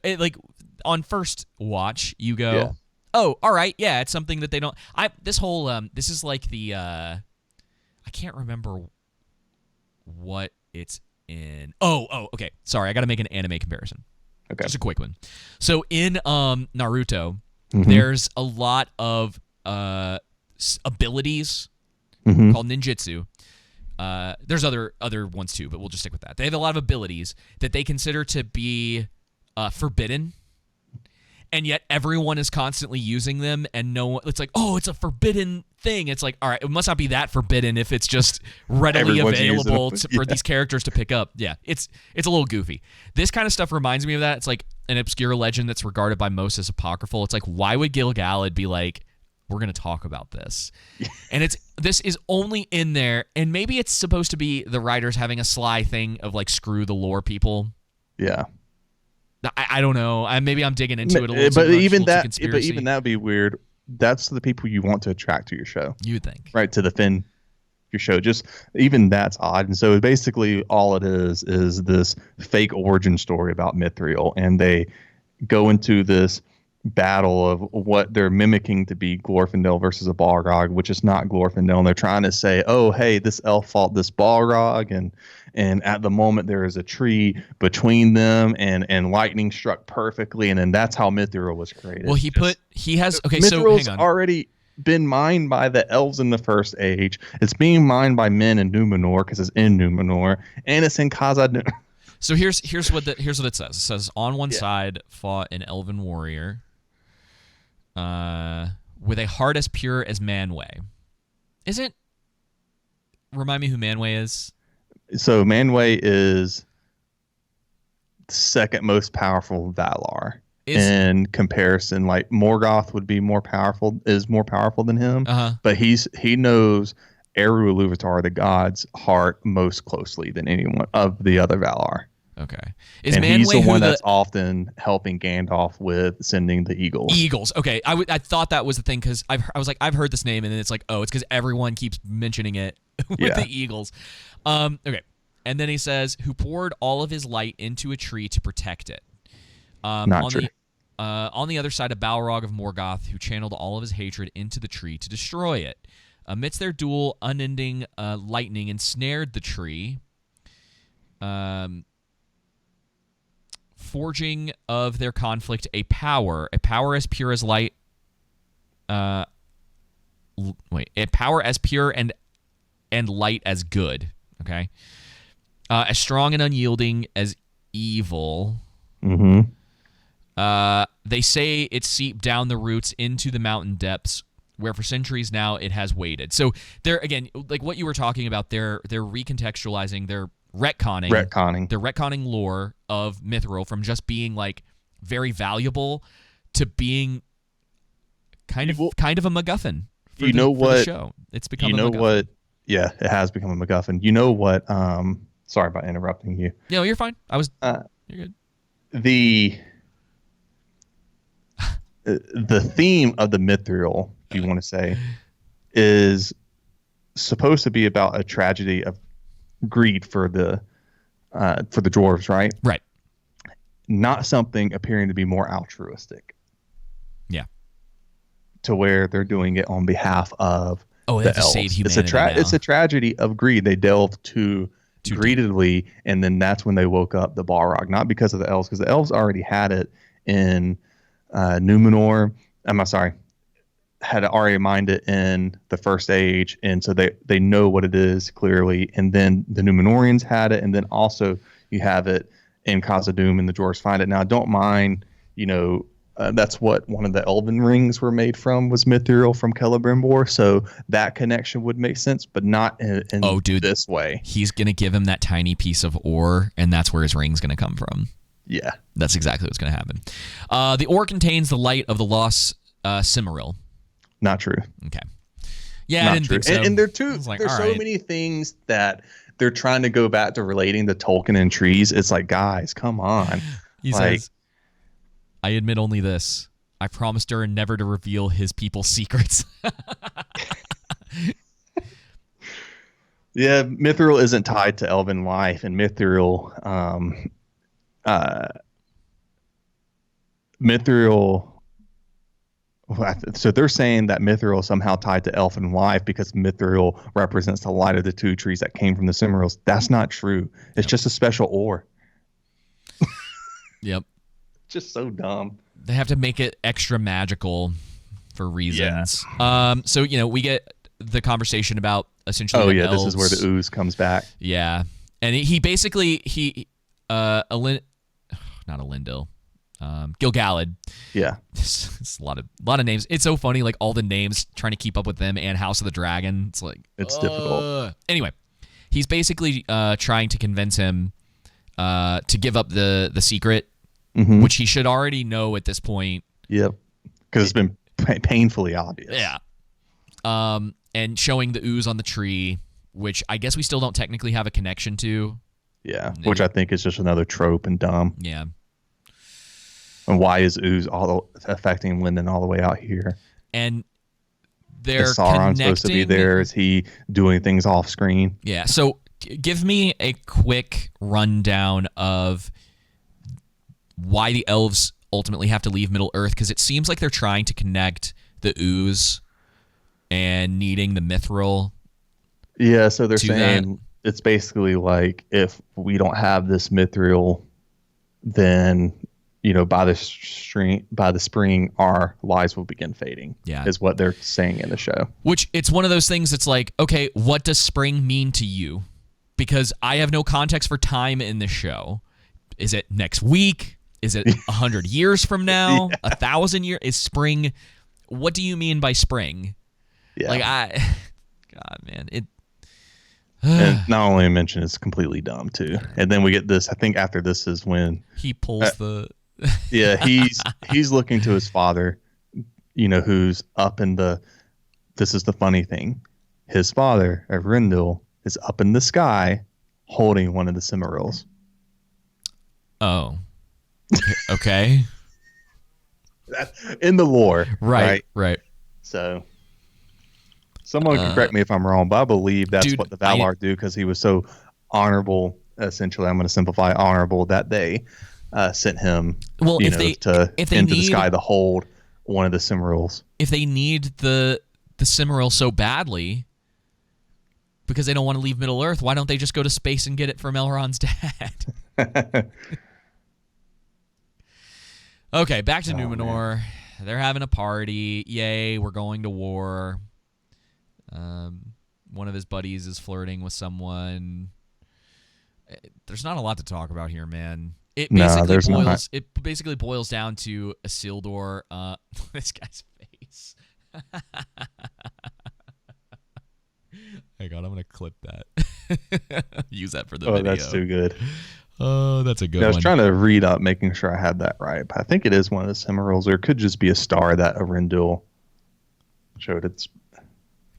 on first watch, you go, oh, all right, yeah, it's something that they don't. This is like the, I can't remember what it's in. Oh, okay. Sorry, I got to make an anime comparison. Okay. Just a quick one. So in Naruto, there's a lot of abilities called ninjutsu. There's other ones too, but we'll just stick with that. They have a lot of abilities that they consider to be forbidden, and yet everyone is constantly using them, and no one. It's like, oh, it's a forbidden thing. It's like, all right, it must not be that forbidden if it's just readily available for these characters to pick up. Yeah, it's a little goofy. This kind of stuff reminds me of that. It's like an obscure legend that's regarded by most as apocryphal. It's like, why would Gil-galad be like, we're going to talk about this? And this is only in there, and maybe it's supposed to be the writers having a sly thing of like, screw the lore people. Yeah. I don't know. Maybe I'm digging into it a little but too much. Even that would be weird. That's the people you want to attract to your show. You would think. Right, to defend your show. Just even that's odd. And so basically all it is this fake origin story about Mithril, and they go into this battle of what they're mimicking to be Glorfindel versus a Balrog, which is not Glorfindel, and they're trying to say, oh, hey, this elf fought this Balrog, and at the moment there is a tree between them, and lightning struck perfectly, and then that's how Mithril was created. Well, Mithril's already been mined by the elves in the First Age. It's being mined by men in Numenor because it's in Numenor, and it's in Khazad. So here's what it says. It says on one side fought an elven warrior with a heart as pure as Manwë. Remind me who Manwë is? So Manwë is the second most powerful Valar. In comparison, like Morgoth would be more powerful than him. But he knows Eru Ilúvatar, the god's heart, most closely than anyone of the other Valar. Okay. And he's the one that's often helping Gandalf with sending the eagles. Eagles. Okay. I thought that was the thing because I was like, I've heard this name, and then it's like, oh, it's because everyone keeps mentioning it with the eagles. Okay. And then he says, who poured all of his light into a tree to protect it. Not true. On the other side, a Balrog of Morgoth who channeled all of his hatred into the tree to destroy it. Amidst their duel, unending lightning ensnared the tree. Forging of their conflict a power as pure as light. A power as pure and light as good. Okay, as strong and unyielding as evil. Mm-hmm. They say it seeped down the roots into the mountain depths, where for centuries now it has waited. So they're, again, like what you were talking about, they're recontextualizing, they're retconning. They're retconning lore of Mithril from just being like very valuable to being kind of a MacGuffin for the show. It's become a MacGuffin. Yeah, it has become a MacGuffin. You know what? Sorry about interrupting you. No, you're fine. You're good. The theme of the Mithril, if you want to say, is supposed to be about a tragedy of greed for the dwarves, right? Right. Not something appearing to be more altruistic. Yeah. To where they're doing it on behalf of they the have to elves. save humanity It's a tragedy of greed. They delved too greedily, and then that's when they woke up the Balrog. Not because of the elves, because the elves already had it in Numenor. Had already mined it in the First Age, and so they know what it is clearly. And then the Numenorians had it, and then also you have it in Khazad-dûm, and the dwarves find it. Now, don't mind, that's what one of the Elven rings were made from, was Mithril from Celebrimbor, so that connection would make sense, but not in this way. He's going to give him that tiny piece of ore, and that's where his ring's going to come from. Yeah. That's exactly what's going to happen. The ore contains the light of the lost Cimmeril. Not true. Okay. Yeah, Not I didn't true. think so. And there's so many things that they're trying to go back to relating to Tolkien and trees. It's like, guys, come on. He says, I admit only this. I promised her never to reveal his people's secrets. Yeah, Mithril isn't tied to Elven life, and Mithril, so they're saying that Mithril is somehow tied to Elven life because Mithril represents the light of the two trees that came from the Cimmerils. That's not true. It's just a special ore. Yep. Just so dumb. They have to make it extra magical for reasons. Yeah. So, we get the conversation about essentially elves. This is where the ooze comes back. Yeah. And he basically, not Elendil. Gil-galad. Yeah. It's a lot of names. It's so funny, like all the names, trying to keep up with them, and House of the Dragon. It's like it's difficult. Anyway, he's basically trying to convince him to give up the secret, which he should already know at this point. Yep. Because it's been painfully obvious. Yeah. And showing the ooze on the tree, which I guess we still don't technically have a connection to. Yeah. Which I think is just another trope and dumb. Yeah. And why is ooze affecting Linden all the way out here? And they're is Sauron supposed to be there? Is he doing things off screen? Yeah. So give me a quick rundown of why the elves ultimately have to leave Middle Earth, because it seems like they're trying to connect the ooze and needing the mithril. Yeah. So they're saying it's basically like, if we don't have this mithril, then by the spring, our lives will begin fading. Yeah, is what they're saying in the show. Which, it's one of those things that's like, okay, what does spring mean to you? Because I have no context for time in this show. Is it next week? Is it 100 years from now? 1,000 years? Is spring? What do you mean by spring? Yeah. God, man, it. And not only mention, it's completely dumb too. And then we get this. I think after this is when he pulls the. Yeah, he's looking to his father, who's up in the. This is the funny thing. His father, Evrindil, is up in the sky, holding one of the Cimmerils. Oh. Okay. In the lore. Right. So. Someone can correct me if I'm wrong, but I believe that's what the Valar do, because he was so honorable. Essentially, I'm going to simplify honorable, that they sent him, if they into need the sky to hold one of the Cimmerils. If they need the the Cimmeril so badly because they don't want to leave Middle Earth. Why don't they just go to space and get it from Elrond's dad? Okay, back to Numenor. Man. They're having a party. Yay, we're going to war. One of his buddies is flirting with someone. There's not a lot to talk about here, man. It basically boils down to Isildur. This guy's face. Hang on, I'm gonna clip that. Use that for the video. Oh, that's too good. Oh, that's a good one. I was trying to read up, making sure I had that right. But I think it is one of the Cimmerils, or it could just be a star that Arendelle showed. It's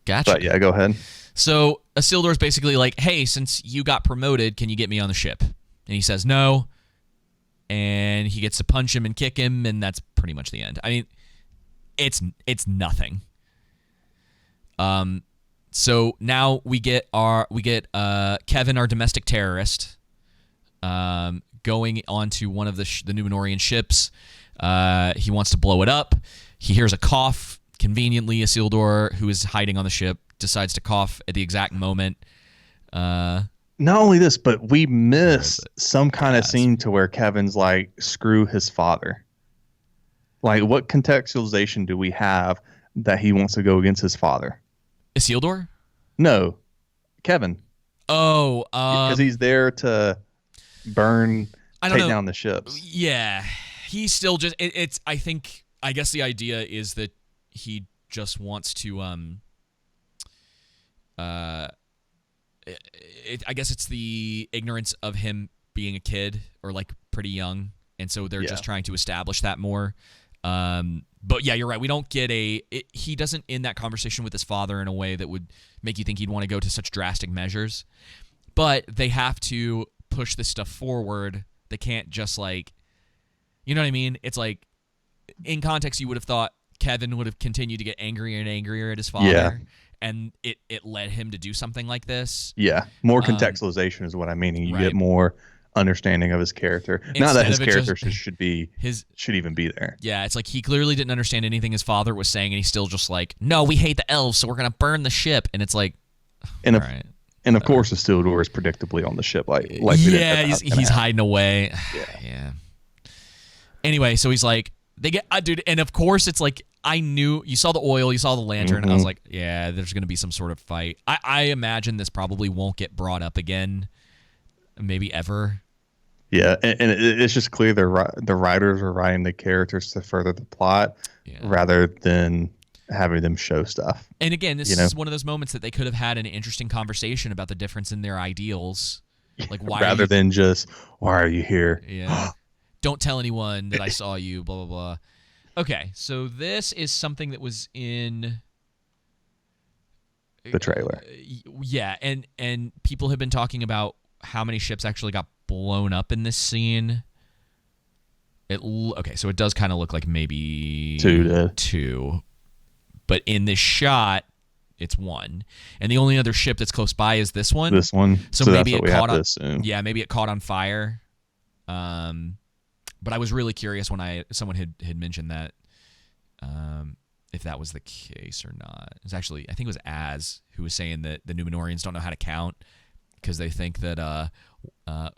gotcha. But yeah, go ahead. So Isildur's basically like, hey, since you got promoted, can you get me on the ship? And he says no. And he gets to punch him and kick him, and that's pretty much the end. I mean, it's nothing. So now we get Kevin, our domestic terrorist, going onto one of the Numenorian ships. He wants to blow it up. He hears a cough. Conveniently, Isildur, who is hiding on the ship, decides to cough at the exact moment. Not only this, but we miss some kind of scene to where Kevin's like, screw his father. Like, what contextualization do we have that he wants to go against his father? Isildur? No, Kevin. Oh, because he's there to take down the ships. Yeah, he's still just. It's. I guess the idea is that he just wants to. I guess it's the ignorance of him being a kid or like pretty young, and so they're just trying to establish that more. But yeah, you're right. We don't get he doesn't end that conversation with his father in a way that would make you think he'd want to go to such drastic measures. But they have to push this stuff forward. They can't just like, you know what I mean? It's like, in context, you would have thought Kevin would have continued to get angrier and angrier at his father. Yeah. And it led him to do something like this. Yeah, more contextualization is what I'm meaning. You get more understanding of his character. Not that his character should even be there. Yeah, it's like he clearly didn't understand anything his father was saying, and he's still just like, no, we hate the elves, so we're gonna burn the ship. And it's like, and of course, Isildur is predictably on the ship, like he's hiding away. Yeah. Anyway, so he's like, they get dude, and of course it's like, I knew you saw the oil, you saw the lantern. And I was like, yeah, there's going to be some sort of fight. I imagine this probably won't get brought up again, maybe ever. Yeah, and it's just clear the writers are writing the characters to further the plot rather than having them show stuff. And again, this is one of those moments that they could have had an interesting conversation about the difference in their ideals. Like, why rather than just, why are you here? Yeah. Don't tell anyone that I saw you, blah, blah, blah. Okay, so this is something that was in the trailer. Yeah, and people have been talking about how many ships actually got blown up in this scene. Okay, so it does kind of look like maybe two. But in this shot, it's one. And the only other ship that's close by is this one. This one. So maybe it caught on. Yeah, maybe it caught on fire. But I was really curious when someone had mentioned that if that was the case or not. It was actually, I think it was Az who was saying that the Numenorians don't know how to count because they think that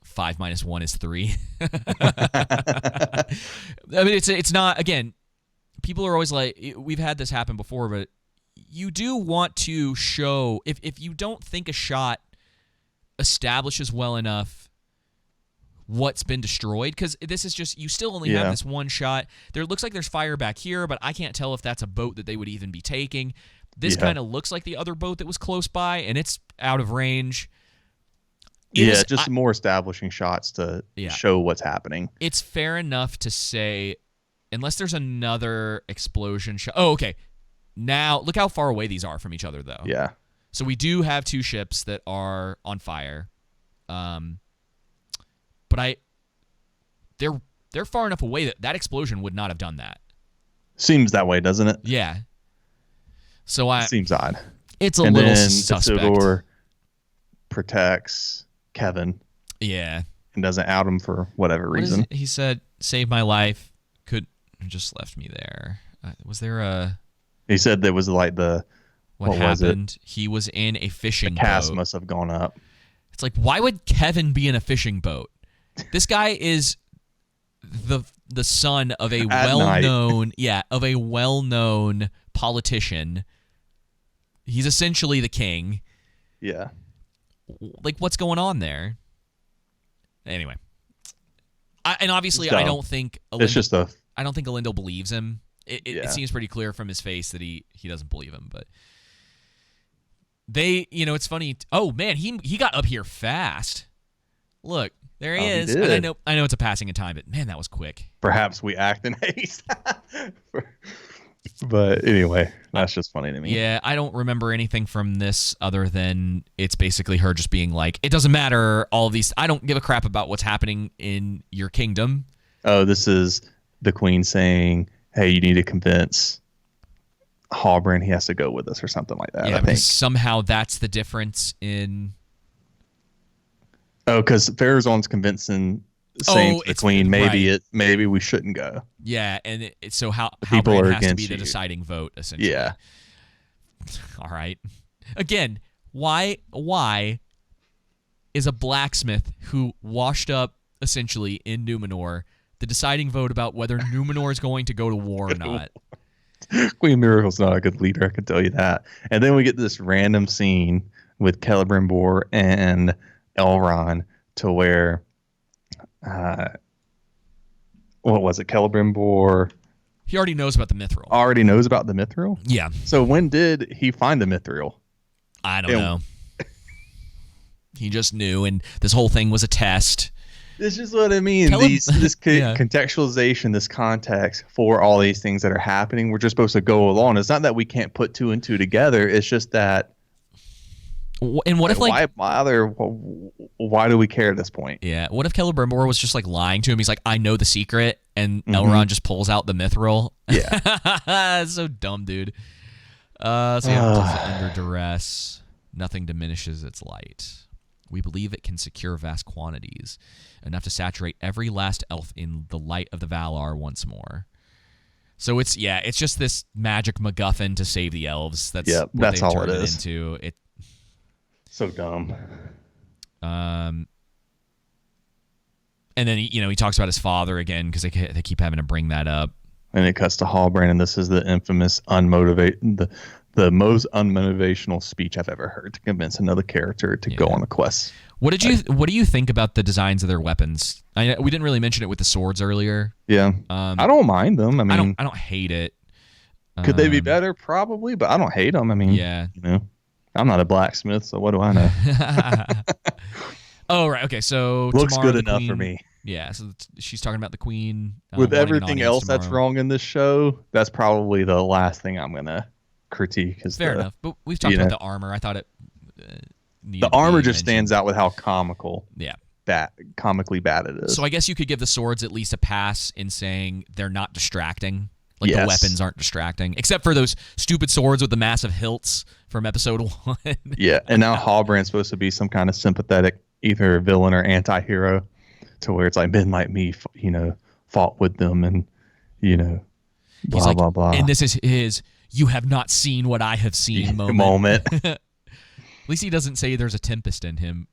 5 minus 1 is 3. I mean, it's not, again, people are always like, we've had this happen before, but you do want to show, if you don't think a shot establishes well enough what's been destroyed, because this is just, you still only have this one shot. There looks like there's fire back here, but I can't tell if that's a boat that they would even be taking. This kind of looks like the other boat that was close by, and it's out of range. Just more establishing shots to show what's happening. It's fair enough to say, unless there's another explosion shot. Oh, okay. Now, look how far away these are from each other, though. Yeah. So we do have two ships that are on fire. But they're far enough away that explosion would not have done that. Seems that way, doesn't it? Yeah. So seems odd. It's a little suspect. Isildur protects Kevin. Yeah. And doesn't out him for whatever reason. He said, "Saved my life." Could just left me there. Was there a? He said there was like the What happened? He was in a fishing boat. The cast must have gone up. It's like, why would Kevin be in a fishing boat? This guy is the son of a well-known politician. He's essentially the king. Yeah. Like, what's going on there? Anyway, and obviously, I don't think Alindo believes him. It seems pretty clear from his face that he doesn't believe him. But it's funny. Oh man, he got up here fast. Look, there he is. He and I know it's a passing of time, but man, that was quick. Perhaps we act in haste. But anyway, that's just funny to me. Yeah, I don't remember anything from this other than it's basically her just being like, it doesn't matter, all of these. I don't give a crap about what's happening in your kingdom. Oh, this is the queen saying, hey, you need to convince Halbrand he has to go with us or something like that. Yeah, I think somehow that's the difference in... Oh, because Farazon's convincing... saying to the queen, maybe we shouldn't go. Yeah, and so people Halbrand are has to be against the you. deciding vote, essentially. Yeah. All right. Again, why is a blacksmith who washed up essentially in Numenor the deciding vote about whether Numenor is going to go to war or not? Queen Miracle's not a good leader, I can tell you that. And then we get this random scene with Celebrimbor and Elrond to where what was it? Celebrimbor. He already knows about the mithril. Already knows about the mithril? Yeah. So when did he find the mithril? I don't know. He just knew, and this whole thing was a test. This is what I mean. Contextualization, this context for all these things that are happening, we're just supposed to go along. It's not that we can't put two and two together. It's just that. And what if why do we care at this point? Yeah. What if Celebrimbor was just like lying to him? He's like, I know the secret, and Elrond just pulls out the mithril. Yeah. So dumb, dude. Under duress, nothing diminishes its light. We believe it can secure vast quantities, enough to saturate every last elf in the light of the Valar once more. So it's just this magic MacGuffin to save the elves. That's all it is. Into it. So dumb. And then he talks about his father again because they keep having to bring that up. And it cuts to Halbrand, and this is the infamous the most unmotivational speech I've ever heard to convince another character to go on a quest. What do you think about the designs of their weapons? We didn't really mention it with the swords earlier. Yeah, I don't mind them. I mean, I don't hate it. Could they be better? Probably, but I don't hate them. I mean, I'm not a blacksmith, so what do I know? Oh, right. Okay, so looks good enough for me. Yeah, so she's talking about the queen. With everything else that's wrong in this show, that's probably the last thing I'm gonna critique. Fair enough, but we've talked about the armor. I thought it. The armor just stands out with how comically bad it is. So I guess you could give the swords at least a pass in saying they're not distracting. Like the weapons aren't distracting, except for those stupid swords with the massive hilts from episode 1. Yeah, and now Halbrand's supposed to be some kind of sympathetic either villain or anti-hero, to where it's like men like me, fought with them, and blah blah blah. And this is his "you have not seen what I have seen" moment. At least he doesn't say there's a tempest in him.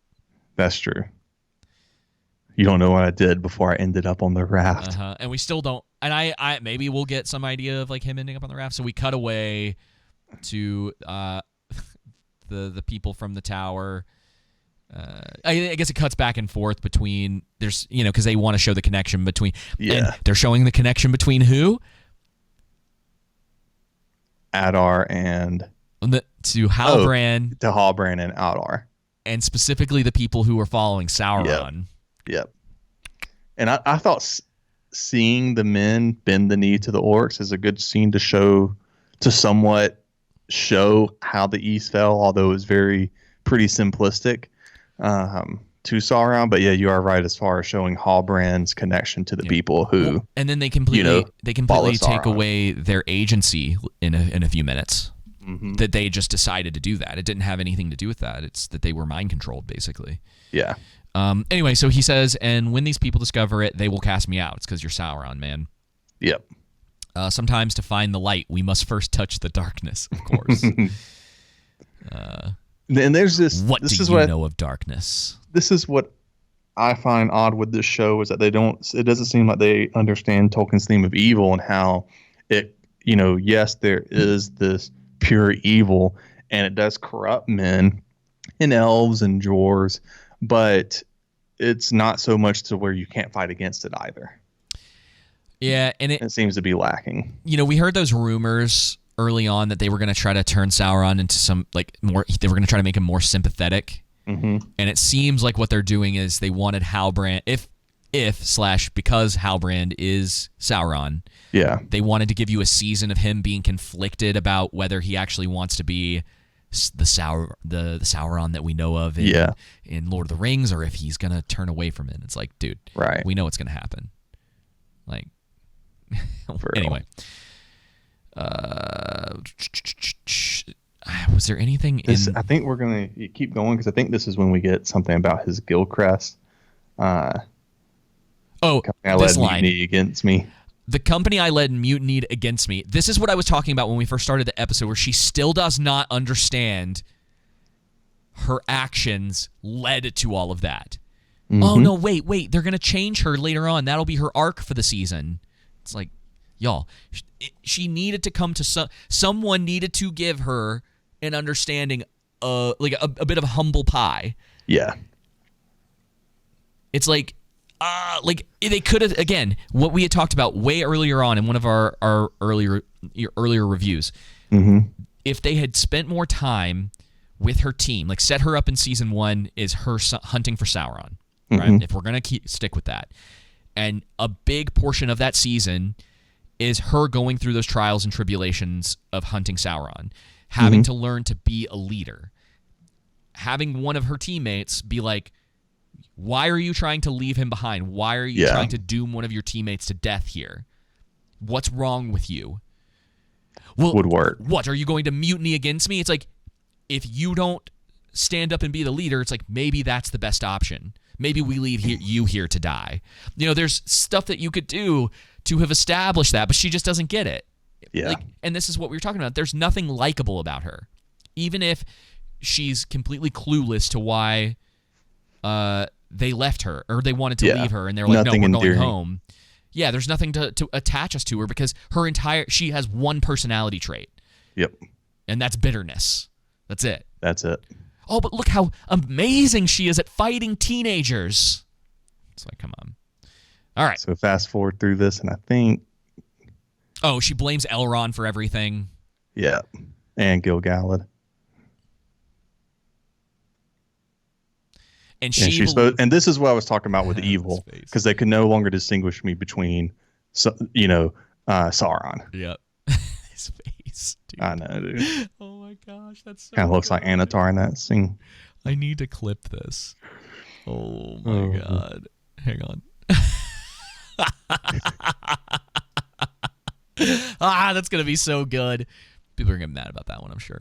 That's true. You don't know what I did before I ended up on the raft. And we still don't. And I maybe we'll get some idea of like him ending up on the raft. So we cut away to the people from the tower. I guess it cuts back and forth between because they want to show the connection between. Yeah. And they're showing the connection between who? Adar and to Halbrand. To Halbrand and Adar. And specifically the people who are following Sauron. Yep. And I thought seeing the men bend the knee to the orcs is a good scene to somewhat show how the East fell, although it was pretty simplistic to Sauron. But yeah, you are right as far as showing Halbrand's connection to the people who. And then they completely take away their agency in a few minutes. Mm-hmm. That they just decided to do that. It didn't have anything to do with that. It's that they were mind controlled, basically. Yeah. Anyway, so he says, and when these people discover it, they will cast me out. It's because you're Sauron, man. Yep. Sometimes to find the light, we must first touch the darkness, of course. And there's this. What this do is you what know of darkness? This is what I find odd with this show is that they don't. It doesn't seem like they understand Tolkien's theme of evil and how it. Yes, there is this pure evil, and it does corrupt men and elves and dwarves, but it's not so much to where you can't fight against it either. Yeah, and it seems to be lacking. We heard those rumors early on that they were going to try to turn Sauron into some more. They were going to try to make him more sympathetic, and it seems like what they're doing is they wanted Halbrand, because Halbrand is Sauron. Yeah, they wanted to give you a season of him being conflicted about whether he actually wants to be the Sauron that we know of in Lord of the Rings, or if he's going to turn away from it. It's like, dude, right? We know what's going to happen. Anyway. Was there anything I think we're going to keep going because I think this is when we get something about his guild crest. This line. Mutiny against me. The company I led mutinied against me. This is what I was talking about when we first started the episode, where she still does not understand her actions led to all of that. Oh, no, wait. They're going to change her later on. That'll be her arc for the season. It's like, y'all, she needed to come to someone needed to give her an understanding, like a bit of humble pie. Yeah. It's like they could have, again, what we had talked about way earlier on in one of our earlier reviews. If they had spent more time with her team, like set her up in season 1 is her hunting for Sauron, right? If we're going to stick with that. And a big portion of that season is her going through those trials and tribulations of hunting Sauron, having to learn to be a leader, having one of her teammates be like, why are you trying to leave him behind? Why are you trying to doom one of your teammates to death here? What's wrong with you? Well, would work. What, are you going to mutiny against me? It's like, if you don't stand up and be the leader, it's like, maybe that's the best option. Maybe we leave you here to die. There's stuff that you could do to have established that, but she just doesn't get it. Yeah. And this is what we were talking about. There's nothing likable about her. Even if she's completely clueless to why they left her, or they wanted to leave her, and they're like, nothing no, we're endearing. going home. Yeah, there's nothing to attach us to her because she has one personality trait. Yep. And that's bitterness. That's it. That's it. Oh, but look how amazing she is at fighting teenagers. It's like, come on. All right. So fast forward through this, and I think... Oh, she blames Elrond for everything. Yeah. And Gil-galad. And and this is what I was talking about with evil, because they could no longer distinguish me between, Sauron. Yep. His face, dude. I know, dude. Oh my gosh, that's so kind of looks like Anatar in that scene. I need to clip this. Oh my god. Hang on. That's gonna be so good. People are gonna get mad about that one, I'm sure.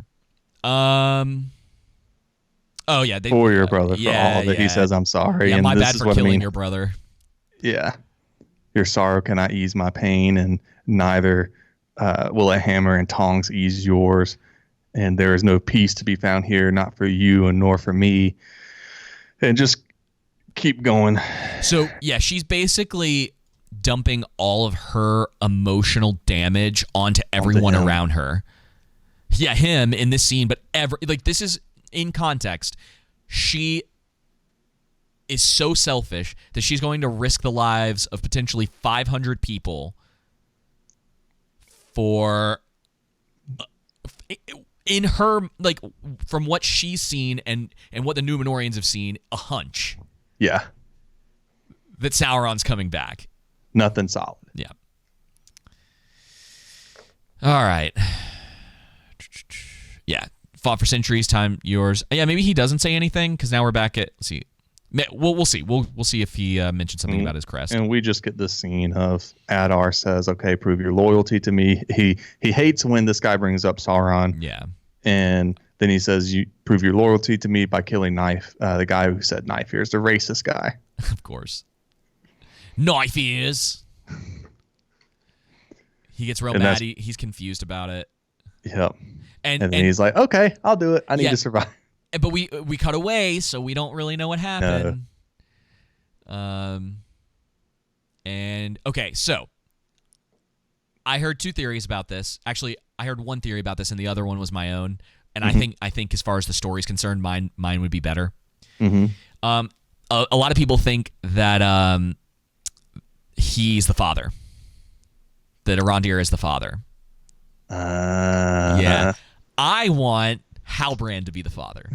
Oh yeah, for your brother, for all that he says I'm sorry. Yeah, and my this bad is for what killing I mean. your brother. Yeah, your sorrow cannot ease my pain, and neither will a hammer and tongs ease yours. And there is no peace to be found here, not for you and nor for me. And just keep going. So yeah, she's basically dumping all of her emotional damage onto everyone around her. Yeah, him in this scene, but this is in context. She is so selfish that she's going to risk the lives of potentially 500 people for in her, like, from what she's seen and what the Numenorians have seen, a hunch. Yeah. That Sauron's coming back. Nothing solid. Yeah. All right. Yeah. Fought for centuries, time yours. Yeah, maybe he doesn't say anything because now we're back at, let's see. We'll see. We'll see if he mentioned something about his crest. And we just get this scene of Adar says, "Okay, prove your loyalty to me." He hates when this guy brings up Sauron. Yeah. And then he says, "You prove your loyalty to me by killing Knife." The guy who said Knife Ears, the racist guy. Of course. Knife Ears. He gets real mad. He's confused about it. Yep. And then he's like, okay, I'll do it. I need to survive. But we cut away, so we don't really know what happened. And okay, so I heard two theories about this. Actually, I heard one theory about this, and the other one was my own. And I think as far as the story is concerned, mine would be better. A lot of people think that he's the father. That Arondir is the father. Yeah. I want Halbrand to be the father.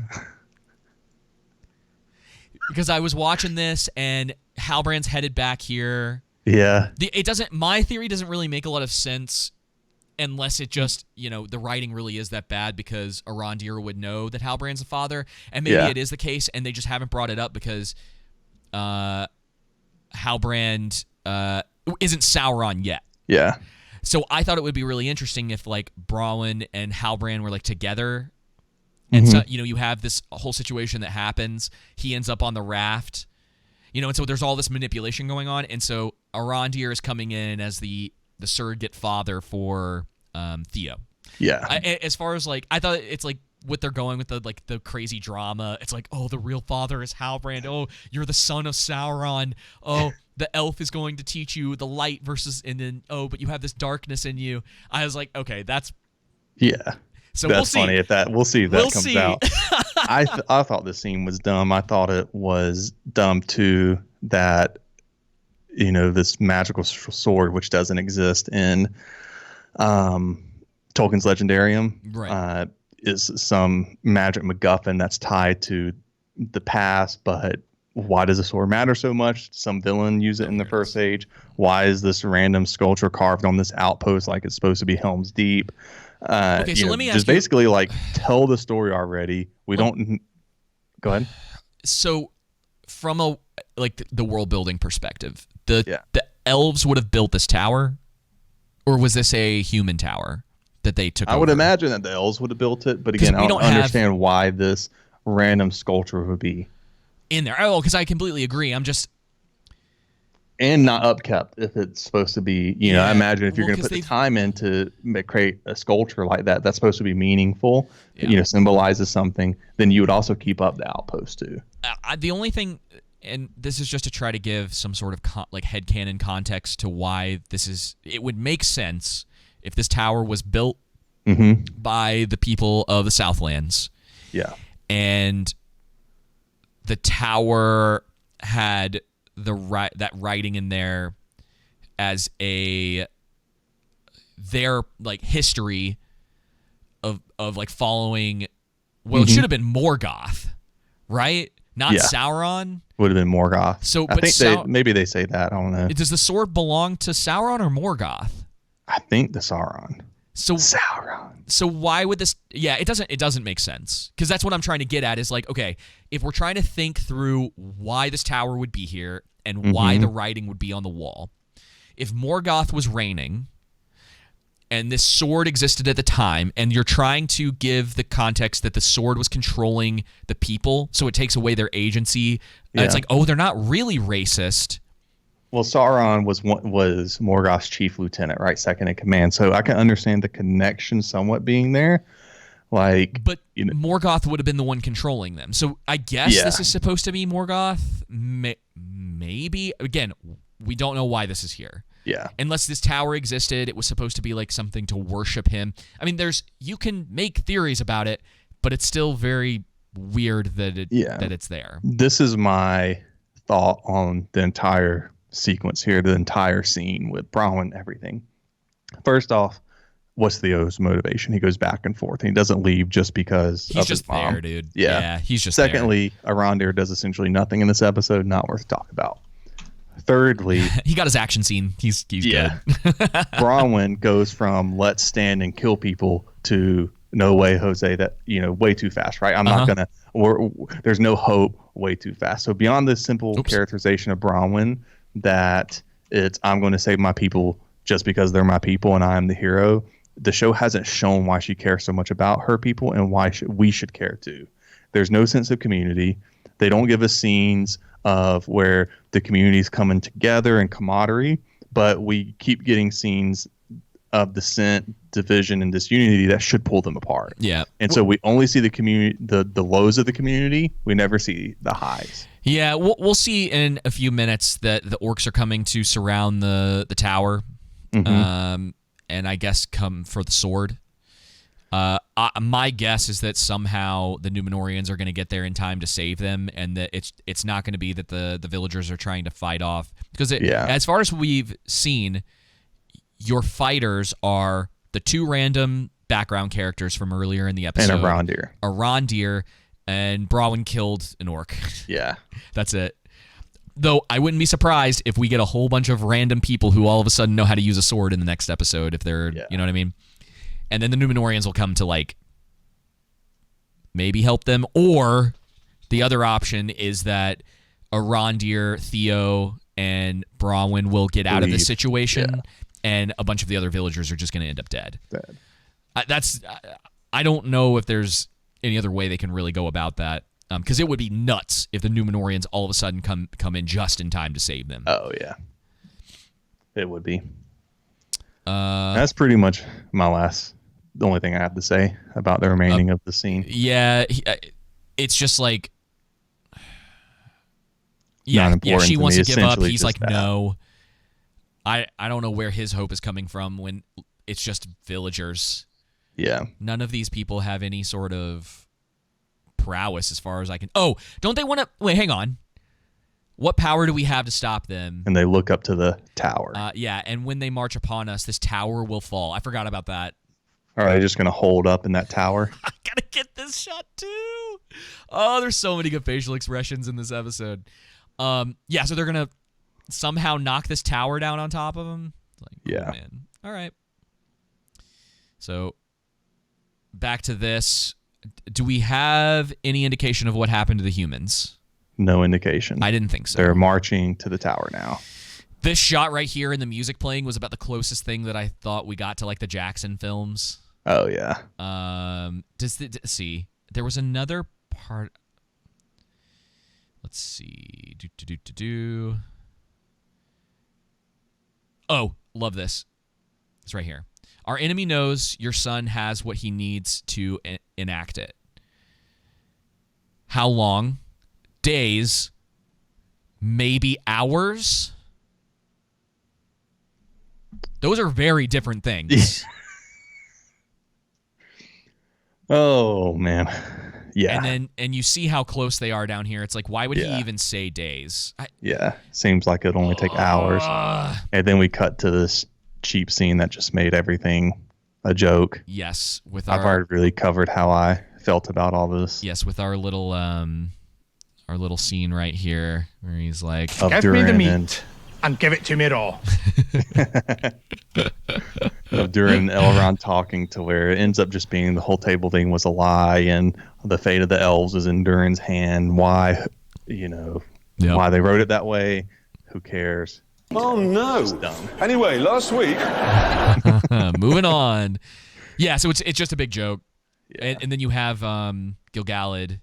Because I was watching this, and Halbrand's headed back here. Yeah. My theory doesn't really make a lot of sense unless it just, the writing really is that bad, because Arondir would know that Halbrand's the father, and maybe it is the case, and they just haven't brought it up because Halbrand isn't Sauron yet. Yeah. So I thought it would be really interesting if, like, Bronwyn and Halbrand were, like, together. And so, you have this whole situation that happens. He ends up on the raft. And so there's all this manipulation going on. And so Arondir is coming in as the surrogate father for Theo. Yeah. As far as, like, I thought it's, like, what they're going with, the crazy drama. It's like, oh, the real father is Halbrand. Oh, you're the son of Sauron. Oh, the elf is going to teach you the light versus, and then, oh, but you have this darkness in you. I was like, okay, that's... Yeah. So that's funny if that. We'll see if that comes out. I thought the scene was dumb. I thought it was dumb too that this magical sword, which doesn't exist in Tolkien's Legendarium, right, is some magic MacGuffin that's tied to the past. But why does the sword matter so much? Some villain use it in the First Age. Why is this random sculpture carved on this outpost like it's supposed to be Helm's Deep? Okay, so let me ask just you, basically like tell the story already. We don't. Go ahead. So, from the world building perspective, the elves would have built this tower, or was this a human tower that they took? I would imagine that the elves would have built it, but again, I don't understand why this random sculpture would be in there. Oh, because I completely agree. I'm just. And not upkept if it's supposed to be, I imagine if you're going to put the time in to create a sculpture like that, that's supposed to be meaningful, symbolizes something, then you would also keep up the outpost too. The only thing, and this is just to try to give some sort of headcanon context to why it would make sense if this tower was built by the people of the Southlands. Yeah. And the tower had that writing in there as their like history of like following. Well, it should have been Morgoth, right? Not Sauron. Would have been Morgoth. So, I think maybe they say that. I don't know. Does the sword belong to Sauron or Morgoth? I think the Sauron. So why would this? Yeah, it doesn't make sense, because that's what I'm trying to get at. Is like, okay, if we're trying to think through why this tower would be here and why the writing would be on the wall, if Morgoth was reigning and this sword existed at the time, and you're trying to give the context that the sword was controlling the people, so it takes away their agency. It's like, oh, they're not really racist. Well, Sauron was Morgoth's chief lieutenant, right? Second in command. So I can understand the connection somewhat being there. But Morgoth would have been the one controlling them. So I guess this is supposed to be Morgoth. Maybe. Again, we don't know why this is here. Yeah. Unless this tower existed, it was supposed to be like something to worship him. I mean, you can make theories about it, but it's still very weird that it's there. This is my thought on the entire sequence here, the entire scene with Bronwyn and everything. First off, what's Theo's motivation? He goes back and forth, and he doesn't leave just because he's just there, dude. Yeah, he's just Secondly, there. Arondir does essentially nothing in this episode, not worth talking about. Thirdly, he got his action scene. He's good. Bronwyn goes from let's stand and kill people to no way, Jose, that way too fast, right? I'm not gonna. There's no hope. Way too fast. So beyond this simple characterization of Bronwyn, that I'm going to save my people just because they're my people and I'm the hero, the show hasn't shown why she cares so much about her people and why we should care too. There's no sense of community. They don't give us scenes of where the community's coming together and camaraderie, but we keep getting scenes of dissent, division, and disunity that should pull them apart. Yeah. And so we only see the community, the lows of the community. We never see the highs. Yeah, we'll see in a few minutes that the orcs are coming to surround the tower, and I guess come for the sword. My guess is that somehow the Numenorians are going to get there in time to save them, and that it's not going to be that the villagers are trying to fight off. Because as far as we've seen, your fighters are the two random background characters from earlier in the episode. And a Rondir, and Bronwyn killed an orc. Yeah. That's it. Though I wouldn't be surprised if we get a whole bunch of random people who all of a sudden know how to use a sword in the next episode, if they're, you know what I mean? And then the Numenorians will come to, like, maybe help them. Or the other option is that Rondir, Theo, and Bronwyn will get out of this situation, and a bunch of the other villagers are just going to end up dead. I don't know if there's any other way they can really go about that, because it would be nuts if the Numenorians all of a sudden come in just in time to save them. Oh, yeah. It would be. That's pretty much the only thing I have to say about the remaining of the scene. Yeah, it's just like... Yeah, she wants to give up. He's like, no. I don't know where his hope is coming from when it's just villagers. Yeah. None of these people have any sort of prowess as far as I can... Oh, don't they want to... Wait, hang on. What power do we have to stop them? And they look up to the tower. Yeah, and when they march upon us, this tower will fall. I forgot about that. Are they just going to hold up in that tower? I gotta get this shot too. Oh, there's so many good facial expressions in this episode. Yeah, so they're going to somehow knock this tower down on top of them? Like, yeah. Oh, man. All right. So... Back to this. Do we have any indication of what happened to the humans? No indication. I didn't think so. They're marching to the tower now. This shot right here and the music playing was about the closest thing that I thought we got to, like, the Jackson films. Oh, yeah. See, there was another part. Let's see. Oh, love this. It's right here. Our enemy knows your son has what he needs to enact it. How long? Days? Maybe hours? Those are very different things. Oh, man. Yeah. And you see how close they are down here. It's like, why would he even say days? Seems like it'd only take hours. And then we cut to this cheap scene that just made everything a joke. Yes, I've already really covered how I felt about all this. Yes, with our little scene right here where he's like, "Give me the meat and give it to me raw." Of Durin and Elrond talking to where it ends up just being the whole table thing was a lie, and the fate of the elves is in Durin's hand. Why, why they wrote it that way? Who cares? Oh, no. Anyway, last week... Moving on. Yeah, so it's just a big joke. Yeah. And then you have Gil-galad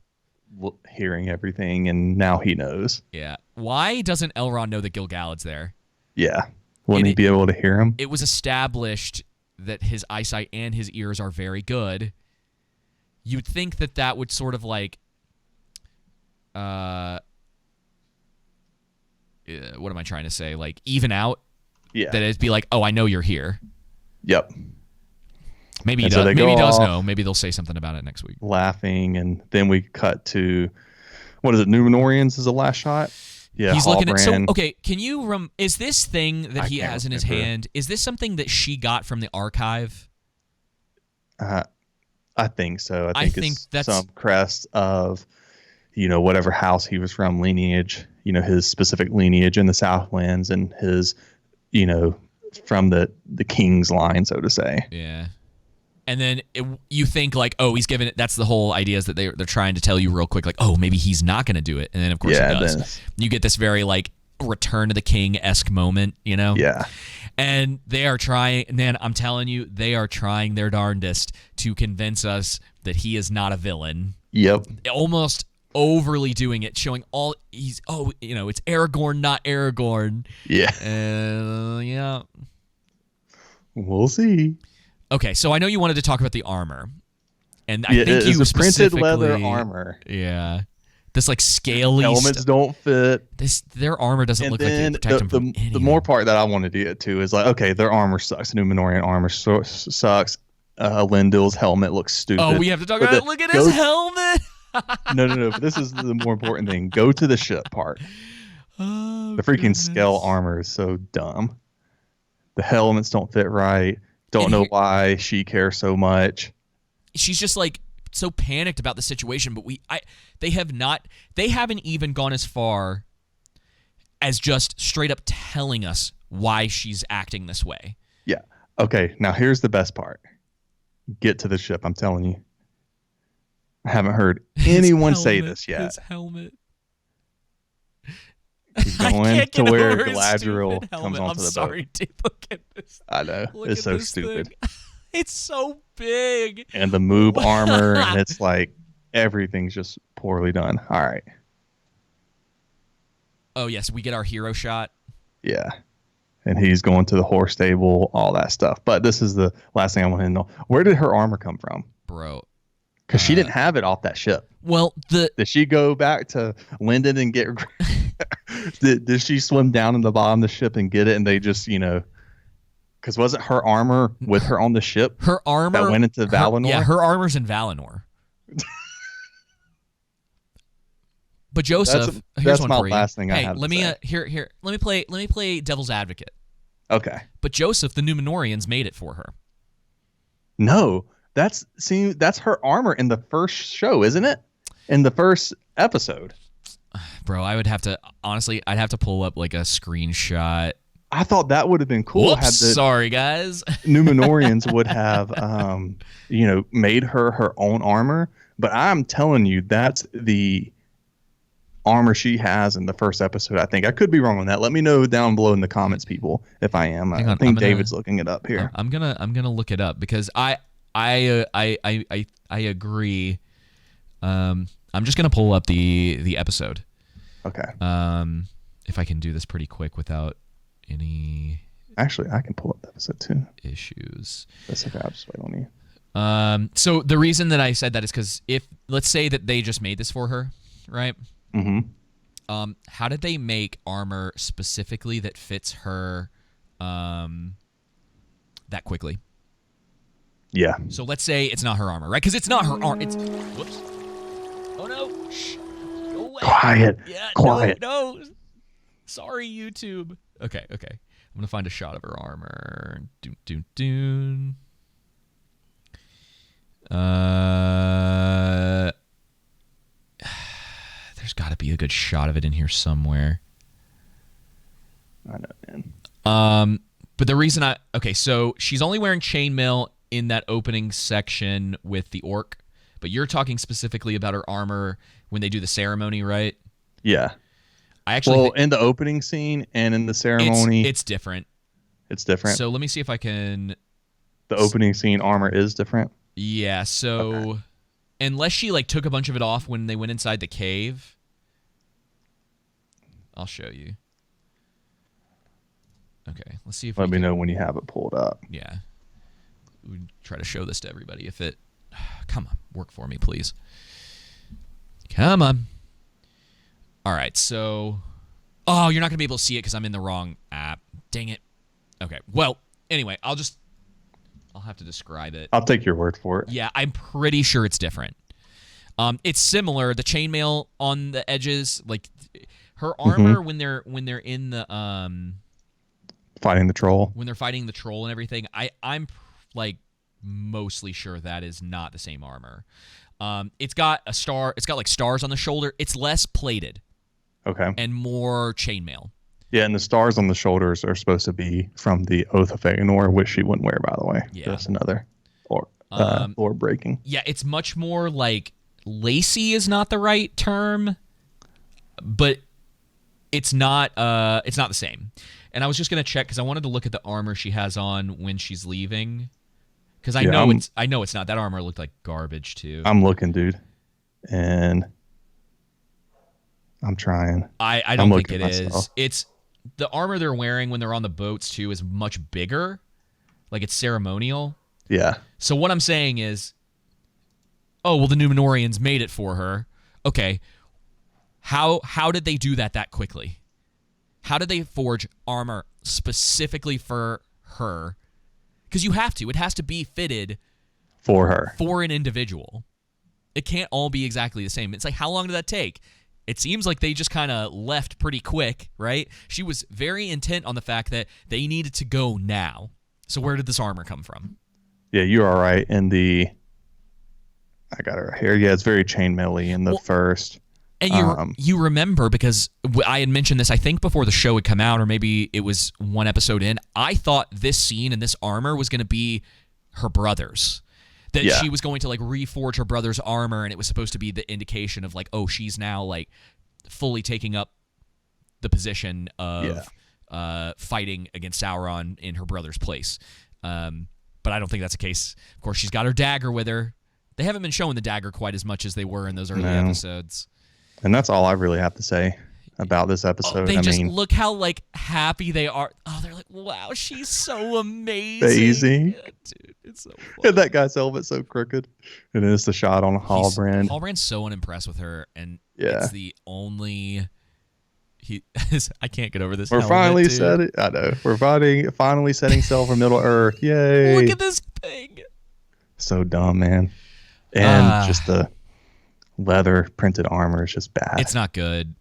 hearing everything, and now he knows. Yeah. Why doesn't Elrond know that Gil-galad's there? Yeah. Wouldn't he be able to hear him? It was established that his eyesight and his ears are very good. You'd think that would sort of like... what am I trying to say? Like, even out? Yeah. That it'd be like, oh, I know you're here. Yep. Maybe he does. Maybe he does know. Maybe they'll say something about it next week. Laughing, and then we cut to, what is it, Numenorians is the last shot? Yeah, he's looking at... So, okay, can you... is this thing that he has in his hand, is this something that she got from the archive? I think so. I think that's some crest of, whatever house he was from, lineage, his specific lineage in the Southlands, and his, from the king's line, so to say. Yeah. And then you think like, oh, he's giving it. That's the whole idea, is that they're trying to tell you real quick, like, oh, maybe he's not going to do it. And then of course he does. You get this very like Return of the King-esque moment, Yeah. And they are trying, man, I'm telling you, they are trying their darndest to convince us that he is not a villain. Yep. Almost overly doing it, showing all it's Aragorn, not Aragorn. Yeah. Yeah. We'll see. Okay, so I know you wanted to talk about the armor, and I Yeah, think you it's a printed specifically leather armor. Yeah, this like scaly Helmets don't fit. Their armor doesn't And look like then they protect them from anything. the more part that I wanted to get to is like, okay, their armor sucks. Numenorian armor sucks. Lindil's helmet looks stupid. Oh, we have to talk about it. Look at his helmet. No. But this is the more important thing. Go to the ship part. Oh, The freaking goodness. scale armor is so dumb. The helmets don't fit right. Don't know why she cares so much. She's just like so panicked about the situation, but they haven't even gone as far as just straight up telling us why she's acting this way. Yeah. Okay, now here's the best part. Get to the ship, I'm telling you. I haven't heard anyone say this yet. His helmet. He's going to where Galadriel comes onto the boat. I'm sorry, dude. Look at this. I know. It's so stupid. Thing. It's so big. And the moob armor, and it's like everything's just poorly done. All right. Oh, yes, we get our hero shot. Yeah. And he's going to the horse stable, all that stuff. But this is the last thing I want to know. Where did her armor come from? Bro. Because she didn't have it off that ship. Well, did she go back to Linden and get... did she swim down in the bottom of the ship and get it, and they just, because wasn't her armor with her on the ship? Her armor that went into Valinor? Her armor's in Valinor. But Joseph, here's one my for you. last thing I have let to me say. let me play devil's advocate. Okay. But Joseph, the Numenorians made it for her. No, that's her armor in the first show, isn't it? In the first episode. Bro, I'd have to pull up like a screenshot. I thought that would have been cool. Whoops, sorry guys. Numenorians would have, made her own armor. But I'm telling you, that's the armor she has in the first episode. I think I could be wrong on that. Let me know down below in the comments, people, if I am. I think David's looking it up here. I'm gonna look it up because I agree. I'm just gonna pull up the episode. Okay. If I can do this pretty quick without any. Actually, I can pull up the episode too. Issues. That's okay. I'll just wait on you. So the reason that I said that is because let's say that they just made this for her, right? Mm-hmm. How did they make armor specifically that fits her that quickly? Yeah. So let's say it's not her armor, right? Because it's not her armor. It's whoops. Oh no! Shh. Go away. Quiet. Yeah. Quiet. No. Sorry, YouTube. Okay. I'm gonna find a shot of her armor. Doon. There's got to be a good shot of it in here somewhere. I know, man. But the reason so she's only wearing chainmail in that opening section with the orc, but you're talking specifically about her armor when they do the ceremony, right? Yeah. In the opening scene and in the ceremony, it's different. It's different. So let me see if I can. The opening scene armor is different. Yeah. So unless she took a bunch of it off when they went inside the cave, I'll show you. Okay, let's see if Let me know when you have it pulled up. Yeah. We try to show this to everybody. If it... Come on, work for me, please. Come on. All right, so... Oh, you're not going to be able to see it because I'm in the wrong app. Dang it. Okay, well, anyway, I'll have to describe it. I'll take your word for it. Yeah, I'm pretty sure it's different. It's similar. The chainmail on the edges, her armor when they're in the... Fighting the troll. When they're fighting the troll and everything, I'm mostly sure that is not the same armor. It's got a star. It's got stars on the shoulder. It's less plated. Okay. And more chainmail. Yeah, and the stars on the shoulders are supposed to be from the Oath of Feanor, which she wouldn't wear, by the way. Yeah. That's another or breaking. Yeah, it's much more lacy is not the right term, but it's not the same. And I was just gonna check because I wanted to look at the armor she has on when she's leaving, because I know it's not. That armor looked like garbage too. I'm looking, dude, and I'm trying. I don't think it is. It's the armor they're wearing when they're on the boats too is much bigger. like it's ceremonial. Yeah. So what I'm saying is, oh, well, the Numenorians made it for her. Okay. How did they do that quickly? How did they forge armor specifically for her? Because you have to. It has to be fitted for her. For an individual. It can't all be exactly the same. It's like, how long did that take? It seems like they just kind of left pretty quick, right? She was very intent on the fact that they needed to go now. So where did this armor come from? Yeah, you are right. And I got it right here. Yeah, it's very chainmail-y in the first. And you remember, because I had mentioned this, I think, before the show had come out, or maybe it was one episode in, I thought this scene and this armor was going to be her brother's. That she was going to, like, reforge her brother's armor, and it was supposed to be the indication of, like, oh, she's now, like, fully taking up the position of fighting against Sauron in her brother's place. But I don't think that's the case. Of course, she's got her dagger with her. They haven't been showing the dagger quite as much as they were in those early episodes. And that's all I really have to say about this episode. They just look how, like, happy they are. Oh, they're like, wow, she's so amazing. Daisy. Yeah, dude, it's so fun. And that guy's helmet's so crooked. And it's the shot on Halbrand. Halbrand's so unimpressed with her, and it's the only... I can't get over this. We're finally setting... I know. We're finally setting sail for Middle Earth. Yay. Look at this thing. So dumb, man. And just the leather printed armor is just bad. It's not good.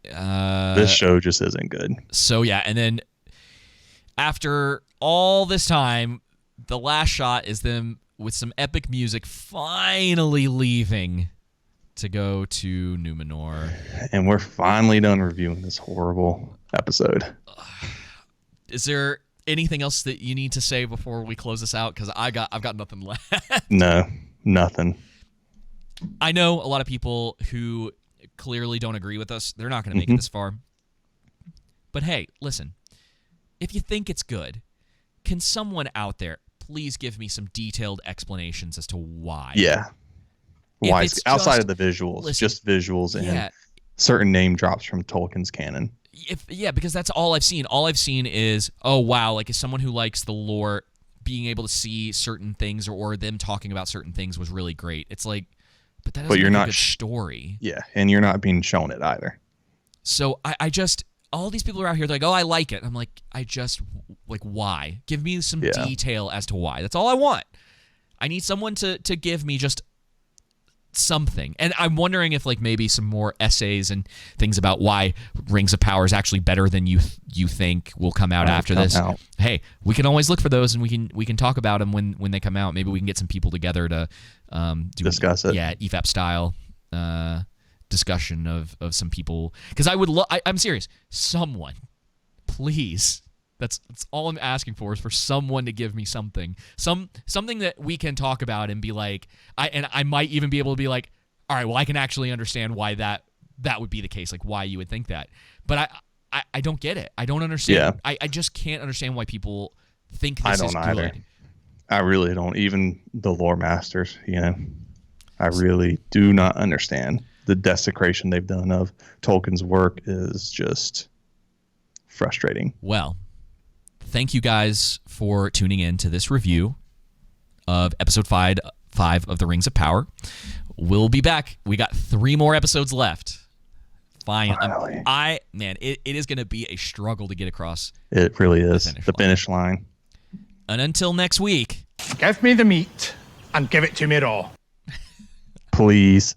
This show just isn't good. So yeah, and then after all this time, the last shot is them with some epic music finally leaving to go to Numenor. And we're finally done reviewing this horrible episode. Is there anything else that you need to say before we close this out? Because I've got nothing left. No, nothing. I know a lot of people who clearly don't agree with us. They're not going to make it this far. But hey, listen. If you think it's good, can someone out there please give me some detailed explanations as to why? Yeah. Why? It's outside of the visuals. Just visuals and certain name drops from Tolkien's canon. Because that's all I've seen. All I've seen is, oh, wow, like as someone who likes the lore, being able to see certain things or them talking about certain things was really great. It's like, but that doesn't make a good story. Yeah, and you're not being shown it either. So I just, all these people are out here, they're like, oh, I like it. I'm like, why? Give me some detail as to why. That's all I want. I need someone to give me just something. And I'm wondering if like maybe some more essays and things about why Rings of Power is actually better than you think will come out after this. Hey, we can always look for those, and we can talk about them when they come out. Maybe we can get some people together to discuss it. Yeah, EFAP style discussion of some people, because I'm serious. Someone, please. That's all I'm asking for, is for someone to give me something that we can talk about and be like, I might even be able to be like, all right, well, I can actually understand why that would be the case, like why you would think that. But I don't get it. I don't understand. Yeah. I just can't understand why people think this is good. I don't either. I really don't. Even the lore masters, I really do not understand. The desecration they've done of Tolkien's work is just frustrating. Well, thank you guys for tuning in to this review of episode 5 of the Rings of Power. We'll be back. We got 3 more episodes left. Finally. It is going to be a struggle to get across. It really is. The finish line. And until next week. Give me the meat and give it to me raw. Please.